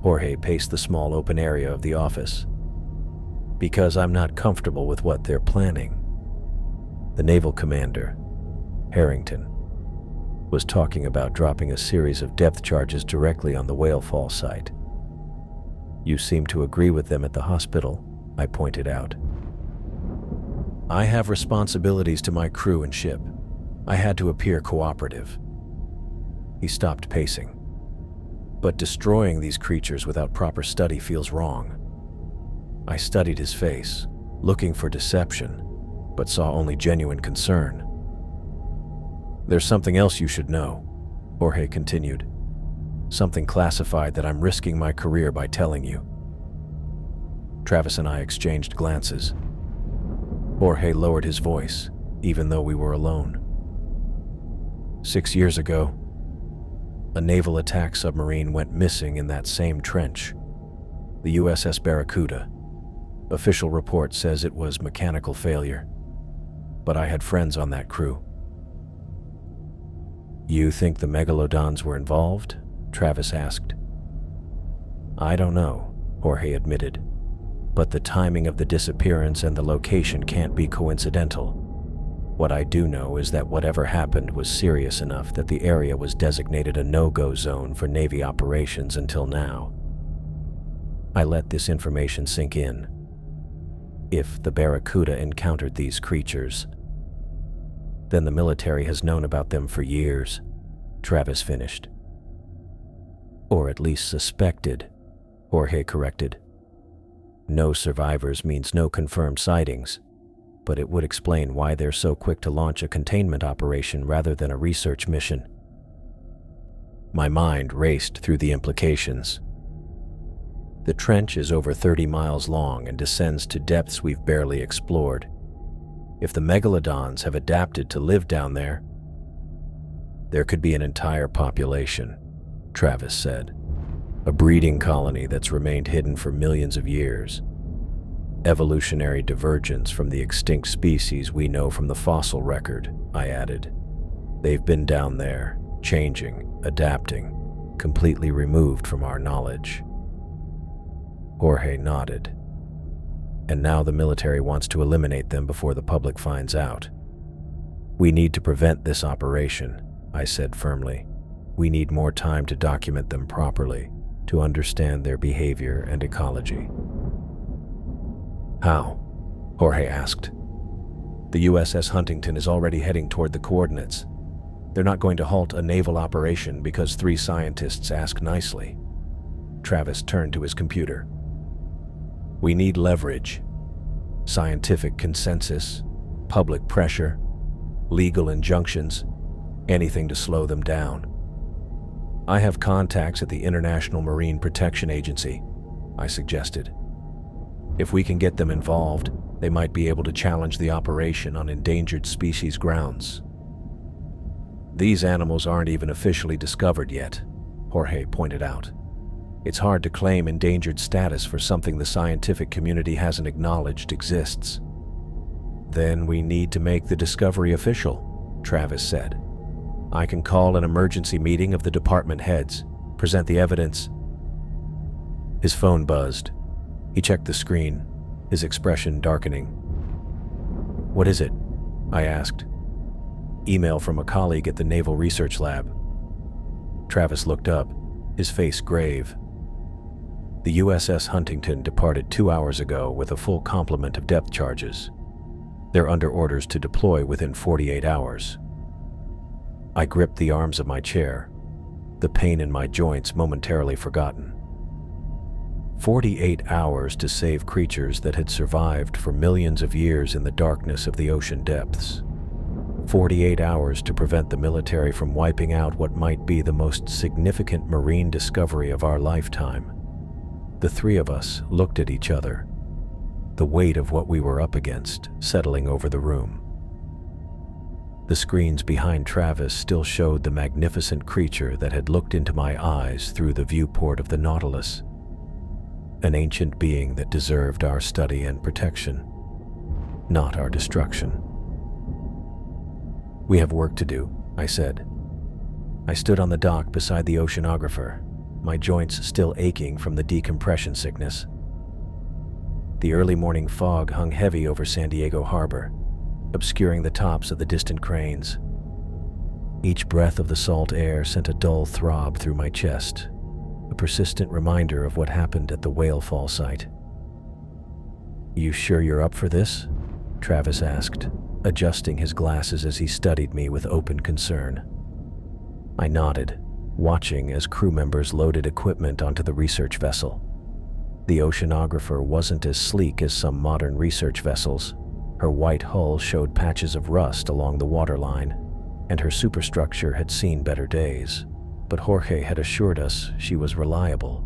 Jorge paced the small open area of the office. "Because I'm not comfortable with what they're planning." The naval commander, Harrington, was talking about dropping a series of depth charges directly on the whale fall site. "You seem to agree with them at the hospital," I pointed out. "I have responsibilities to my crew and ship. I had to appear cooperative." He stopped pacing. "But destroying these creatures without proper study feels wrong." I studied his face, looking for deception, but saw only genuine concern. "There's something else you should know," Jorge continued. "Something classified that I'm risking my career by telling you." Travis and I exchanged glances. Jorge lowered his voice, even though we were alone. 6 years ago, a naval attack submarine went missing in that same trench, the USS Barracuda. Official report says it was mechanical failure, but I had friends on that crew. "You think the megalodons were involved?" Travis asked. "I don't know," Jorge admitted, but the timing of the disappearance and the location can't be coincidental. What I do know is that whatever happened was serious enough that the area was designated a no-go zone for Navy operations until now. I let this information sink in. If the Barracuda encountered these creatures, then the military has known about them for years, Travis finished. Or at least suspected, Jorge corrected. No survivors means no confirmed sightings, but it would explain why they're so quick to launch a containment operation rather than a research mission. My mind raced through the implications. The trench is over 30 miles long and descends to depths we've barely explored. If the megalodons have adapted to live down there could be an entire population, Travis said. A breeding colony that's remained hidden for millions of years. Evolutionary divergence from the extinct species we know from the fossil record, I added. They've been down there, changing, adapting, completely removed from our knowledge. Jorge nodded. And now the military wants to eliminate them before the public finds out. We need to prevent this operation, I said firmly. We need more time to document them properly, to understand their behavior and ecology. How? Jorge asked. The USS Huntington is already heading toward the coordinates. They're not going to halt a naval operation because 3 scientists ask nicely. Travis turned to his computer. We need leverage, scientific consensus, public pressure, legal injunctions, anything to slow them down. I have contacts at the International Marine Protection Agency, I suggested. If we can get them involved, they might be able to challenge the operation on endangered species grounds. These animals aren't even officially discovered yet, Jorge pointed out. It's hard to claim endangered status for something the scientific community hasn't acknowledged exists. Then we need to make the discovery official, Travis said. I can call an emergency meeting of the department heads, present the evidence. His phone buzzed. He checked the screen, his expression darkening. What is it? I asked. Email from a colleague at the Naval Research Lab. Travis looked up, his face grave. The USS Huntington departed 2 hours ago with a full complement of depth charges. They're under orders to deploy within 48 hours. I gripped the arms of my chair, the pain in my joints momentarily forgotten. 48 hours to save creatures that had survived for millions of years in the darkness of the ocean depths. 48 hours to prevent the military from wiping out what might be the most significant marine discovery of our lifetime. The 3 of us looked at each other, the weight of what we were up against settling over the room. The screens behind Travis still showed the magnificent creature that had looked into my eyes through the viewport of the Nautilus. An ancient being that deserved our study and protection, not our destruction. We have work to do, I said. I stood on the dock beside the oceanographer, my joints still aching from the decompression sickness. The early morning fog hung heavy over San Diego Harbor, obscuring the tops of the distant cranes. Each breath of the salt air sent a dull throb through my chest, a persistent reminder of what happened at the whale fall site. You sure you're up for this? Travis asked, adjusting his glasses as he studied me with open concern. I nodded, watching as crew members loaded equipment onto the research vessel. The oceanographer wasn't as sleek as some modern research vessels. Her white hull showed patches of rust along the waterline, and her superstructure had seen better days. But Jorge had assured us she was reliable.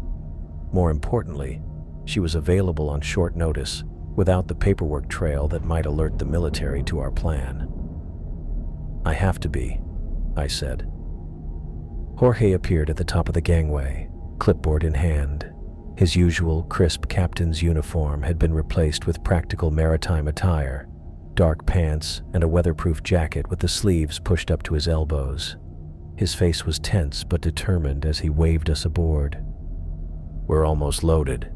More importantly, she was available on short notice, without the paperwork trail that might alert the military to our plan. I have to be, I said. Jorge appeared at the top of the gangway, clipboard in hand. His usual crisp captain's uniform had been replaced with practical maritime attire, dark pants and a weatherproof jacket with the sleeves pushed up to his elbows. His face was tense but determined as he waved us aboard. We're almost loaded.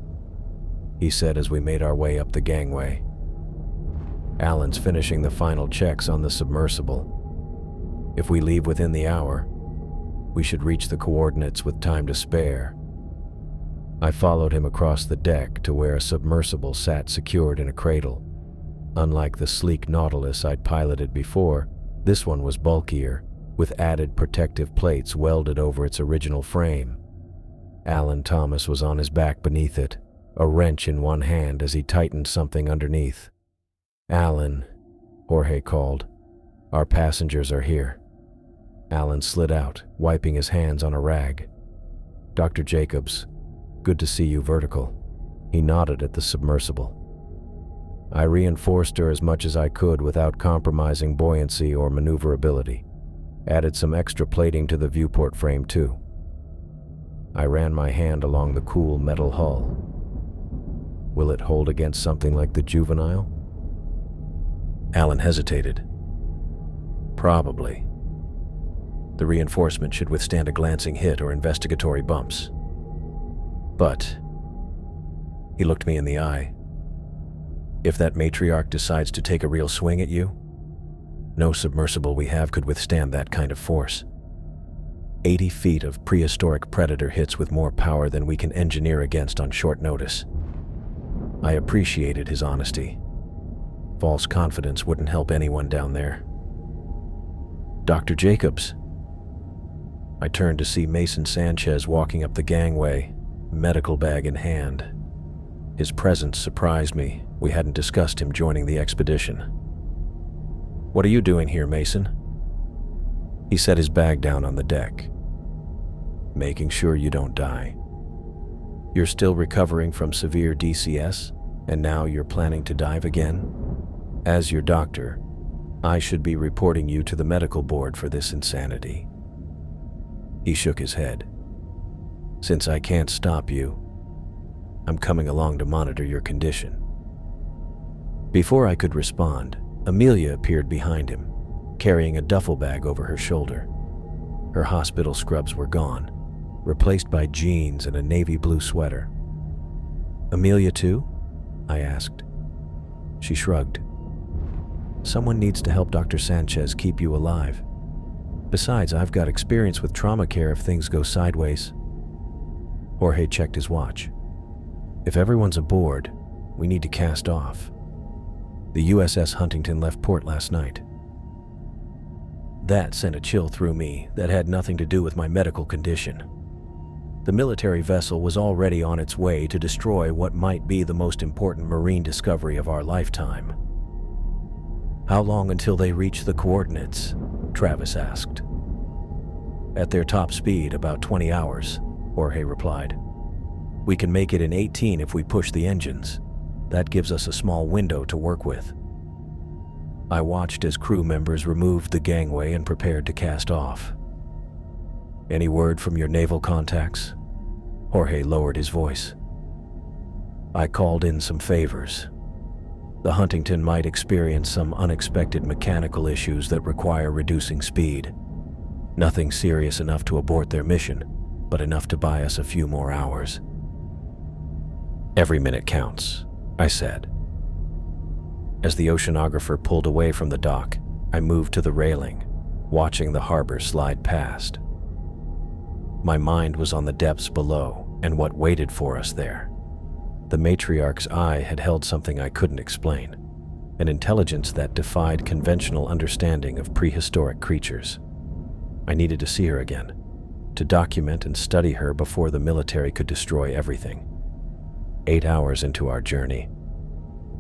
he said as we made our way up the gangway. Alan's finishing the final checks on the submersible. If we leave within the hour, we should reach the coordinates with time to spare. I followed him across the deck to where a submersible sat secured in a cradle. Unlike the sleek Nautilus I'd piloted before, this one was bulkier, with added protective plates welded over its original frame. Alan Thomas was on his back beneath it, a wrench in one hand as he tightened something underneath. "Alan," Jorge called. "Our passengers are here." Alan slid out, wiping his hands on a rag. "Dr. Jacobs, good to see you vertical." He nodded at the submersible. I reinforced her as much as I could without compromising buoyancy or maneuverability. Added some extra plating to the viewport frame too. I ran my hand along the cool metal hull. Will it hold against something like the Juvenile? Alan hesitated. Probably. The reinforcement should withstand a glancing hit or investigatory bumps. But, he looked me in the eye, if that matriarch decides to take a real swing at you, no submersible we have could withstand that kind of force. 80 feet of prehistoric predator hits with more power than we can engineer against on short notice. I appreciated his honesty. False confidence wouldn't help anyone down there. "Dr. Jacobs." I turned to see Mason Sanchez walking up the gangway, medical bag in hand. His presence surprised me. We hadn't discussed him joining the expedition. "What are you doing here, Mason?" He set his bag down on the deck. "Making sure you don't die. You're still recovering from severe DCS, and now you're planning to dive again? As your doctor, I should be reporting you to the medical board for this insanity." He shook his head. "Since I can't stop you, I'm coming along to monitor your condition." Before I could respond, Amelia appeared behind him, carrying a duffel bag over her shoulder. Her hospital scrubs were gone, replaced by jeans and a navy blue sweater. "Amelia too?" I asked. She shrugged. "Someone needs to help Dr. Sanchez keep you alive. Besides, I've got experience with trauma care if things go sideways." Jorge checked his watch. "If everyone's aboard, we need to cast off. The USS Huntington left port last night." That sent a chill through me that had nothing to do with my medical condition. The military vessel was already on its way to destroy what might be the most important marine discovery of our lifetime. "How long until they reach the coordinates?" Travis asked. "At their top speed, about 20 hours, Jorge replied. "We can make it in 18 if we push the engines. That gives us a small window to work with." I watched as crew members removed the gangway and prepared to cast off. "Any word from your naval contacts?" Jorge lowered his voice. "I called in some favors. The Huntington might experience some unexpected mechanical issues that require reducing speed. Nothing serious enough to abort their mission, but enough to buy us a few more hours." "Every minute counts," I said. As the oceanographer pulled away from the dock, I moved to the railing, watching the harbor slide past. My mind was on the depths below and what waited for us there. The matriarch's eye had held something I couldn't explain, an intelligence that defied conventional understanding of prehistoric creatures. I needed to see her again, to document and study her before the military could destroy everything. 8 hours into our journey,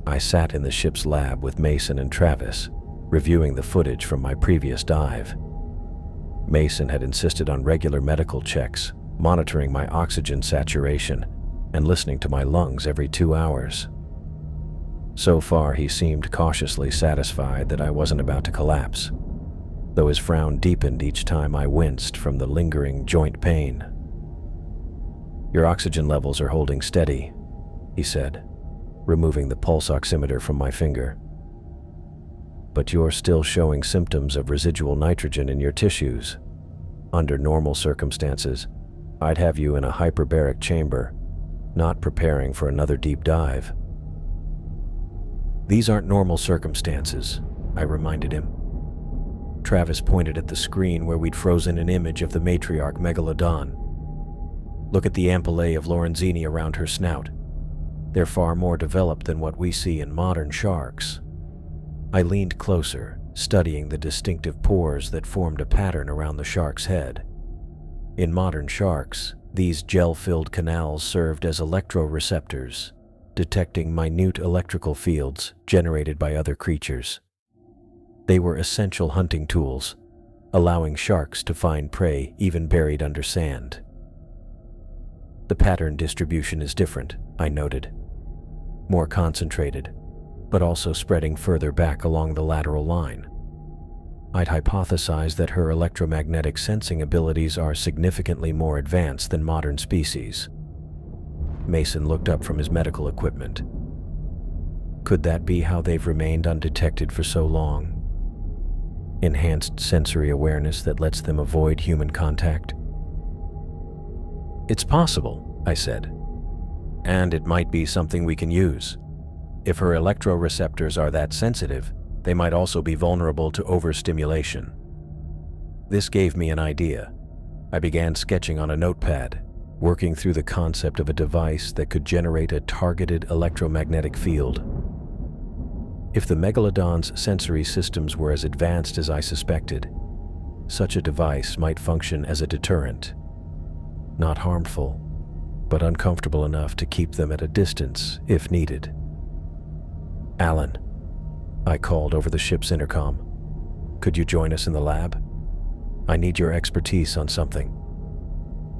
I sat in the ship's lab with Mason and Travis, reviewing the footage from my previous dive. Mason had insisted on regular medical checks, monitoring my oxygen saturation, and listening to my lungs every 2 hours. So far, he seemed cautiously satisfied that I wasn't about to collapse, though his frown deepened each time I winced from the lingering joint pain. "Your oxygen levels are holding steady," he said, removing the pulse oximeter from my finger. "But you're still showing symptoms of residual nitrogen in your tissues. Under normal circumstances, I'd have you in a hyperbaric chamber, not preparing for another deep dive. "These aren't normal circumstances," I reminded him. Travis pointed at the screen where we'd frozen an image of the matriarch Megalodon. "Look at the ampullae of Lorenzini around her snout. They're far more developed than what we see in modern sharks." I leaned closer, studying the distinctive pores that formed a pattern around the shark's head. In modern sharks, these gel-filled canals served as electroreceptors, detecting minute electrical fields generated by other creatures. They were essential hunting tools, allowing sharks to find prey even buried under sand. "The pattern distribution is different," I noted. "More concentrated, but also spreading further back along the lateral line." I'd hypothesized that her electromagnetic sensing abilities are significantly more advanced than modern species. Mason looked up from his medical equipment. "Could that be how they've remained undetected for so long? Enhanced sensory awareness that lets them avoid human contact?" "It's possible," I said. "And it might be something we can use. If her electroreceptors are that sensitive, they might also be vulnerable to overstimulation." This gave me an idea. I began sketching on a notepad, working through the concept of a device that could generate a targeted electromagnetic field. If the Megalodon's sensory systems were as advanced as I suspected, such a device might function as a deterrent. Not harmful, but uncomfortable enough to keep them at a distance if needed. "Alan," I called over the ship's intercom. "Could you join us in the lab? I need your expertise on something."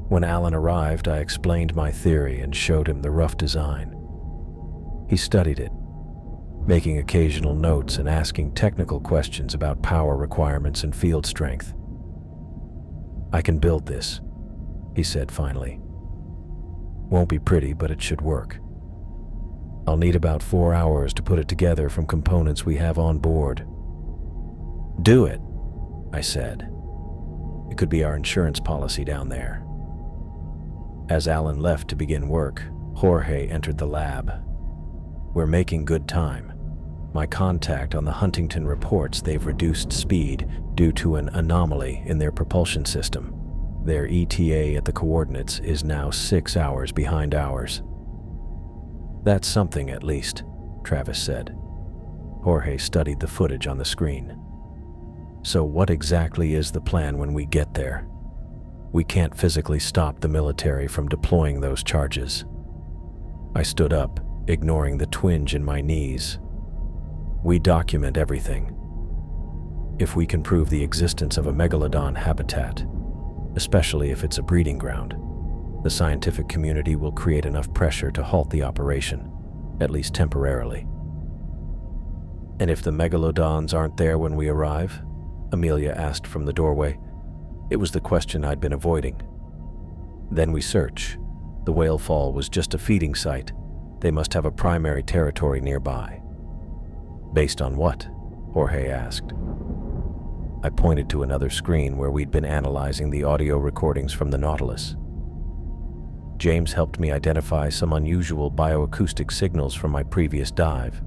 When Alan arrived, I explained my theory and showed him the rough design. He studied it, making occasional notes and asking technical questions about power requirements and field strength. "I can build this," he said finally. "Won't be pretty, but it should work. I'll need about 4 hours to put it together from components we have on board." "Do it," I said. "It could be our insurance policy down there." As Alan left to begin work, Jorge entered the lab. "We're making good time. My contact on the Huntington reports they've reduced speed due to an anomaly in their propulsion system. Their ETA at the coordinates is now 6 hours behind ours." "That's something, at least," Travis said. Jorge studied the footage on the screen. "So what exactly is the plan when we get there? We can't physically stop the military from deploying those charges." I stood up, ignoring the twinge in my knees. "We document everything. If we can prove the existence of a megalodon habitat, especially if it's a breeding ground, the scientific community will create enough pressure to halt the operation, at least temporarily." "And if the megalodons aren't there when we arrive?" Amelia asked from the doorway. It was the question I'd been avoiding. "Then we search. The whale fall was just a feeding site. They must have a primary territory nearby." "Based on what?" Jorge asked. I pointed to another screen where we'd been analyzing the audio recordings from the Nautilus. James helped me identify some unusual bioacoustic signals from my previous dive.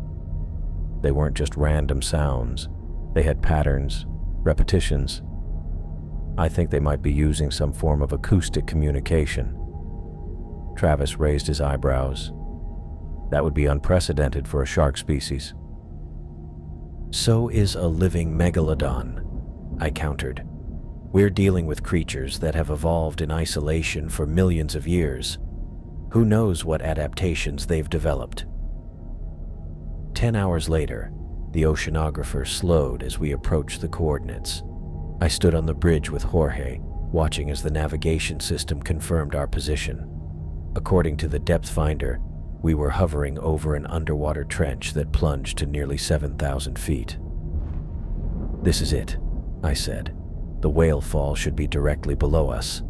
They weren't just random sounds. They had patterns, repetitions. I think they might be using some form of acoustic communication. Travis raised his eyebrows. That would be unprecedented for a shark species. "So is a living megalodon," I countered. "We're dealing with creatures that have evolved in isolation for millions of years. Who knows what adaptations they've developed?" 10 hours later, the oceanographer slowed as we approached the coordinates. I stood on the bridge with Jorge, watching as the navigation system confirmed our position. According to the depth finder, we were hovering over an underwater trench that plunged to nearly 7,000 feet. "This is it," I said. "The whale fall should be directly below us."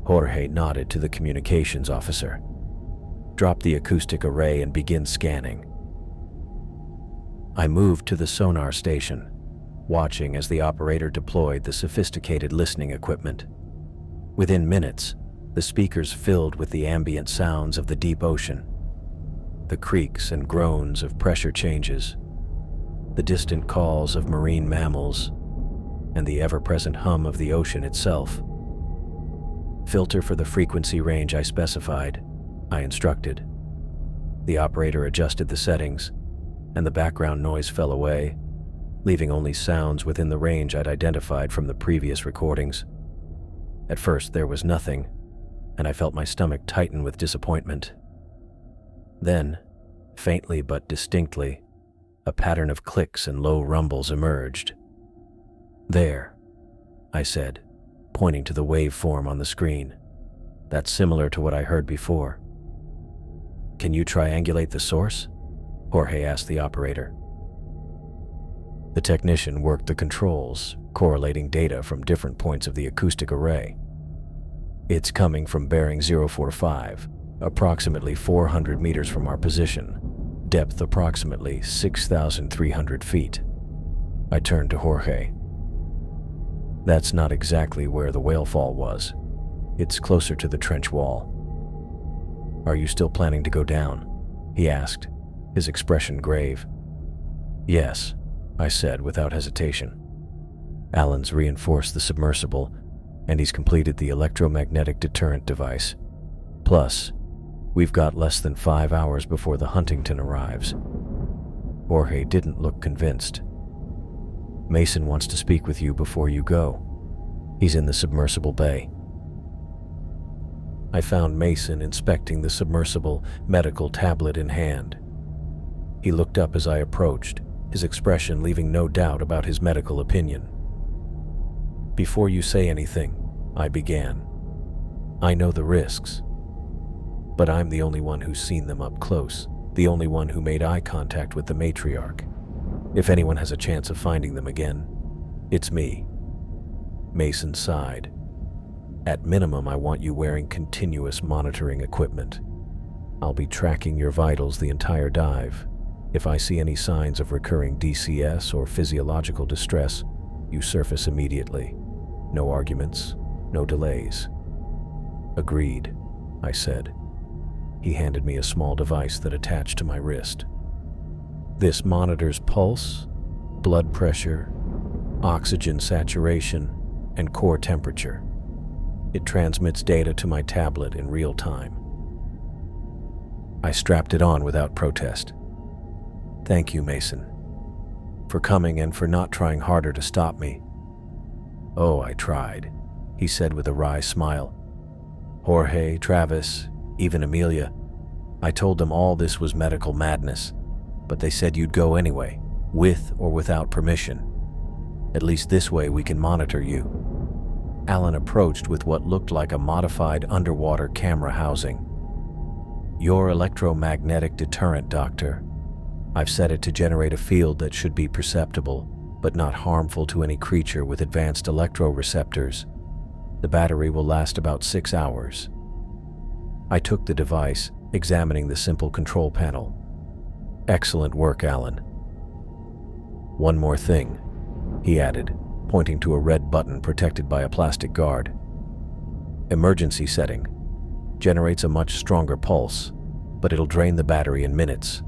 Jorge nodded to the communications officer. "Drop the acoustic array and begin scanning." I moved to the sonar station, watching as the operator deployed the sophisticated listening equipment. Within minutes, the speakers filled with the ambient sounds of the deep ocean, the creaks and groans of pressure changes, the distant calls of marine mammals, and the ever-present hum of the ocean itself. Filter for the frequency range I specified, I instructed. The operator adjusted the settings, and the background noise fell away, leaving only sounds within the range I'd identified from the previous recordings. At first, there was nothing, and I felt my stomach tighten with disappointment. Then, faintly but distinctly, a pattern of clicks and low rumbles emerged. "There," I said, pointing to the waveform on the screen. "That's similar to what I heard before." "Can you triangulate the source?" Jorge asked the operator. The technician worked the controls, correlating data from different points of the acoustic array. "It's coming from bearing 045, approximately 400 meters from our position, depth approximately 6,300 feet. I turned to Jorge. "That's not exactly where the whale fall was. It's closer to the trench wall." "Are you still planning to go down?" he asked, his expression grave. "Yes," I said without hesitation. "Alan's reinforced the submersible, and he's completed the electromagnetic deterrent device. Plus, we've got less than 5 hours before the Huntington arrives." Jorge didn't look convinced. "Mason wants to speak with you before you go. He's in the submersible bay." I found Mason inspecting the submersible, medical tablet in hand. He looked up as I approached, his expression leaving no doubt about his medical opinion. "Before you say anything," I began, "I know the risks. But I'm the only one who's seen them up close, the only one who made eye contact with the matriarch. If anyone has a chance of finding them again, it's me." Mason sighed. "At minimum, I want you wearing continuous monitoring equipment. I'll be tracking your vitals the entire dive. If I see any signs of recurring DCS or physiological distress, you surface immediately. No arguments, no delays." "Agreed," I said. He handed me a small device that attached to my wrist. "This monitors pulse, blood pressure, oxygen saturation, and core temperature. It transmits data to my tablet in real time." I strapped it on without protest. "Thank you, Mason, for coming and for not trying harder to stop me." "Oh, I tried," he said with a wry smile. "Jorge, Travis, even Amelia. I told them all this was medical madness, but they said you'd go anyway, with or without permission. At least this way we can monitor you." Alan approached with what looked like a modified underwater camera housing. "Your electromagnetic deterrent, Doctor. I've set it to generate a field that should be perceptible, but not harmful to any creature with advanced electroreceptors. The battery will last about 6 hours." I took the device, examining the simple control panel. "Excellent work, Alan." "One more thing," he added, pointing to a red button protected by a plastic guard. "Emergency setting. Generates a much stronger pulse, but it'll drain the battery in minutes.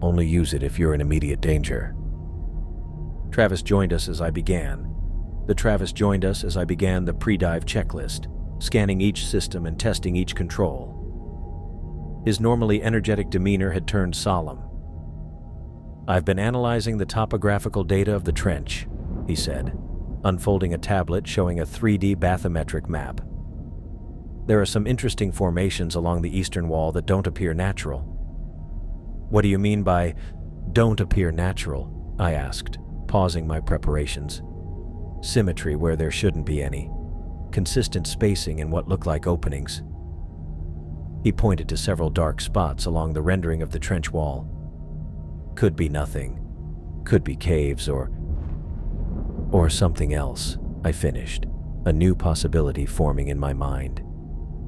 Only use it if you're in immediate danger." Travis joined us as I began the pre-dive checklist, scanning each system and testing each control. His normally energetic demeanor had turned solemn. "I've been analyzing the topographical data of the trench," he said, unfolding a tablet showing a 3D bathymetric map. "There are some interesting formations along the eastern wall that don't appear natural." "What do you mean by don't appear natural?" I asked, pausing my preparations. "Symmetry where there shouldn't be any. Consistent spacing in what look like openings." He pointed to several dark spots along the rendering of the trench wall. "Could be nothing. Could be caves or something else," I finished, a new possibility forming in my mind.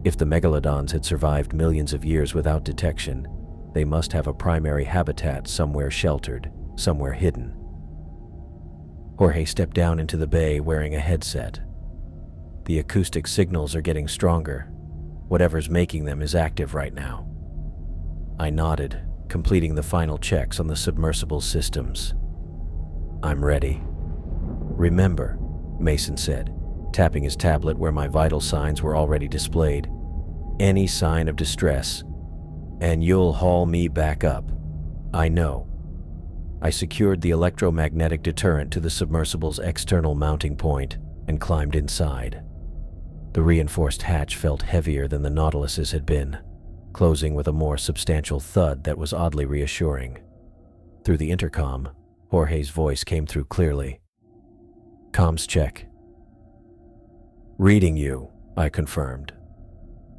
If the megalodons had survived millions of years without detection, they must have a primary habitat somewhere sheltered, somewhere hidden. Jorge stepped down into the bay wearing a headset. "The acoustic signals are getting stronger. Whatever's making them is active right now. I nodded, completing the final checks on the submersible systems. I'm ready. Remember, Mason said, tapping his tablet where my vital signs were already displayed. Any sign of distress, and you'll haul me back up. I know. I secured the electromagnetic deterrent to the submersible's external mounting point and climbed inside. The reinforced hatch felt heavier than the Nautilus's had been, closing with a more substantial thud that was oddly reassuring. Through the intercom, Jorge's voice came through clearly. Comms check. Reading you, I confirmed.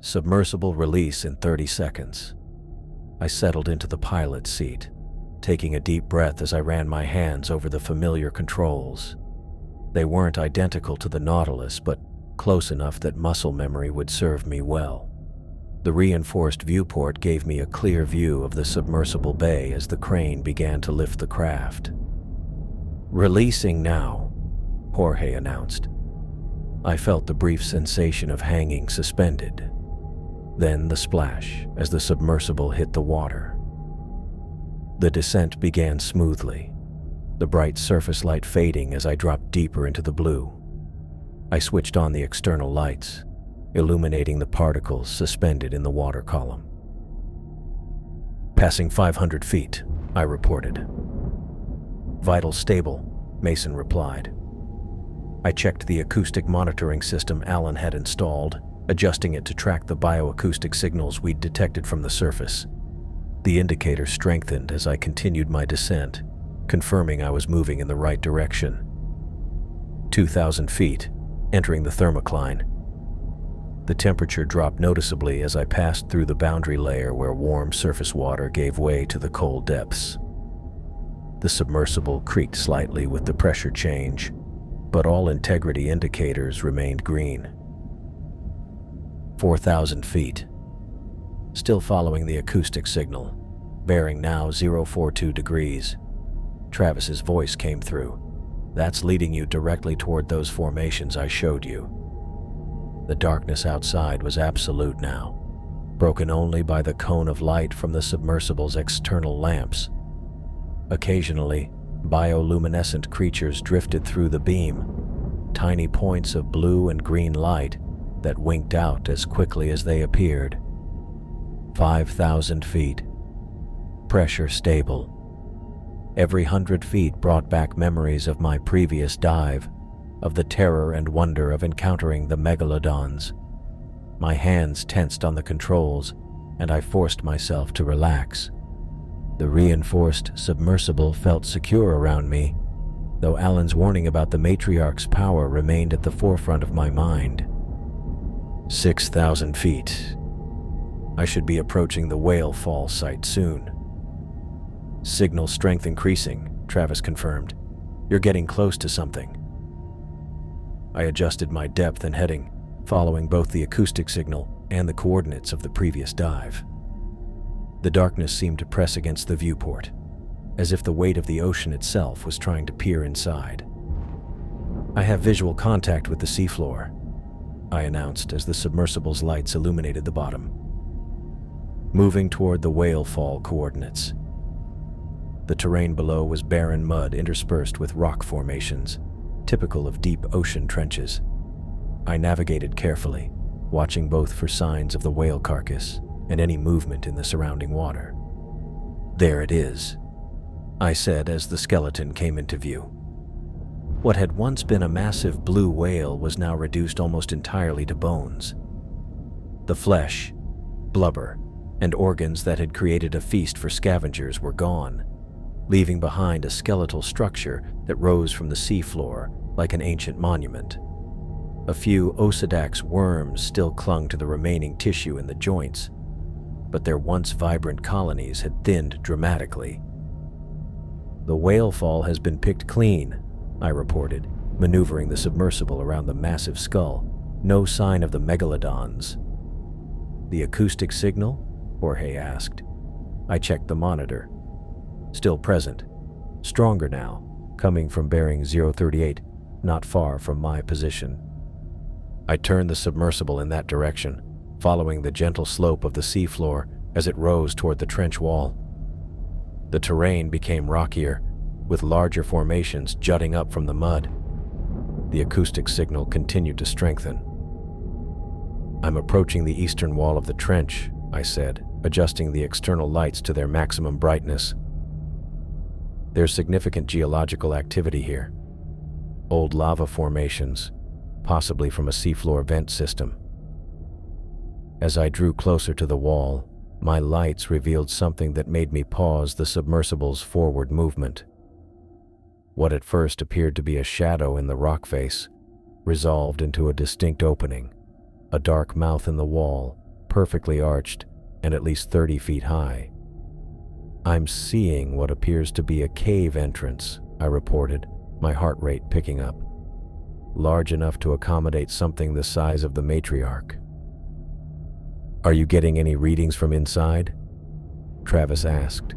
Submersible release in 30 seconds. I settled into the pilot's seat, taking a deep breath as I ran my hands over the familiar controls. They weren't identical to the Nautilus, but close enough that muscle memory would serve me well. The reinforced viewport gave me a clear view of the submersible bay as the crane began to lift the craft. Releasing now, Jorge announced. I felt the brief sensation of hanging suspended. Then the splash as the submersible hit the water. The descent began smoothly, the bright surface light fading as I dropped deeper into the blue. I switched on the external lights, illuminating the particles suspended in the water column. Passing 500 feet, I reported. Vital stable, Mason replied. I checked the acoustic monitoring system Alan had installed, adjusting it to track the bioacoustic signals we'd detected from the surface. The indicator strengthened as I continued my descent, confirming I was moving in the right direction. 2,000 feet, entering the thermocline. The temperature dropped noticeably as I passed through the boundary layer where warm surface water gave way to the cold depths. The submersible creaked slightly with the pressure change, but all integrity indicators remained green. 4,000 feet. Still following the acoustic signal, bearing now 042 degrees. Travis's voice came through. That's leading you directly toward those formations I showed you. The darkness outside was absolute now, broken only by the cone of light from the submersible's external lamps. Occasionally, bioluminescent creatures drifted through the beam, tiny points of blue and green light that winked out as quickly as they appeared. 5,000 feet. Pressure stable. Every 100 feet brought back memories of my previous dive, of the terror and wonder of encountering the megalodons. My hands tensed on the controls, and I forced myself to relax. The reinforced submersible felt secure around me, though Alan's warning about the matriarch's power remained at the forefront of my mind. 6,000 feet. I should be approaching the whale fall site soon. Signal strength increasing, Travis confirmed. You're getting close to something. I adjusted my depth and heading, following both the acoustic signal and the coordinates of the previous dive. The darkness seemed to press against the viewport, as if the weight of the ocean itself was trying to peer inside. I have visual contact with the seafloor, I announced as the submersible's lights illuminated the bottom. Moving toward the whale fall coordinates. The terrain below was barren mud interspersed with rock formations, typical of deep ocean trenches. I navigated carefully, watching both for signs of the whale carcass and any movement in the surrounding water. There it is, I said as the skeleton came into view. What had once been a massive blue whale was now reduced almost entirely to bones. The flesh, blubber, and organs that had created a feast for scavengers were gone, leaving behind a skeletal structure that rose from the seafloor like an ancient monument. A few Osedax worms still clung to the remaining tissue in the joints, but their once vibrant colonies had thinned dramatically. The whale fall has been picked clean, I reported, maneuvering the submersible around the massive skull. No sign of the megalodons. The acoustic signal? Jorge asked. I checked the monitor. Still present. Stronger now, coming from bearing 038, not far from my position. I turned the submersible in that direction, following the gentle slope of the seafloor as it rose toward the trench wall. The terrain became rockier, with larger formations jutting up from the mud. The acoustic signal continued to strengthen. "I'm approaching the eastern wall of the trench," I said, adjusting the external lights to their maximum brightness. "There's significant geological activity here. Old lava formations, possibly from a seafloor vent system." As I drew closer to the wall, my lights revealed something that made me pause the submersible's forward movement. What at first appeared to be a shadow in the rock face resolved into a distinct opening, a dark mouth in the wall, perfectly arched and at least 30 feet high. "I'm seeing what appears to be a cave entrance," I reported, my heart rate picking up. "Large enough to accommodate something the size of the matriarch." "Are you getting any readings from inside?" Travis asked,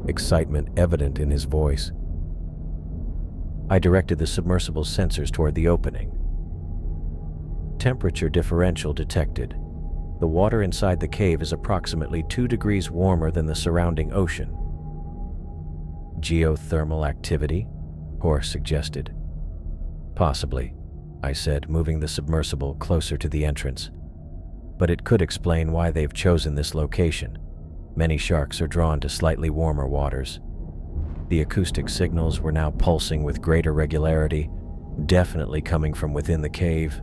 excitement evident in his voice. I directed the submersible's sensors toward the opening. Temperature differential detected. The water inside the cave is approximately 2 degrees warmer than the surrounding ocean. "Geothermal activity?" Horst suggested. "Possibly," I said, moving the submersible closer to the entrance. "But it could explain why they've chosen this location. Many sharks are drawn to slightly warmer waters." The acoustic signals were now pulsing with greater regularity, definitely coming from within the cave.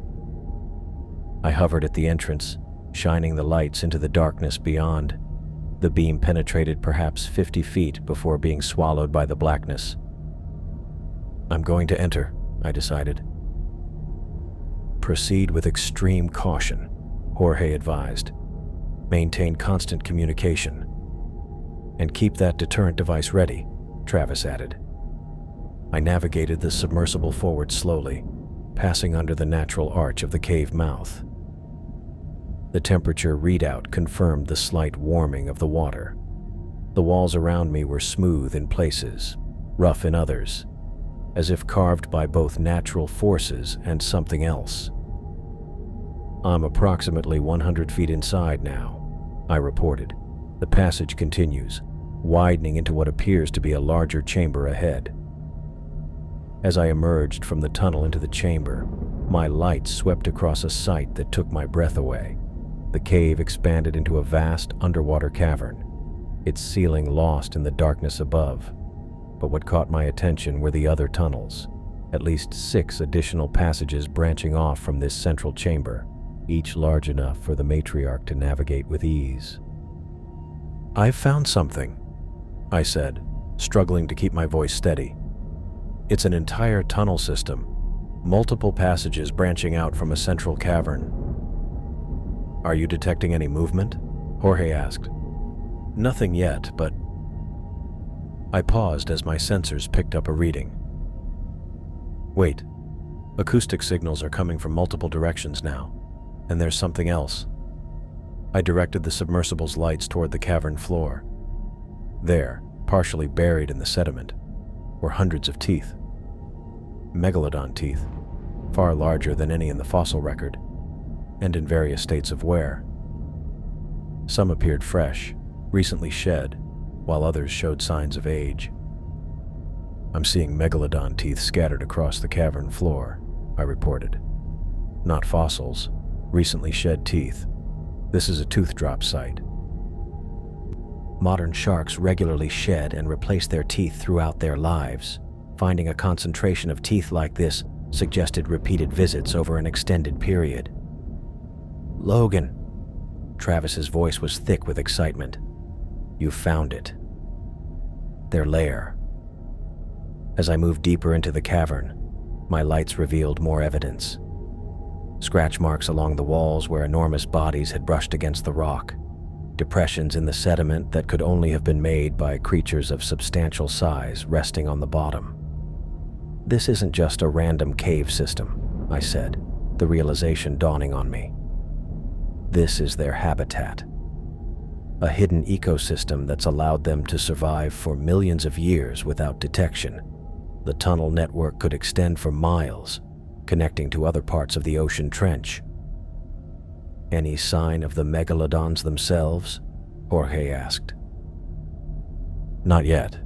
I hovered at the entrance, shining the lights into the darkness beyond. The beam penetrated perhaps 50 feet before being swallowed by the blackness. "I'm going to enter," I decided. "Proceed with extreme caution," Jorge advised. "Maintain constant communication. And keep that deterrent device ready," Travis added. I navigated the submersible forward slowly, passing under the natural arch of the cave mouth. The temperature readout confirmed the slight warming of the water. The walls around me were smooth in places, rough in others, as if carved by both natural forces and something else. "I'm approximately 100 feet inside now," I reported. The passage continues, widening into what appears to be a larger chamber ahead. As I emerged from the tunnel into the chamber, my lights swept across a sight that took my breath away. The cave expanded into a vast underwater cavern, its ceiling lost in the darkness above. But what caught my attention were the other tunnels, at least 6 additional passages branching off from this central chamber, each large enough for the matriarch to navigate with ease. "I've found something," I said, struggling to keep my voice steady. "It's an entire tunnel system, multiple passages branching out from a central cavern." "Are you detecting any movement?" Jorge asked. "Nothing yet, but..." I paused as my sensors picked up a reading. "Wait, acoustic signals are coming from multiple directions now, and there's something else." I directed the submersible's lights toward the cavern floor. There, partially buried in the sediment, were hundreds of teeth. Megalodon teeth, far larger than any in the fossil record, and in various states of wear. Some appeared fresh, recently shed, while others showed signs of age. "I'm seeing megalodon teeth scattered across the cavern floor," I reported. "Not fossils, recently shed teeth. This is a tooth drop site." Modern sharks regularly shed and replace their teeth throughout their lives. Finding a concentration of teeth like this suggested repeated visits over an extended period. "Logan," Travis's voice was thick with excitement. "You found it. Their lair." As I moved deeper into the cavern, my lights revealed more evidence. Scratch marks along the walls where enormous bodies had brushed against the rock. Depressions in the sediment that could only have been made by creatures of substantial size resting on the bottom. "This isn't just a random cave system," I said, the realization dawning on me. "This is their habitat. A hidden ecosystem that's allowed them to survive for millions of years without detection. The tunnel network could extend for miles, connecting to other parts of the ocean trench." Any sign of the megalodons themselves? Jorge asked. Not yet,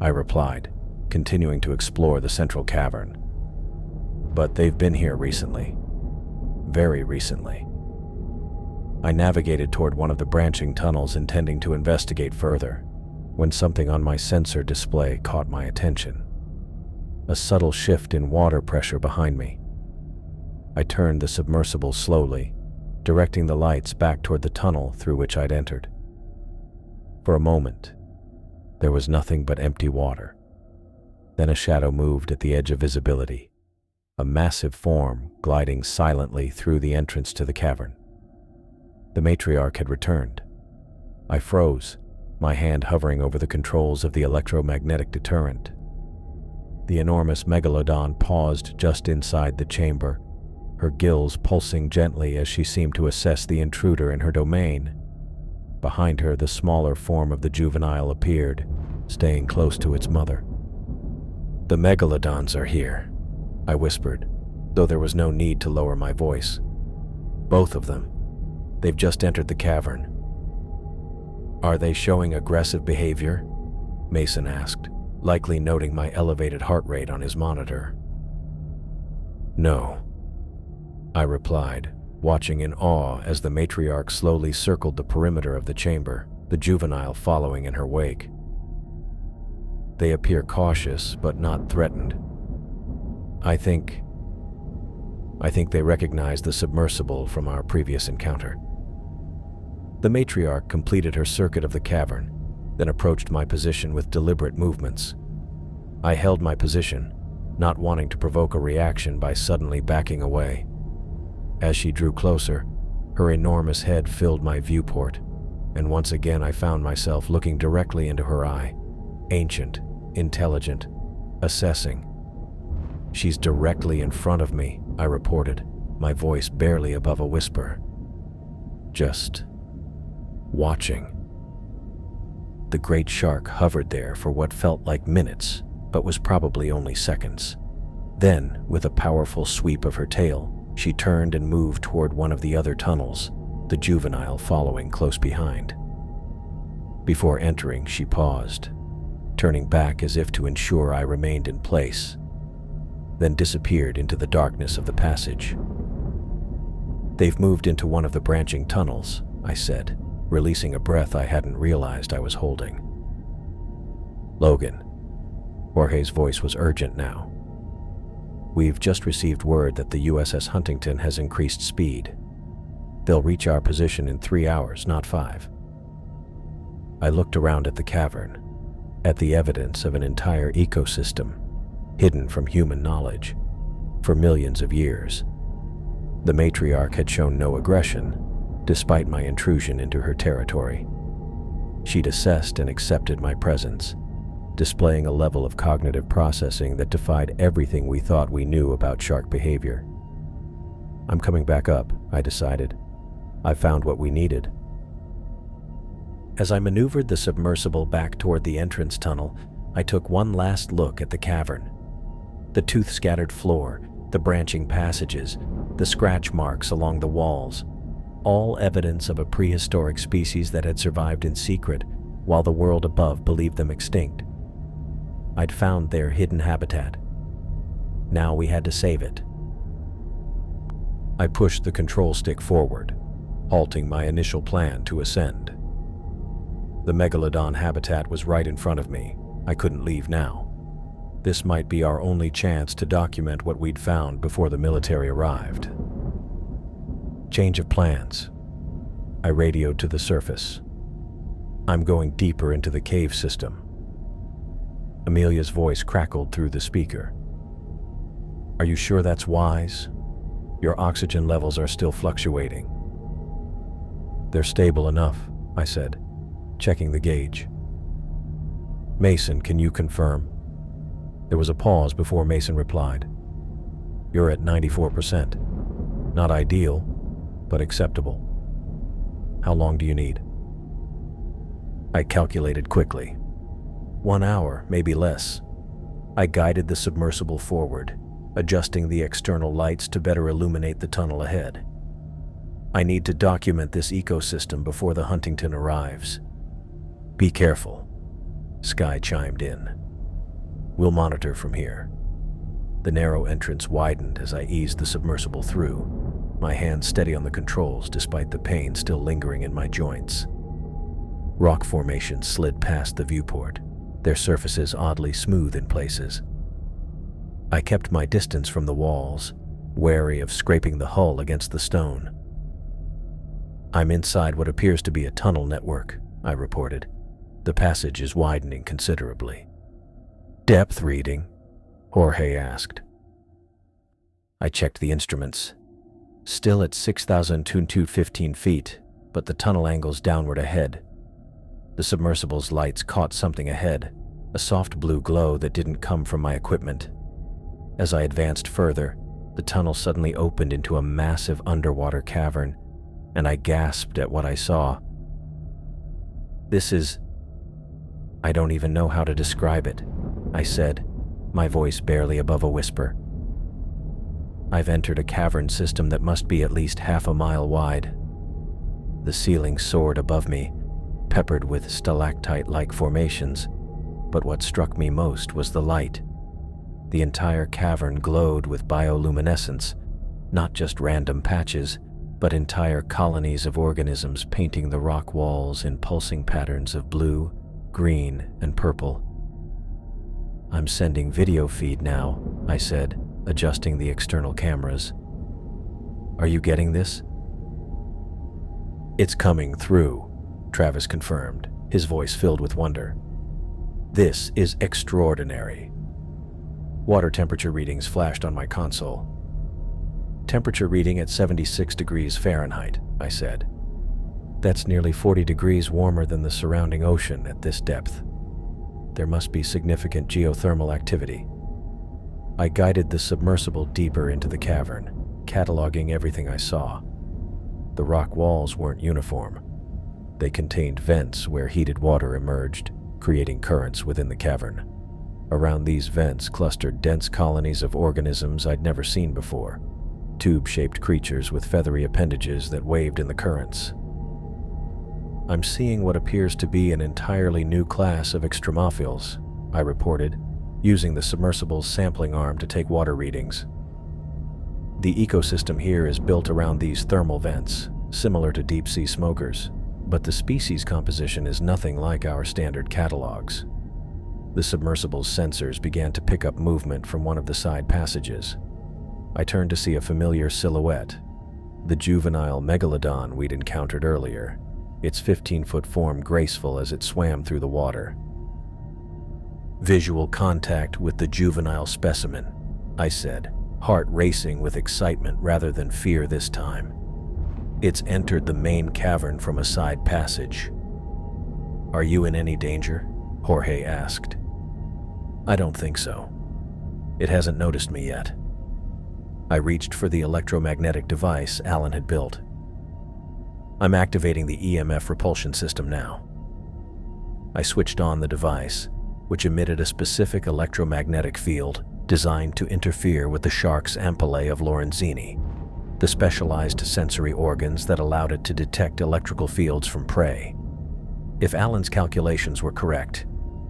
I replied, continuing to explore the central cavern. But they've been here recently. Very recently. I navigated toward one of the branching tunnels, intending to investigate further, when something on my sensor display caught my attention. A subtle shift in water pressure behind me. I turned the submersible slowly, directing the lights back toward the tunnel through which I'd entered. For a moment, there was nothing but empty water. Then a shadow moved at the edge of visibility, a massive form gliding silently through the entrance to the cavern. The matriarch had returned. I froze, my hand hovering over the controls of the electromagnetic deterrent. The enormous megalodon paused just inside the chamber, her gills pulsing gently as she seemed to assess the intruder in her domain. Behind her, the smaller form of the juvenile appeared, staying close to its mother. "The megalodons are here," I whispered, though there was no need to lower my voice. "Both of them. They've just entered the cavern." "Are they showing aggressive behavior?" Mason asked, likely noting my elevated heart rate on his monitor. "No," I replied, watching in awe as the matriarch slowly circled the perimeter of the chamber, the juvenile following in her wake. "They appear cautious, but not threatened. I think they recognize the submersible from our previous encounter." The matriarch completed her circuit of the cavern, then approached my position with deliberate movements. I held my position, not wanting to provoke a reaction by suddenly backing away. As she drew closer, her enormous head filled my viewport, and once again I found myself looking directly into her eye, ancient, intelligent, assessing. "She's directly in front of me," I reported, my voice barely above a whisper. "Just watching." The great shark hovered there for what felt like minutes, but was probably only seconds. Then, with a powerful sweep of her tail, she turned and moved toward one of the other tunnels, the juvenile following close behind. Before entering, she paused, turning back as if to ensure I remained in place, then disappeared into the darkness of the passage. "They've moved into one of the branching tunnels," I said, releasing a breath I hadn't realized I was holding. "Logan," Jorge's voice was urgent now. "We've just received word that the USS Huntington has increased speed. They'll reach our position in 3 hours, not 5. I looked around at the cavern, at the evidence of an entire ecosystem, hidden from human knowledge, for millions of years. The matriarch had shown no aggression, despite my intrusion into her territory. She'd assessed and accepted my presence, displaying a level of cognitive processing that defied everything we thought we knew about shark behavior. "I'm coming back up," I decided. "I found what we needed." As I maneuvered the submersible back toward the entrance tunnel, I took one last look at the cavern. The tooth-scattered floor, the branching passages, the scratch marks along the walls, all evidence of a prehistoric species that had survived in secret while the world above believed them extinct. I'd found their hidden habitat. Now we had to save it. I pushed the control stick forward, halting my initial plan to ascend. The megalodon habitat was right in front of me. I couldn't leave now. This might be our only chance to document what we'd found before the military arrived. Change of plans. I radioed to the surface. "I'm going deeper into the cave system." Amelia's voice crackled through the speaker. "Are you sure that's wise? Your oxygen levels are still fluctuating." "They're stable enough," I said, checking the gauge. "Mason, can you confirm?" There was a pause before Mason replied. "You're at 94%. Not ideal, but acceptable. How long do you need?" I calculated quickly. 1 hour, maybe less. I guided the submersible forward, adjusting the external lights to better illuminate the tunnel ahead. I need to document this ecosystem before the Huntington arrives. Be careful, Sky chimed in. We'll monitor from here. The narrow entrance widened as I eased the submersible through, my hands steady on the controls despite the pain still lingering in my joints. Rock formations slid past the viewport, their surfaces oddly smooth in places. I kept my distance from the walls, wary of scraping the hull against the stone. I'm inside what appears to be a tunnel network, I reported. The passage is widening considerably. Depth reading? Jorge asked. I checked the instruments. Still at 6,215 feet, but the tunnel angles downward ahead. The submersible's lights caught something ahead, a soft blue glow that didn't come from my equipment. As I advanced further, the tunnel suddenly opened into a massive underwater cavern, and I gasped at what I saw. I don't even know how to describe it, I said, my voice barely above a whisper. I've entered a cavern system that must be at least half a mile wide. The ceiling soared above me, peppered with stalactite-like formations, but what struck me most was the light. The entire cavern glowed with bioluminescence, not just random patches, but entire colonies of organisms painting the rock walls in pulsing patterns of blue, green, and purple. I'm sending video feed now, I said, adjusting the external cameras. Are you getting this? It's coming through, Travis confirmed, his voice filled with wonder. This is extraordinary. Water temperature readings flashed on my console. Temperature reading at 76 degrees Fahrenheit, I said. That's nearly 40 degrees warmer than the surrounding ocean at this depth. There must be significant geothermal activity. I guided the submersible deeper into the cavern, cataloging everything I saw. The rock walls weren't uniform. They contained vents where heated water emerged, creating currents within the cavern. Around these vents clustered dense colonies of organisms I'd never seen before, tube-shaped creatures with feathery appendages that waved in the currents. I'm seeing what appears to be an entirely new class of extremophils, I reported, using the submersible's sampling arm to take water readings. The ecosystem here is built around these thermal vents, similar to deep-sea smokers, but the species composition is nothing like our standard catalogs. The submersible's sensors began to pick up movement from one of the side passages. I turned to see a familiar silhouette, the juvenile megalodon we'd encountered earlier, its 15-foot form graceful as it swam through the water. Visual contact with the juvenile specimen, I said, heart racing with excitement rather than fear this time. It's entered the main cavern from a side passage. Are you in any danger? Jorge asked. I don't think so. It hasn't noticed me yet. I reached for the electromagnetic device Alan had built. I'm activating the EMF repulsion system now. I switched on the device, which emitted a specific electromagnetic field designed to interfere with the shark's ampullae of Lorenzini, the specialized sensory organs that allowed it to detect electrical fields from prey. If Alan's calculations were correct,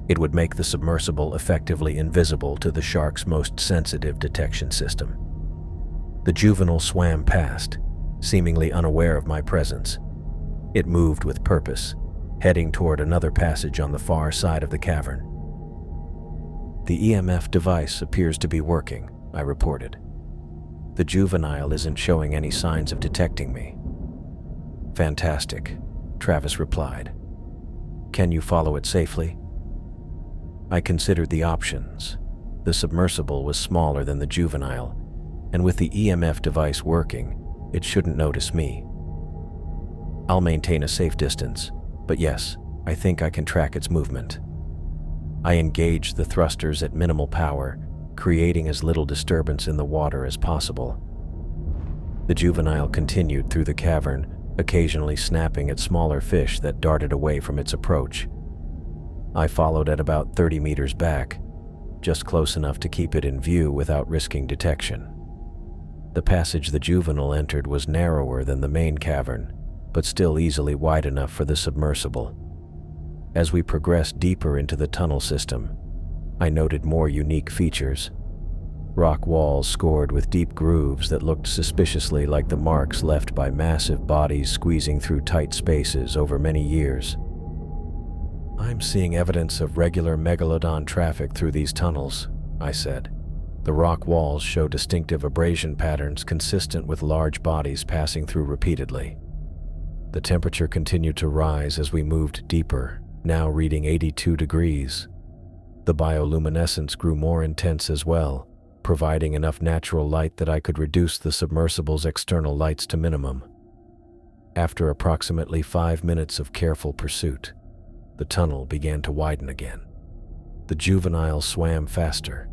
it would make the submersible effectively invisible to the shark's most sensitive detection system. The juvenile swam past, seemingly unaware of my presence. It moved with purpose, heading toward another passage on the far side of the cavern. The EMF device appears to be working, I reported. The juvenile isn't showing any signs of detecting me. Fantastic, Travis replied. Can you follow it safely? I considered the options. The submersible was smaller than the juvenile, and with the EMF device working, it shouldn't notice me. I'll maintain a safe distance, but yes, I think I can track its movement. I engaged the thrusters at minimal power, creating as little disturbance in the water as possible. The juvenile continued through the cavern, occasionally snapping at smaller fish that darted away from its approach. I followed at about 30 meters back, just close enough to keep it in view without risking detection. The passage the juvenile entered was narrower than the main cavern, but still easily wide enough for the submersible. As we progressed deeper into the tunnel system, I noted more unique features. Rock walls scored with deep grooves that looked suspiciously like the marks left by massive bodies squeezing through tight spaces over many years. "I'm seeing evidence of regular megalodon traffic through these tunnels," I said. The rock walls show distinctive abrasion patterns consistent with large bodies passing through repeatedly. The temperature continued to rise as we moved deeper, now reading 82 degrees. The bioluminescence grew more intense as well, providing enough natural light that I could reduce the submersible's external lights to minimum. After approximately 5 minutes of careful pursuit, the tunnel began to widen again. The juvenile swam faster,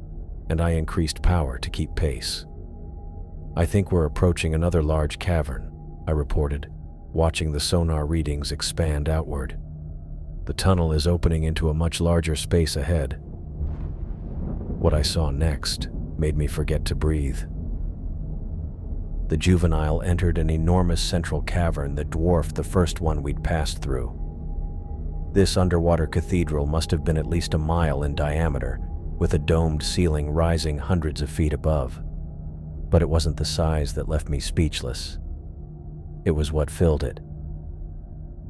and I increased power to keep pace. "I think we're approaching another large cavern," I reported, watching the sonar readings expand outward. "The tunnel is opening into a much larger space ahead." What I saw next made me forget to breathe. The juvenile entered an enormous central cavern that dwarfed the first one we'd passed through. This underwater cathedral must have been at least a mile in diameter, with a domed ceiling rising hundreds of feet above. But it wasn't the size that left me speechless. It was what filled it.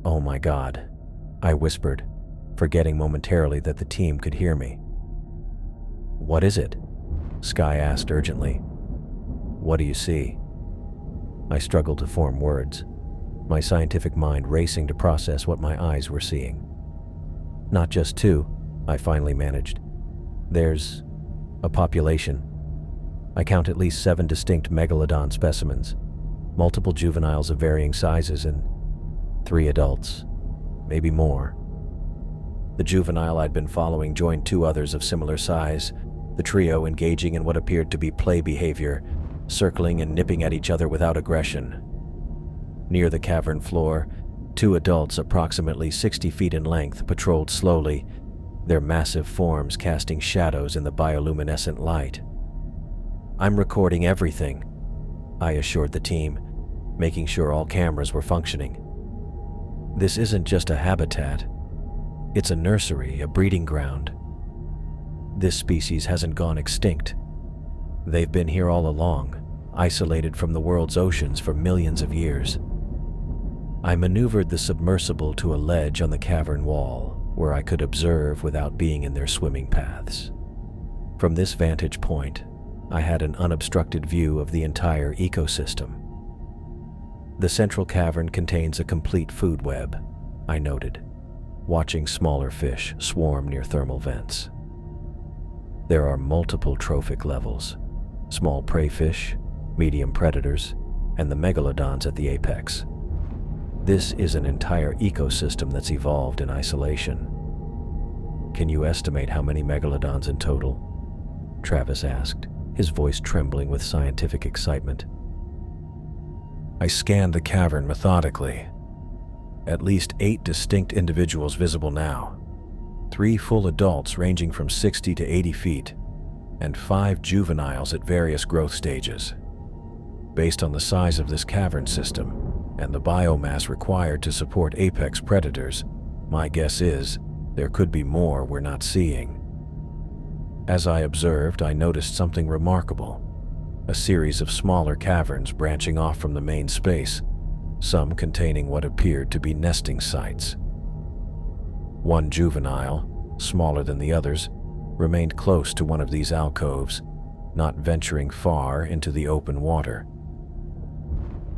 "Oh my God," I whispered, forgetting momentarily that the team could hear me. "What is it?" Sky asked urgently. "What do you see?" I struggled to form words, my scientific mind racing to process what my eyes were seeing. "Not just two," I finally managed. "There's a population. I count at least 7 distinct megalodon specimens, multiple juveniles of varying sizes, and 3 adults, maybe more." The juvenile I'd been following joined 2 others of similar size, the trio engaging in what appeared to be play behavior, circling and nipping at each other without aggression. Near the cavern floor, 2 adults approximately 60 feet in length patrolled slowly, their massive forms casting shadows in the bioluminescent light. "I'm recording everything," I assured the team, making sure all cameras were functioning. "This isn't just a habitat. It's a nursery, a breeding ground. This species hasn't gone extinct. They've been here all along, isolated from the world's oceans for millions of years." I maneuvered the submersible to a ledge on the cavern wall, where I could observe without being in their swimming paths. From this vantage point, I had an unobstructed view of the entire ecosystem. "The central cavern contains a complete food web," I noted, watching smaller fish swarm near thermal vents. "There are multiple trophic levels: small prey fish, medium predators, and the megalodons at the apex. This is an entire ecosystem that's evolved in isolation." "Can you estimate how many megalodons in total?" Travis asked, his voice trembling with scientific excitement. I scanned the cavern methodically. At least 8 distinct individuals visible now, 3 full adults ranging from 60 to 80 feet, and 5 juveniles at various growth stages. Based on the size of this cavern system and the biomass required to support apex predators, my guess is there could be more we're not seeing. As I observed, I noticed something remarkable: a series of smaller caverns branching off from the main space, some containing what appeared to be nesting sites. One juvenile, smaller than the others, remained close to one of these alcoves, not venturing far into the open water.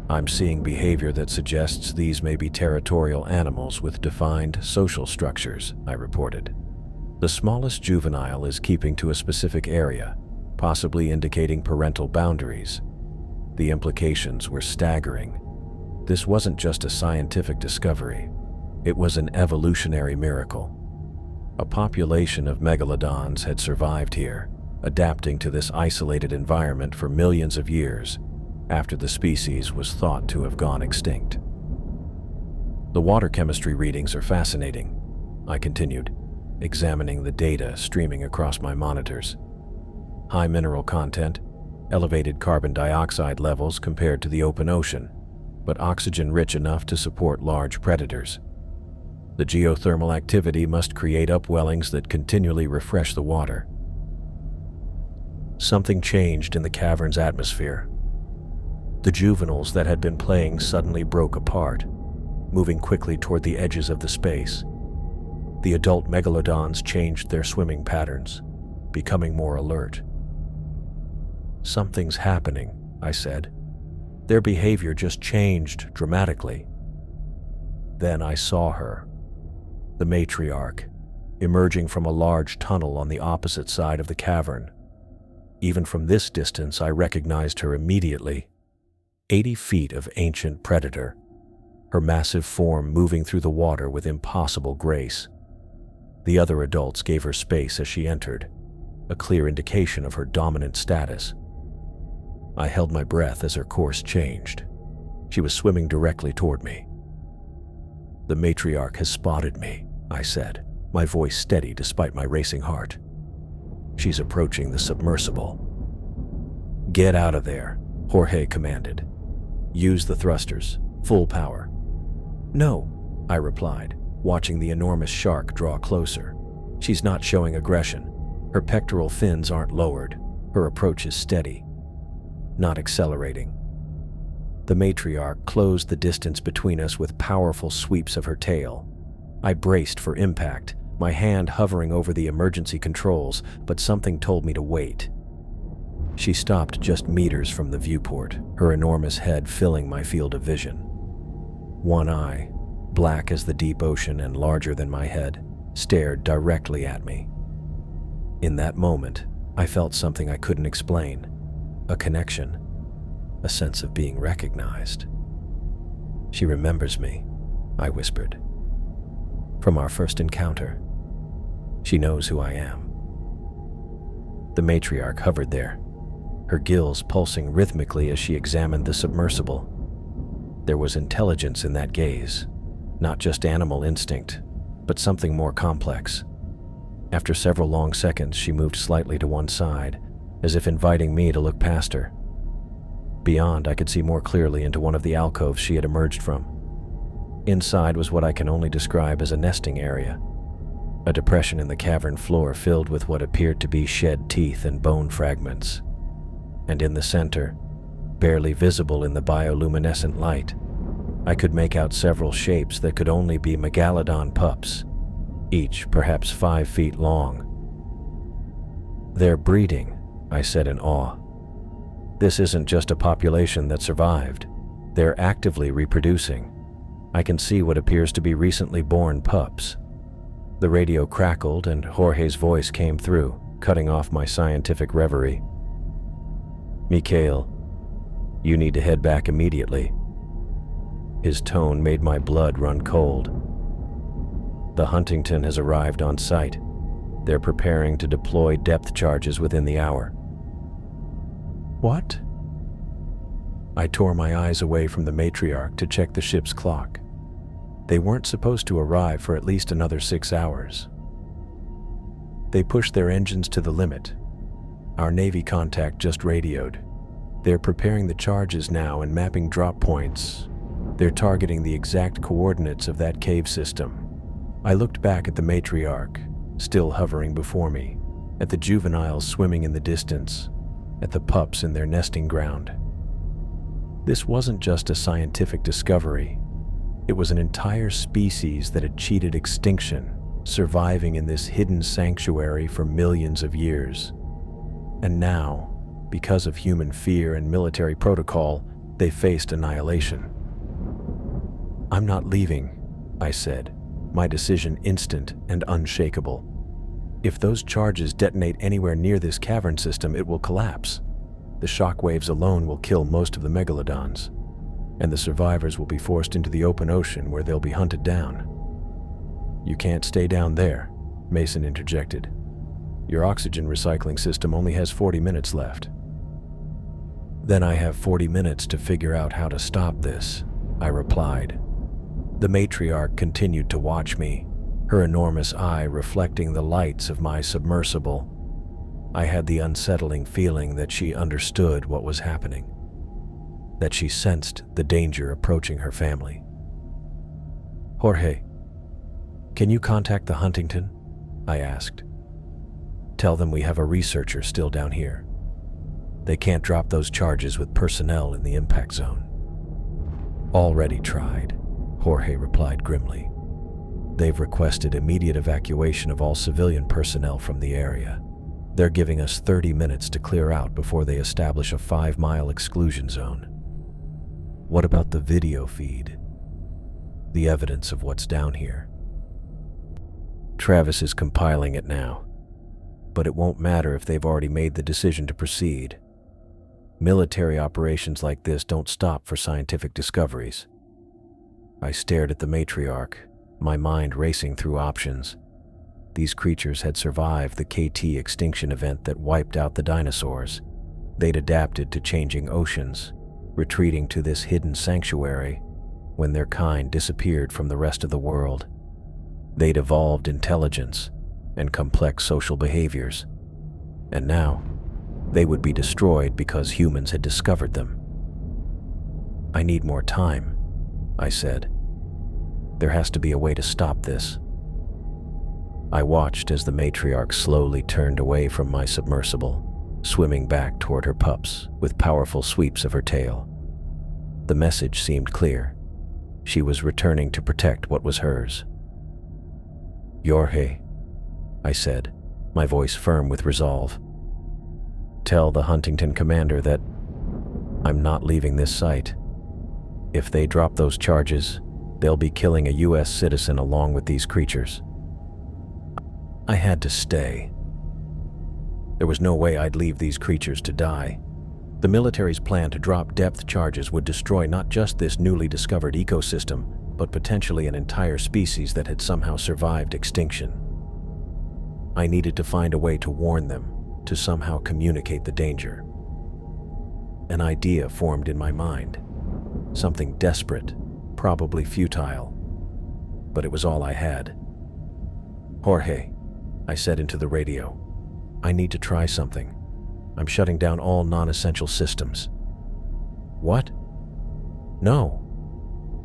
"I'm seeing behavior that suggests these may be territorial animals with defined social structures," I reported. "The smallest juvenile is keeping to a specific area, possibly indicating parental boundaries." The implications were staggering. This wasn't just a scientific discovery, it was an evolutionary miracle. A population of megalodons had survived here, adapting to this isolated environment for millions of years, after the species was thought to have gone extinct. "The water chemistry readings are fascinating," I continued, examining the data streaming across my monitors. "High mineral content, elevated carbon dioxide levels compared to the open ocean, but oxygen rich enough to support large predators. The geothermal activity must create upwellings that continually refresh the water. Something changed in the cavern's atmosphere. The juveniles that had been playing suddenly broke apart, moving quickly toward the edges of the space. The adult megalodons changed their swimming patterns, becoming more alert. "Something's happening," I said. "Their behavior just changed dramatically." Then I saw her, the matriarch, emerging from a large tunnel on the opposite side of the cavern. Even from this distance, I recognized her immediately. 80 feet of ancient predator, her massive form moving through the water with impossible grace. The other adults gave her space as she entered, a clear indication of her dominant status. I held my breath as her course changed. She was swimming directly toward me. "The matriarch has spotted me," I said, my voice steady despite my racing heart. "She's approaching the submersible." "Get out of there," Jorge commanded. "Use the thrusters, full power." "No," I replied, watching the enormous shark draw closer. "She's not showing aggression. Her pectoral fins aren't lowered. Her approach is steady, not accelerating." The matriarch closed the distance between us with powerful sweeps of her tail. I braced for impact, my hand hovering over the emergency controls, but something told me to wait. She stopped just meters from the viewport, her enormous head filling my field of vision. One eye, black as the deep ocean and larger than my head, stared directly at me. In that moment, I felt something I couldn't explain. A connection, a sense of being recognized. "She remembers me," I whispered. "From our first encounter. She knows who I am." The matriarch hovered there, her gills pulsing rhythmically as she examined the submersible. There was intelligence in that gaze, not just animal instinct, but something more complex. After several long seconds, she moved slightly to one side, as if inviting me to look past her. Beyond, I could see more clearly into one of the alcoves she had emerged from. Inside was what I can only describe as a nesting area, a depression in the cavern floor filled with what appeared to be shed teeth and bone fragments. And in the center, barely visible in the bioluminescent light, I could make out several shapes that could only be megalodon pups, each perhaps 5 feet long. "They're breeding," I said in awe. "This isn't just a population that survived. They're actively reproducing. I can see what appears to be recently born pups." The radio crackled and Jorge's voice came through, cutting off my scientific reverie. "Mikhail, you need to head back immediately." His tone made my blood run cold. "The Huntington has arrived on site. They're preparing to deploy depth charges within the hour." "What?" I tore my eyes away from the matriarch to check the ship's clock. They weren't supposed to arrive for at least another 6 hours. "They pushed their engines to the limit. Our Navy contact just radioed. They're preparing the charges now and mapping drop points. They're targeting the exact coordinates of that cave system." I looked back at the matriarch, still hovering before me, at the juveniles swimming in the distance, at the pups in their nesting ground. This wasn't just a scientific discovery. It was an entire species that had cheated extinction, surviving in this hidden sanctuary for millions of years. And now, because of human fear and military protocol, they faced annihilation. "I'm not leaving," I said, my decision instant and unshakable. "If those charges detonate anywhere near this cavern system, it will collapse. The shock waves alone will kill most of the megalodons, and the survivors will be forced into the open ocean where they'll be hunted down." "You can't stay down there," Mason interjected. "Your oxygen recycling system only has 40 minutes left." "Then I have 40 minutes to figure out how to stop this," I replied. The matriarch continued to watch me, her enormous eye reflecting the lights of my submersible. I had the unsettling feeling that she understood what was happening, that she sensed the danger approaching her family. "Jorge, can you contact the Huntington?" I asked. "Tell them we have a researcher still down here. They can't drop those charges with personnel in the impact zone." "Already tried," Jorge replied grimly. "They've requested immediate evacuation of all civilian personnel from the area. They're giving us 30 minutes to clear out before they establish a 5-mile exclusion zone." "What about the video feed? The evidence of what's down here?" "Travis is compiling it now, but it won't matter if they've already made the decision to proceed. Military operations like this don't stop for scientific discoveries." I stared at the matriarch, my mind racing through options. These creatures had survived the KT extinction event that wiped out the dinosaurs. They'd adapted to changing oceans, retreating to this hidden sanctuary when their kind disappeared from the rest of the world. They'd evolved intelligence and complex social behaviors, and now they would be destroyed because humans had discovered them. "I need more time," I said. "There has to be a way to stop this." I watched as the matriarch slowly turned away from my submersible, swimming back toward her pups with powerful sweeps of her tail. The message seemed clear. She was returning to protect what was hers. "Jorge," I said, my voice firm with resolve. "Tell the Huntington commander that I'm not leaving this site. If they drop those charges, they'll be killing a U.S. citizen along with these creatures." I had to stay. There was no way I'd leave these creatures to die. The military's plan to drop depth charges would destroy not just this newly discovered ecosystem, but potentially an entire species that had somehow survived extinction. I needed to find a way to warn them, to somehow communicate the danger. An idea formed in my mind. Something desperate, probably futile, but it was all I had. "Jorge," I said into the radio, "I need to try something. I'm shutting down all non-essential systems." "What?" "No.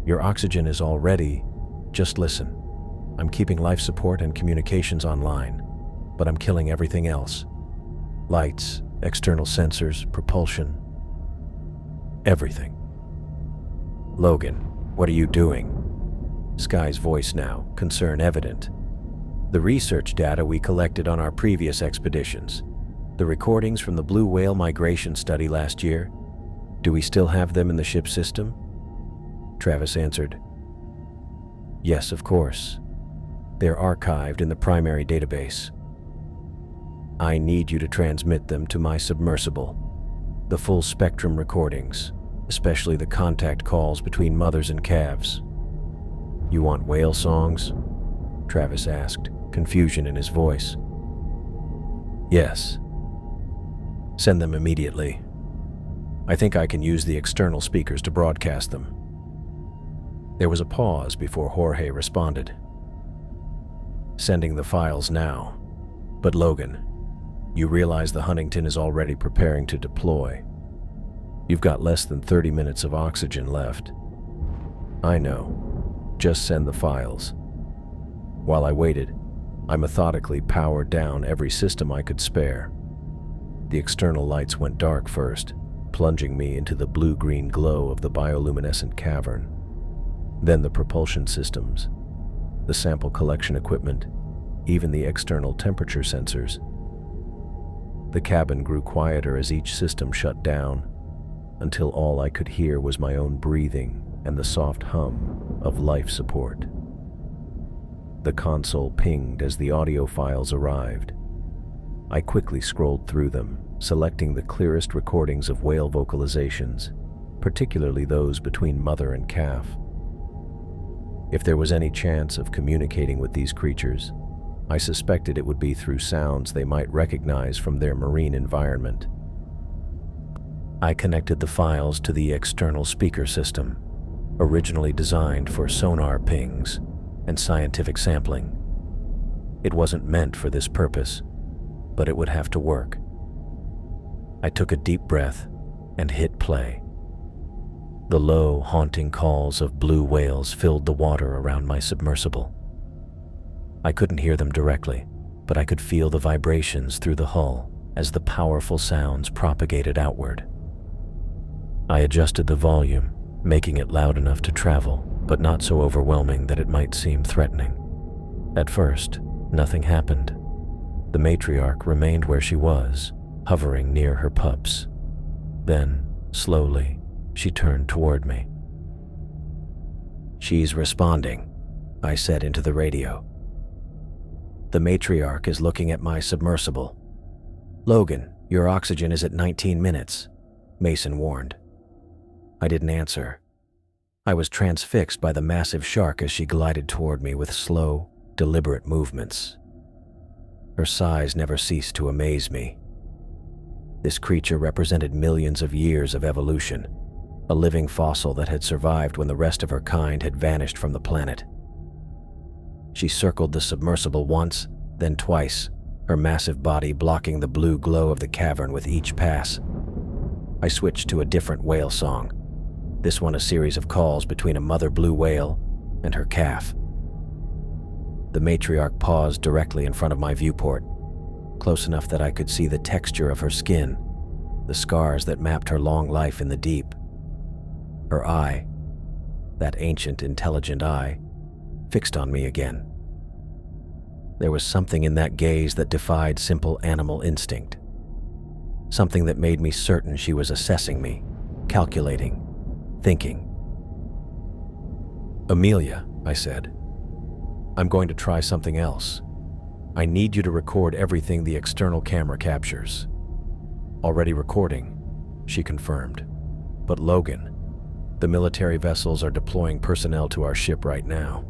Your oxygen is all ready. Just listen. I'm keeping life support and communications online, but I'm killing everything else. Lights, external sensors, propulsion. Everything." "Logan, what are you doing?" Sky's voice now, concern evident. "The research data we collected on our previous expeditions. The recordings from the blue whale migration study last year. Do we still have them in the ship system?" Travis answered. "Yes, of course. They're archived in the primary database. I need you to transmit them to my submersible. The full spectrum recordings, especially the contact calls between mothers and calves." "You want whale songs?" Travis asked, confusion in his voice. "Yes. Send them immediately. I think I can use the external speakers to broadcast them." There was a pause before Jorge responded. "Sending the files now. But Logan, you realize the Huntington is already preparing to deploy. You've got less than 30 minutes of oxygen left." "I know. Just send the files." While I waited, I methodically powered down every system I could spare. The external lights went dark first, plunging me into the blue-green glow of the bioluminescent cavern. Then the propulsion systems, the sample collection equipment, even the external temperature sensors. The cabin grew quieter as each system shut down, until all I could hear was my own breathing and the soft hum of life support. The console pinged as the audio files arrived. I quickly scrolled through them, selecting the clearest recordings of whale vocalizations, particularly those between mother and calf. If there was any chance of communicating with these creatures, I suspected it would be through sounds they might recognize from their marine environment. I connected the files to the external speaker system, originally designed for sonar pings and scientific sampling. It wasn't meant for this purpose. but it would have to work. I took a deep breath and hit play. The low, haunting calls of blue whales filled the water around my submersible. I couldn't hear them directly, but I could feel the vibrations through the hull as the powerful sounds propagated outward. I adjusted the volume, making it loud enough to travel, but not so overwhelming that it might seem threatening. At first, nothing happened. The matriarch remained where she was, hovering near her pups. Then, slowly, she turned toward me. "She's responding," I said into the radio. "The matriarch is looking at my submersible. Logan, your oxygen is at 19 minutes, Mason warned. I didn't answer. I was transfixed by the massive shark as she glided toward me with slow, deliberate movements. Her size never ceased to amaze me. This creature represented millions of years of evolution, a living fossil that had survived when the rest of her kind had vanished from the planet. She circled the submersible once, then twice, her massive body blocking the blue glow of the cavern with each pass. I switched to a different whale song, this one a series of calls between a mother blue whale and her calf. The matriarch paused directly in front of my viewport, close enough that I could see the texture of her skin, the scars that mapped her long life in the deep. Her eye, that ancient, intelligent eye, fixed on me again. There was something in that gaze that defied simple animal instinct. Something that made me certain she was assessing me, calculating, thinking. "Amelia," I said, "I'm going to try something else. I need you to record everything the external camera captures." "Already recording," she confirmed. "But Logan, the military vessels are deploying personnel to our ship right now.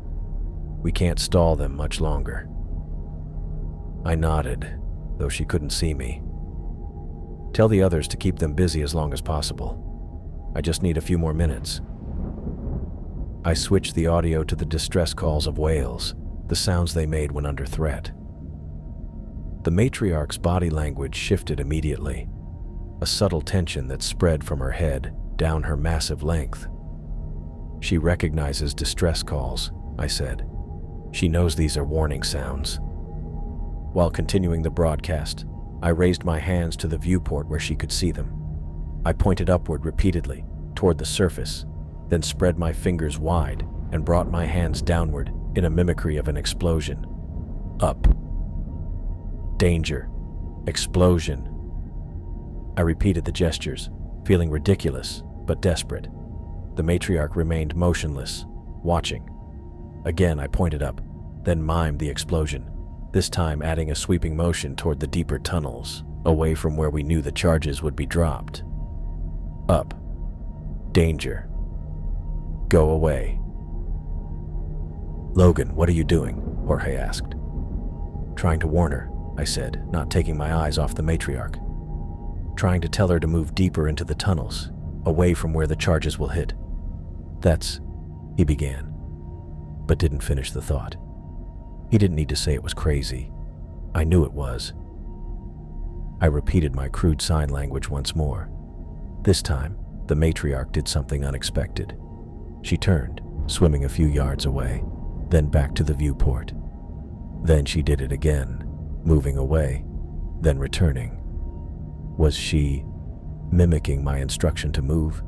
We can't stall them much longer." I nodded, though she couldn't see me. "Tell the others to keep them busy as long as possible. I just need a few more minutes." I switched the audio to the distress calls of whales, the sounds they made when under threat. The matriarch's body language shifted immediately, a subtle tension that spread from her head down her massive length. "She recognizes distress calls," I said. "She knows these are warning sounds." While continuing the broadcast, I raised my hands to the viewport where she could see them. I pointed upward repeatedly, toward the surface, then spread my fingers wide and brought my hands downward in a mimicry of an explosion. Up. Danger. Explosion. I repeated the gestures, feeling ridiculous but desperate. The matriarch remained motionless, watching. Again I pointed up, then mimed the explosion, this time adding a sweeping motion toward the deeper tunnels, away from where we knew the charges would be dropped. Up. Danger. Go away. "Logan, what are you doing?" Jorge asked. "Trying to warn her," I said, not taking my eyes off the matriarch. "Trying to tell her to move deeper into the tunnels, away from where the charges will hit." "That's," he began, but didn't finish the thought. He didn't need to say it was crazy. I knew it was. I repeated my crude sign language once more. This time, the matriarch did something unexpected. She turned, swimming a few yards away, then back to the viewport. Then she did it again, moving away, then returning. Was she mimicking my instruction to move?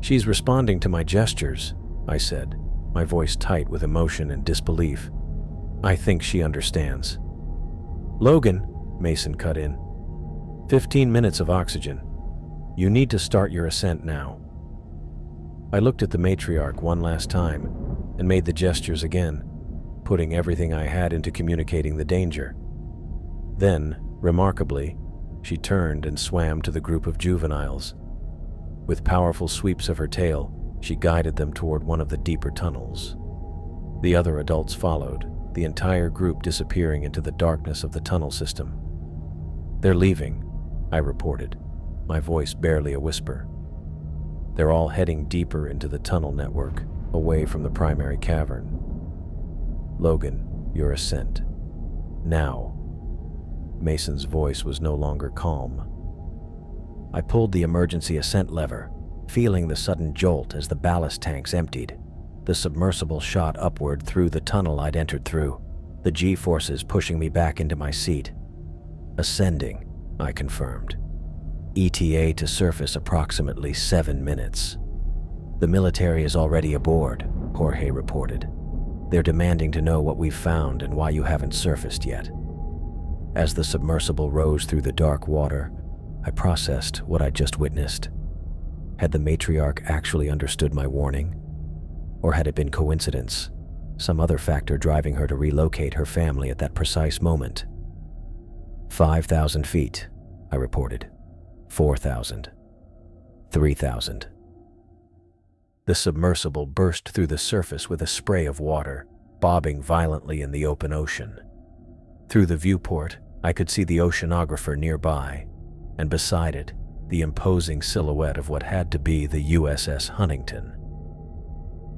"She's responding to my gestures," I said, my voice tight with emotion and disbelief. "I think she understands." "Logan," Mason cut in, 15 minutes of oxygen. You need to start your ascent now." I looked at the matriarch one last time and made the gestures again, putting everything I had into communicating the danger. Then, remarkably, she turned and swam to the group of juveniles. With powerful sweeps of her tail, she guided them toward one of the deeper tunnels. The other adults followed, the entire group disappearing into the darkness of the tunnel system. "They're leaving," I reported, my voice barely a whisper. "They're all heading deeper into the tunnel network, away from the primary cavern. Logan, your ascent. Now." Mason's voice was no longer calm. I pulled the emergency ascent lever, feeling the sudden jolt as the ballast tanks emptied. The submersible shot upward through the tunnel I'd entered through, the G-forces pushing me back into my seat. Ascending, I confirmed. ETA to surface approximately 7 minutes. The military is already aboard, Jorge reported. They're demanding to know what we've found and why you haven't surfaced yet. As the submersible rose through the dark water, I processed what I'd just witnessed. Had the matriarch actually understood my warning? Or had it been coincidence, some other factor driving her to relocate her family at that precise moment? 5,000 feet, I reported. 4,000. 3,000. The submersible burst through the surface with a spray of water, bobbing violently in the open ocean. Through the viewport, I could see the oceanographer nearby, and beside it, the imposing silhouette of what had to be the USS Huntington.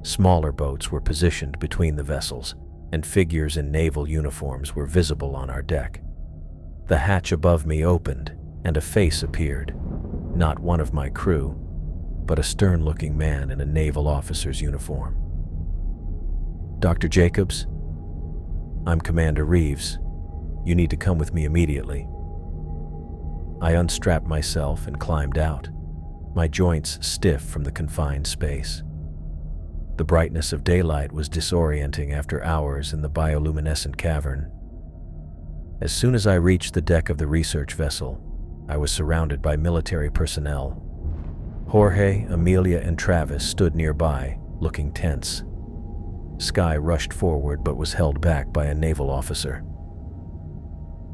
Smaller boats were positioned between the vessels, and figures in naval uniforms were visible on our deck. The hatch above me opened, and a face appeared, not one of my crew, but a stern-looking man in a naval officer's uniform. "Dr. Jacobs? I'm Commander Reeves. You need to come with me immediately." I unstrapped myself and climbed out, my joints stiff from the confined space. The brightness of daylight was disorienting after hours in the bioluminescent cavern. As soon as I reached the deck of the research vessel, I was surrounded by military personnel. Jorge, Amelia, and Travis stood nearby, looking tense. Skye rushed forward but was held back by a naval officer.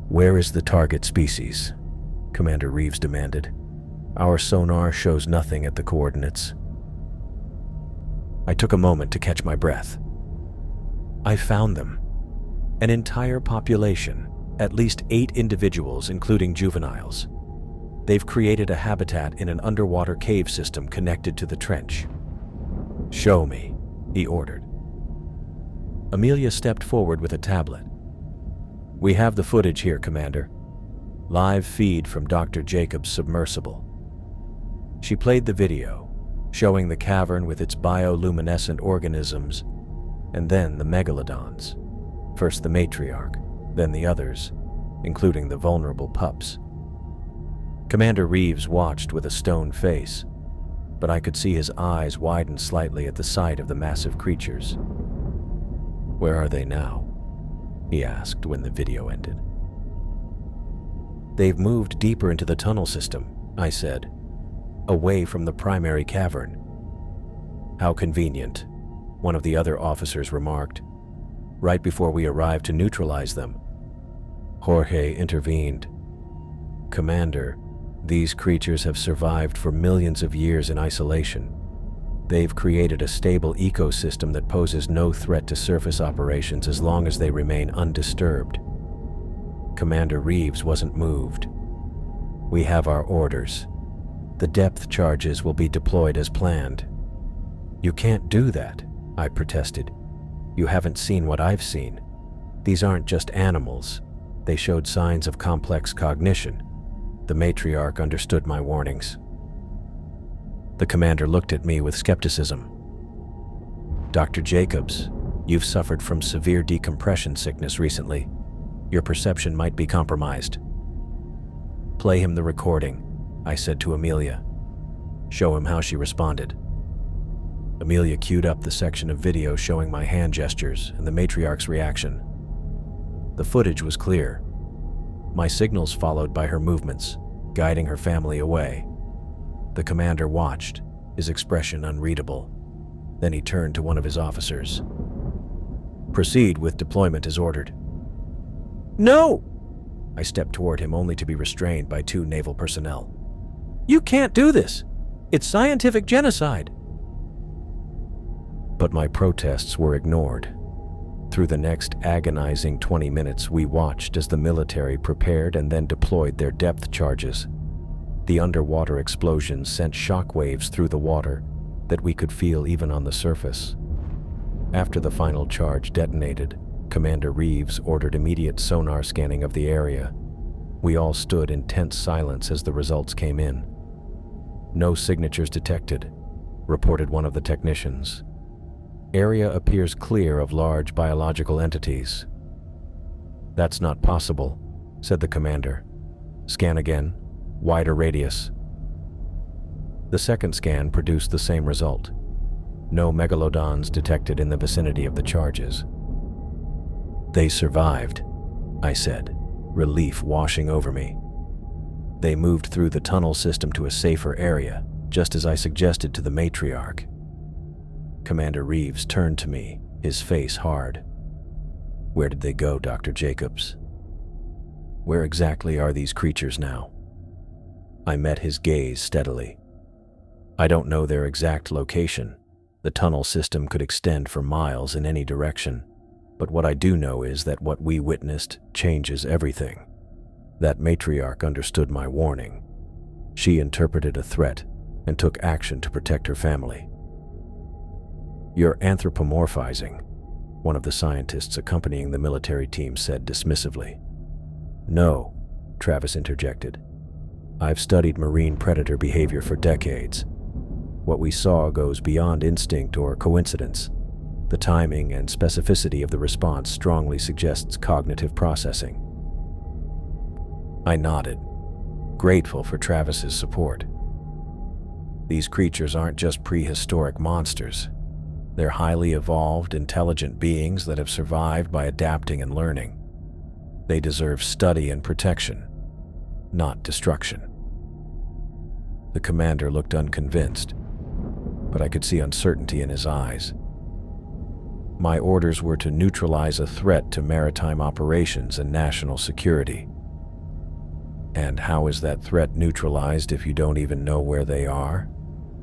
"Where is the target species?" Commander Reeves demanded. "Our sonar shows nothing at the coordinates." I took a moment to catch my breath. I found them. An entire population, at least 8 individuals including juveniles. They've created a habitat in an underwater cave system connected to the trench. "Show me," he ordered. Amelia stepped forward with a tablet. "We have the footage here, Commander. Live feed from Dr. Jacobs' submersible." She played the video, showing the cavern with its bioluminescent organisms, and then the megalodons. First the matriarch, then the others, including the vulnerable pups. Commander Reeves watched with a stone face, but I could see his eyes widen slightly at the sight of the massive creatures. "Where are they now?" he asked when the video ended. "They've moved deeper into the tunnel system," I said, "away from the primary cavern." "How convenient," one of the other officers remarked. "Right before we arrived to neutralize them." Jorge intervened. "Commander, these creatures have survived for millions of years in isolation. They've created a stable ecosystem that poses no threat to surface operations as long as they remain undisturbed." Commander Reeves wasn't moved. "We have our orders. The depth charges will be deployed as planned." "You can't do that," I protested. "You haven't seen what I've seen. These aren't just animals. They showed signs of complex cognition. The matriarch understood my warnings." The commander looked at me with skepticism. "Dr. Jacobs, you've suffered from severe decompression sickness recently. Your perception might be compromised." "Play him the recording," I said to Amelia. "Show him how she responded." Amelia queued up the section of video showing my hand gestures and the matriarch's reaction. The footage was clear. My signals followed by her movements, guiding her family away. The commander watched, his expression unreadable. Then he turned to one of his officers. "Proceed with deployment as ordered." "No!" I stepped toward him only to be restrained by 2 naval personnel. "You can't do this! It's scientific genocide!" But my protests were ignored. Through the next agonizing 20 minutes, we watched as the military prepared and then deployed their depth charges. The underwater explosions sent shockwaves through the water that we could feel even on the surface. After the final charge detonated, Commander Reeves ordered immediate sonar scanning of the area. We all stood in tense silence as the results came in. "No signatures detected," reported one of the technicians. "Area appears clear of large biological entities." "That's not possible," said the commander. "Scan again. Wider radius." The second scan produced the same result. No megalodons detected in the vicinity of the charges. "They survived," I said, relief washing over me. "They moved through the tunnel system to a safer area, just as I suggested to the matriarch." Commander Reeves turned to me, his face hard. "Where did they go, Dr. Jacobs? Where exactly are these creatures now?" I met his gaze steadily. "I don't know their exact location. The tunnel system could extend for miles in any direction. But what I do know is that what we witnessed changes everything. That matriarch understood my warning. She interpreted a threat and took action to protect her family." "You're anthropomorphizing," one of the scientists accompanying the military team said dismissively. "No," Travis interjected. "I've studied marine predator behavior for decades. What we saw goes beyond instinct or coincidence. The timing and specificity of the response strongly suggests cognitive processing." I nodded, grateful for Travis's support. These creatures aren't just prehistoric monsters. They're highly evolved, intelligent beings that have survived by adapting and learning. They deserve study and protection, not destruction. The commander looked unconvinced, but I could see uncertainty in his eyes. My orders were to neutralize a threat to maritime operations and national security. "And how is that threat neutralized if you don't even know where they are?"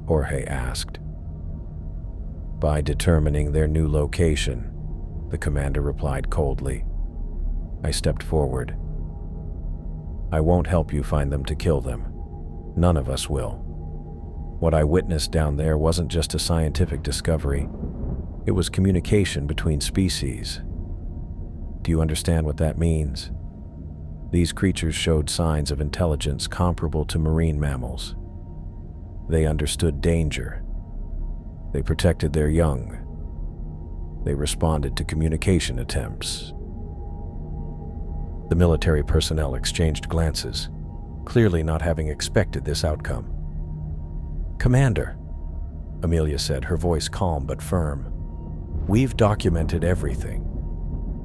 Jorge asked. "By determining their new location," the commander replied coldly. I stepped forward. "I won't help you find them to kill them. None of us will. What I witnessed down there wasn't just a scientific discovery. It was communication between species. Do you understand what that means? These creatures showed signs of intelligence comparable to marine mammals. They understood danger. They protected their young. They responded to communication attempts." The military personnel exchanged glances, clearly not having expected this outcome. "Commander," Amelia said, her voice calm but firm, "we've documented everything.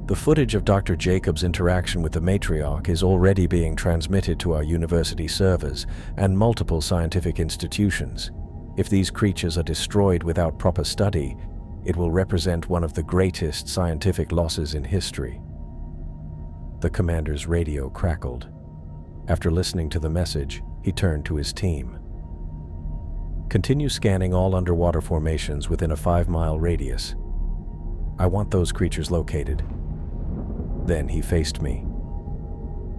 The footage of Dr. Jacobs' interaction with the matriarch is already being transmitted to our university servers and multiple scientific institutions. If these creatures are destroyed without proper study, it will represent one of the greatest scientific losses in history." The commander's radio crackled. After listening to the message, he turned to his team. "Continue scanning all underwater formations within a 5-mile radius. I want those creatures located." Then he faced me.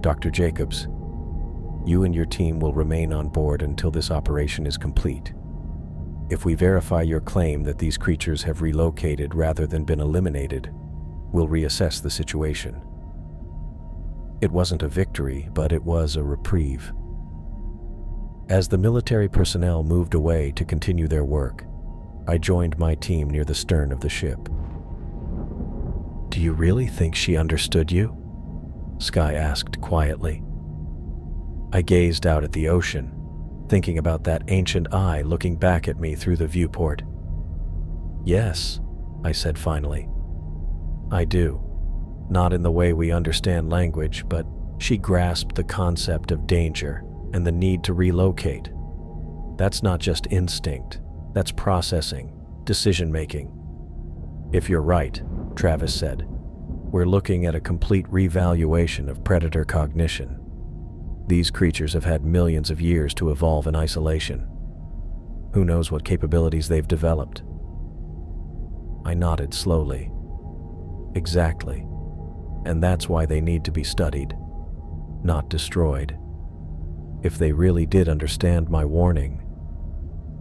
"Dr. Jacobs, you and your team will remain on board until this operation is complete. If we verify your claim that these creatures have relocated rather than been eliminated, we'll reassess the situation." It wasn't a victory, but it was a reprieve. As the military personnel moved away to continue their work, I joined my team near the stern of the ship. "Do you really think she understood you?" Sky asked quietly. I gazed out at the ocean, thinking about that ancient eye looking back at me through the viewport. "Yes," I said finally. "I do. Not in the way we understand language, but she grasped the concept of danger and the need to relocate. That's not just instinct, that's processing, decision-making." "If you're right," Travis said, "we're looking at a complete revaluation of predator cognition. These creatures have had millions of years to evolve in isolation. Who knows what capabilities they've developed?" I nodded slowly. "Exactly. And that's why they need to be studied, not destroyed. If they really did understand my warning,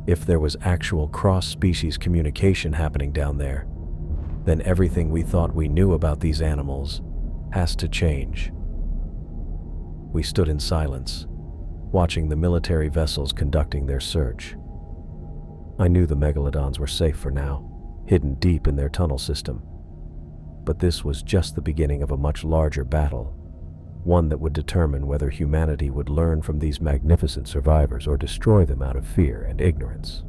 if there was actual cross-species communication happening down there, then everything we thought we knew about these animals has to change." We stood in silence, watching the military vessels conducting their search. I knew the megalodons were safe for now, hidden deep in their tunnel system. But this was just the beginning of a much larger battle, one that would determine whether humanity would learn from these magnificent survivors or destroy them out of fear and ignorance.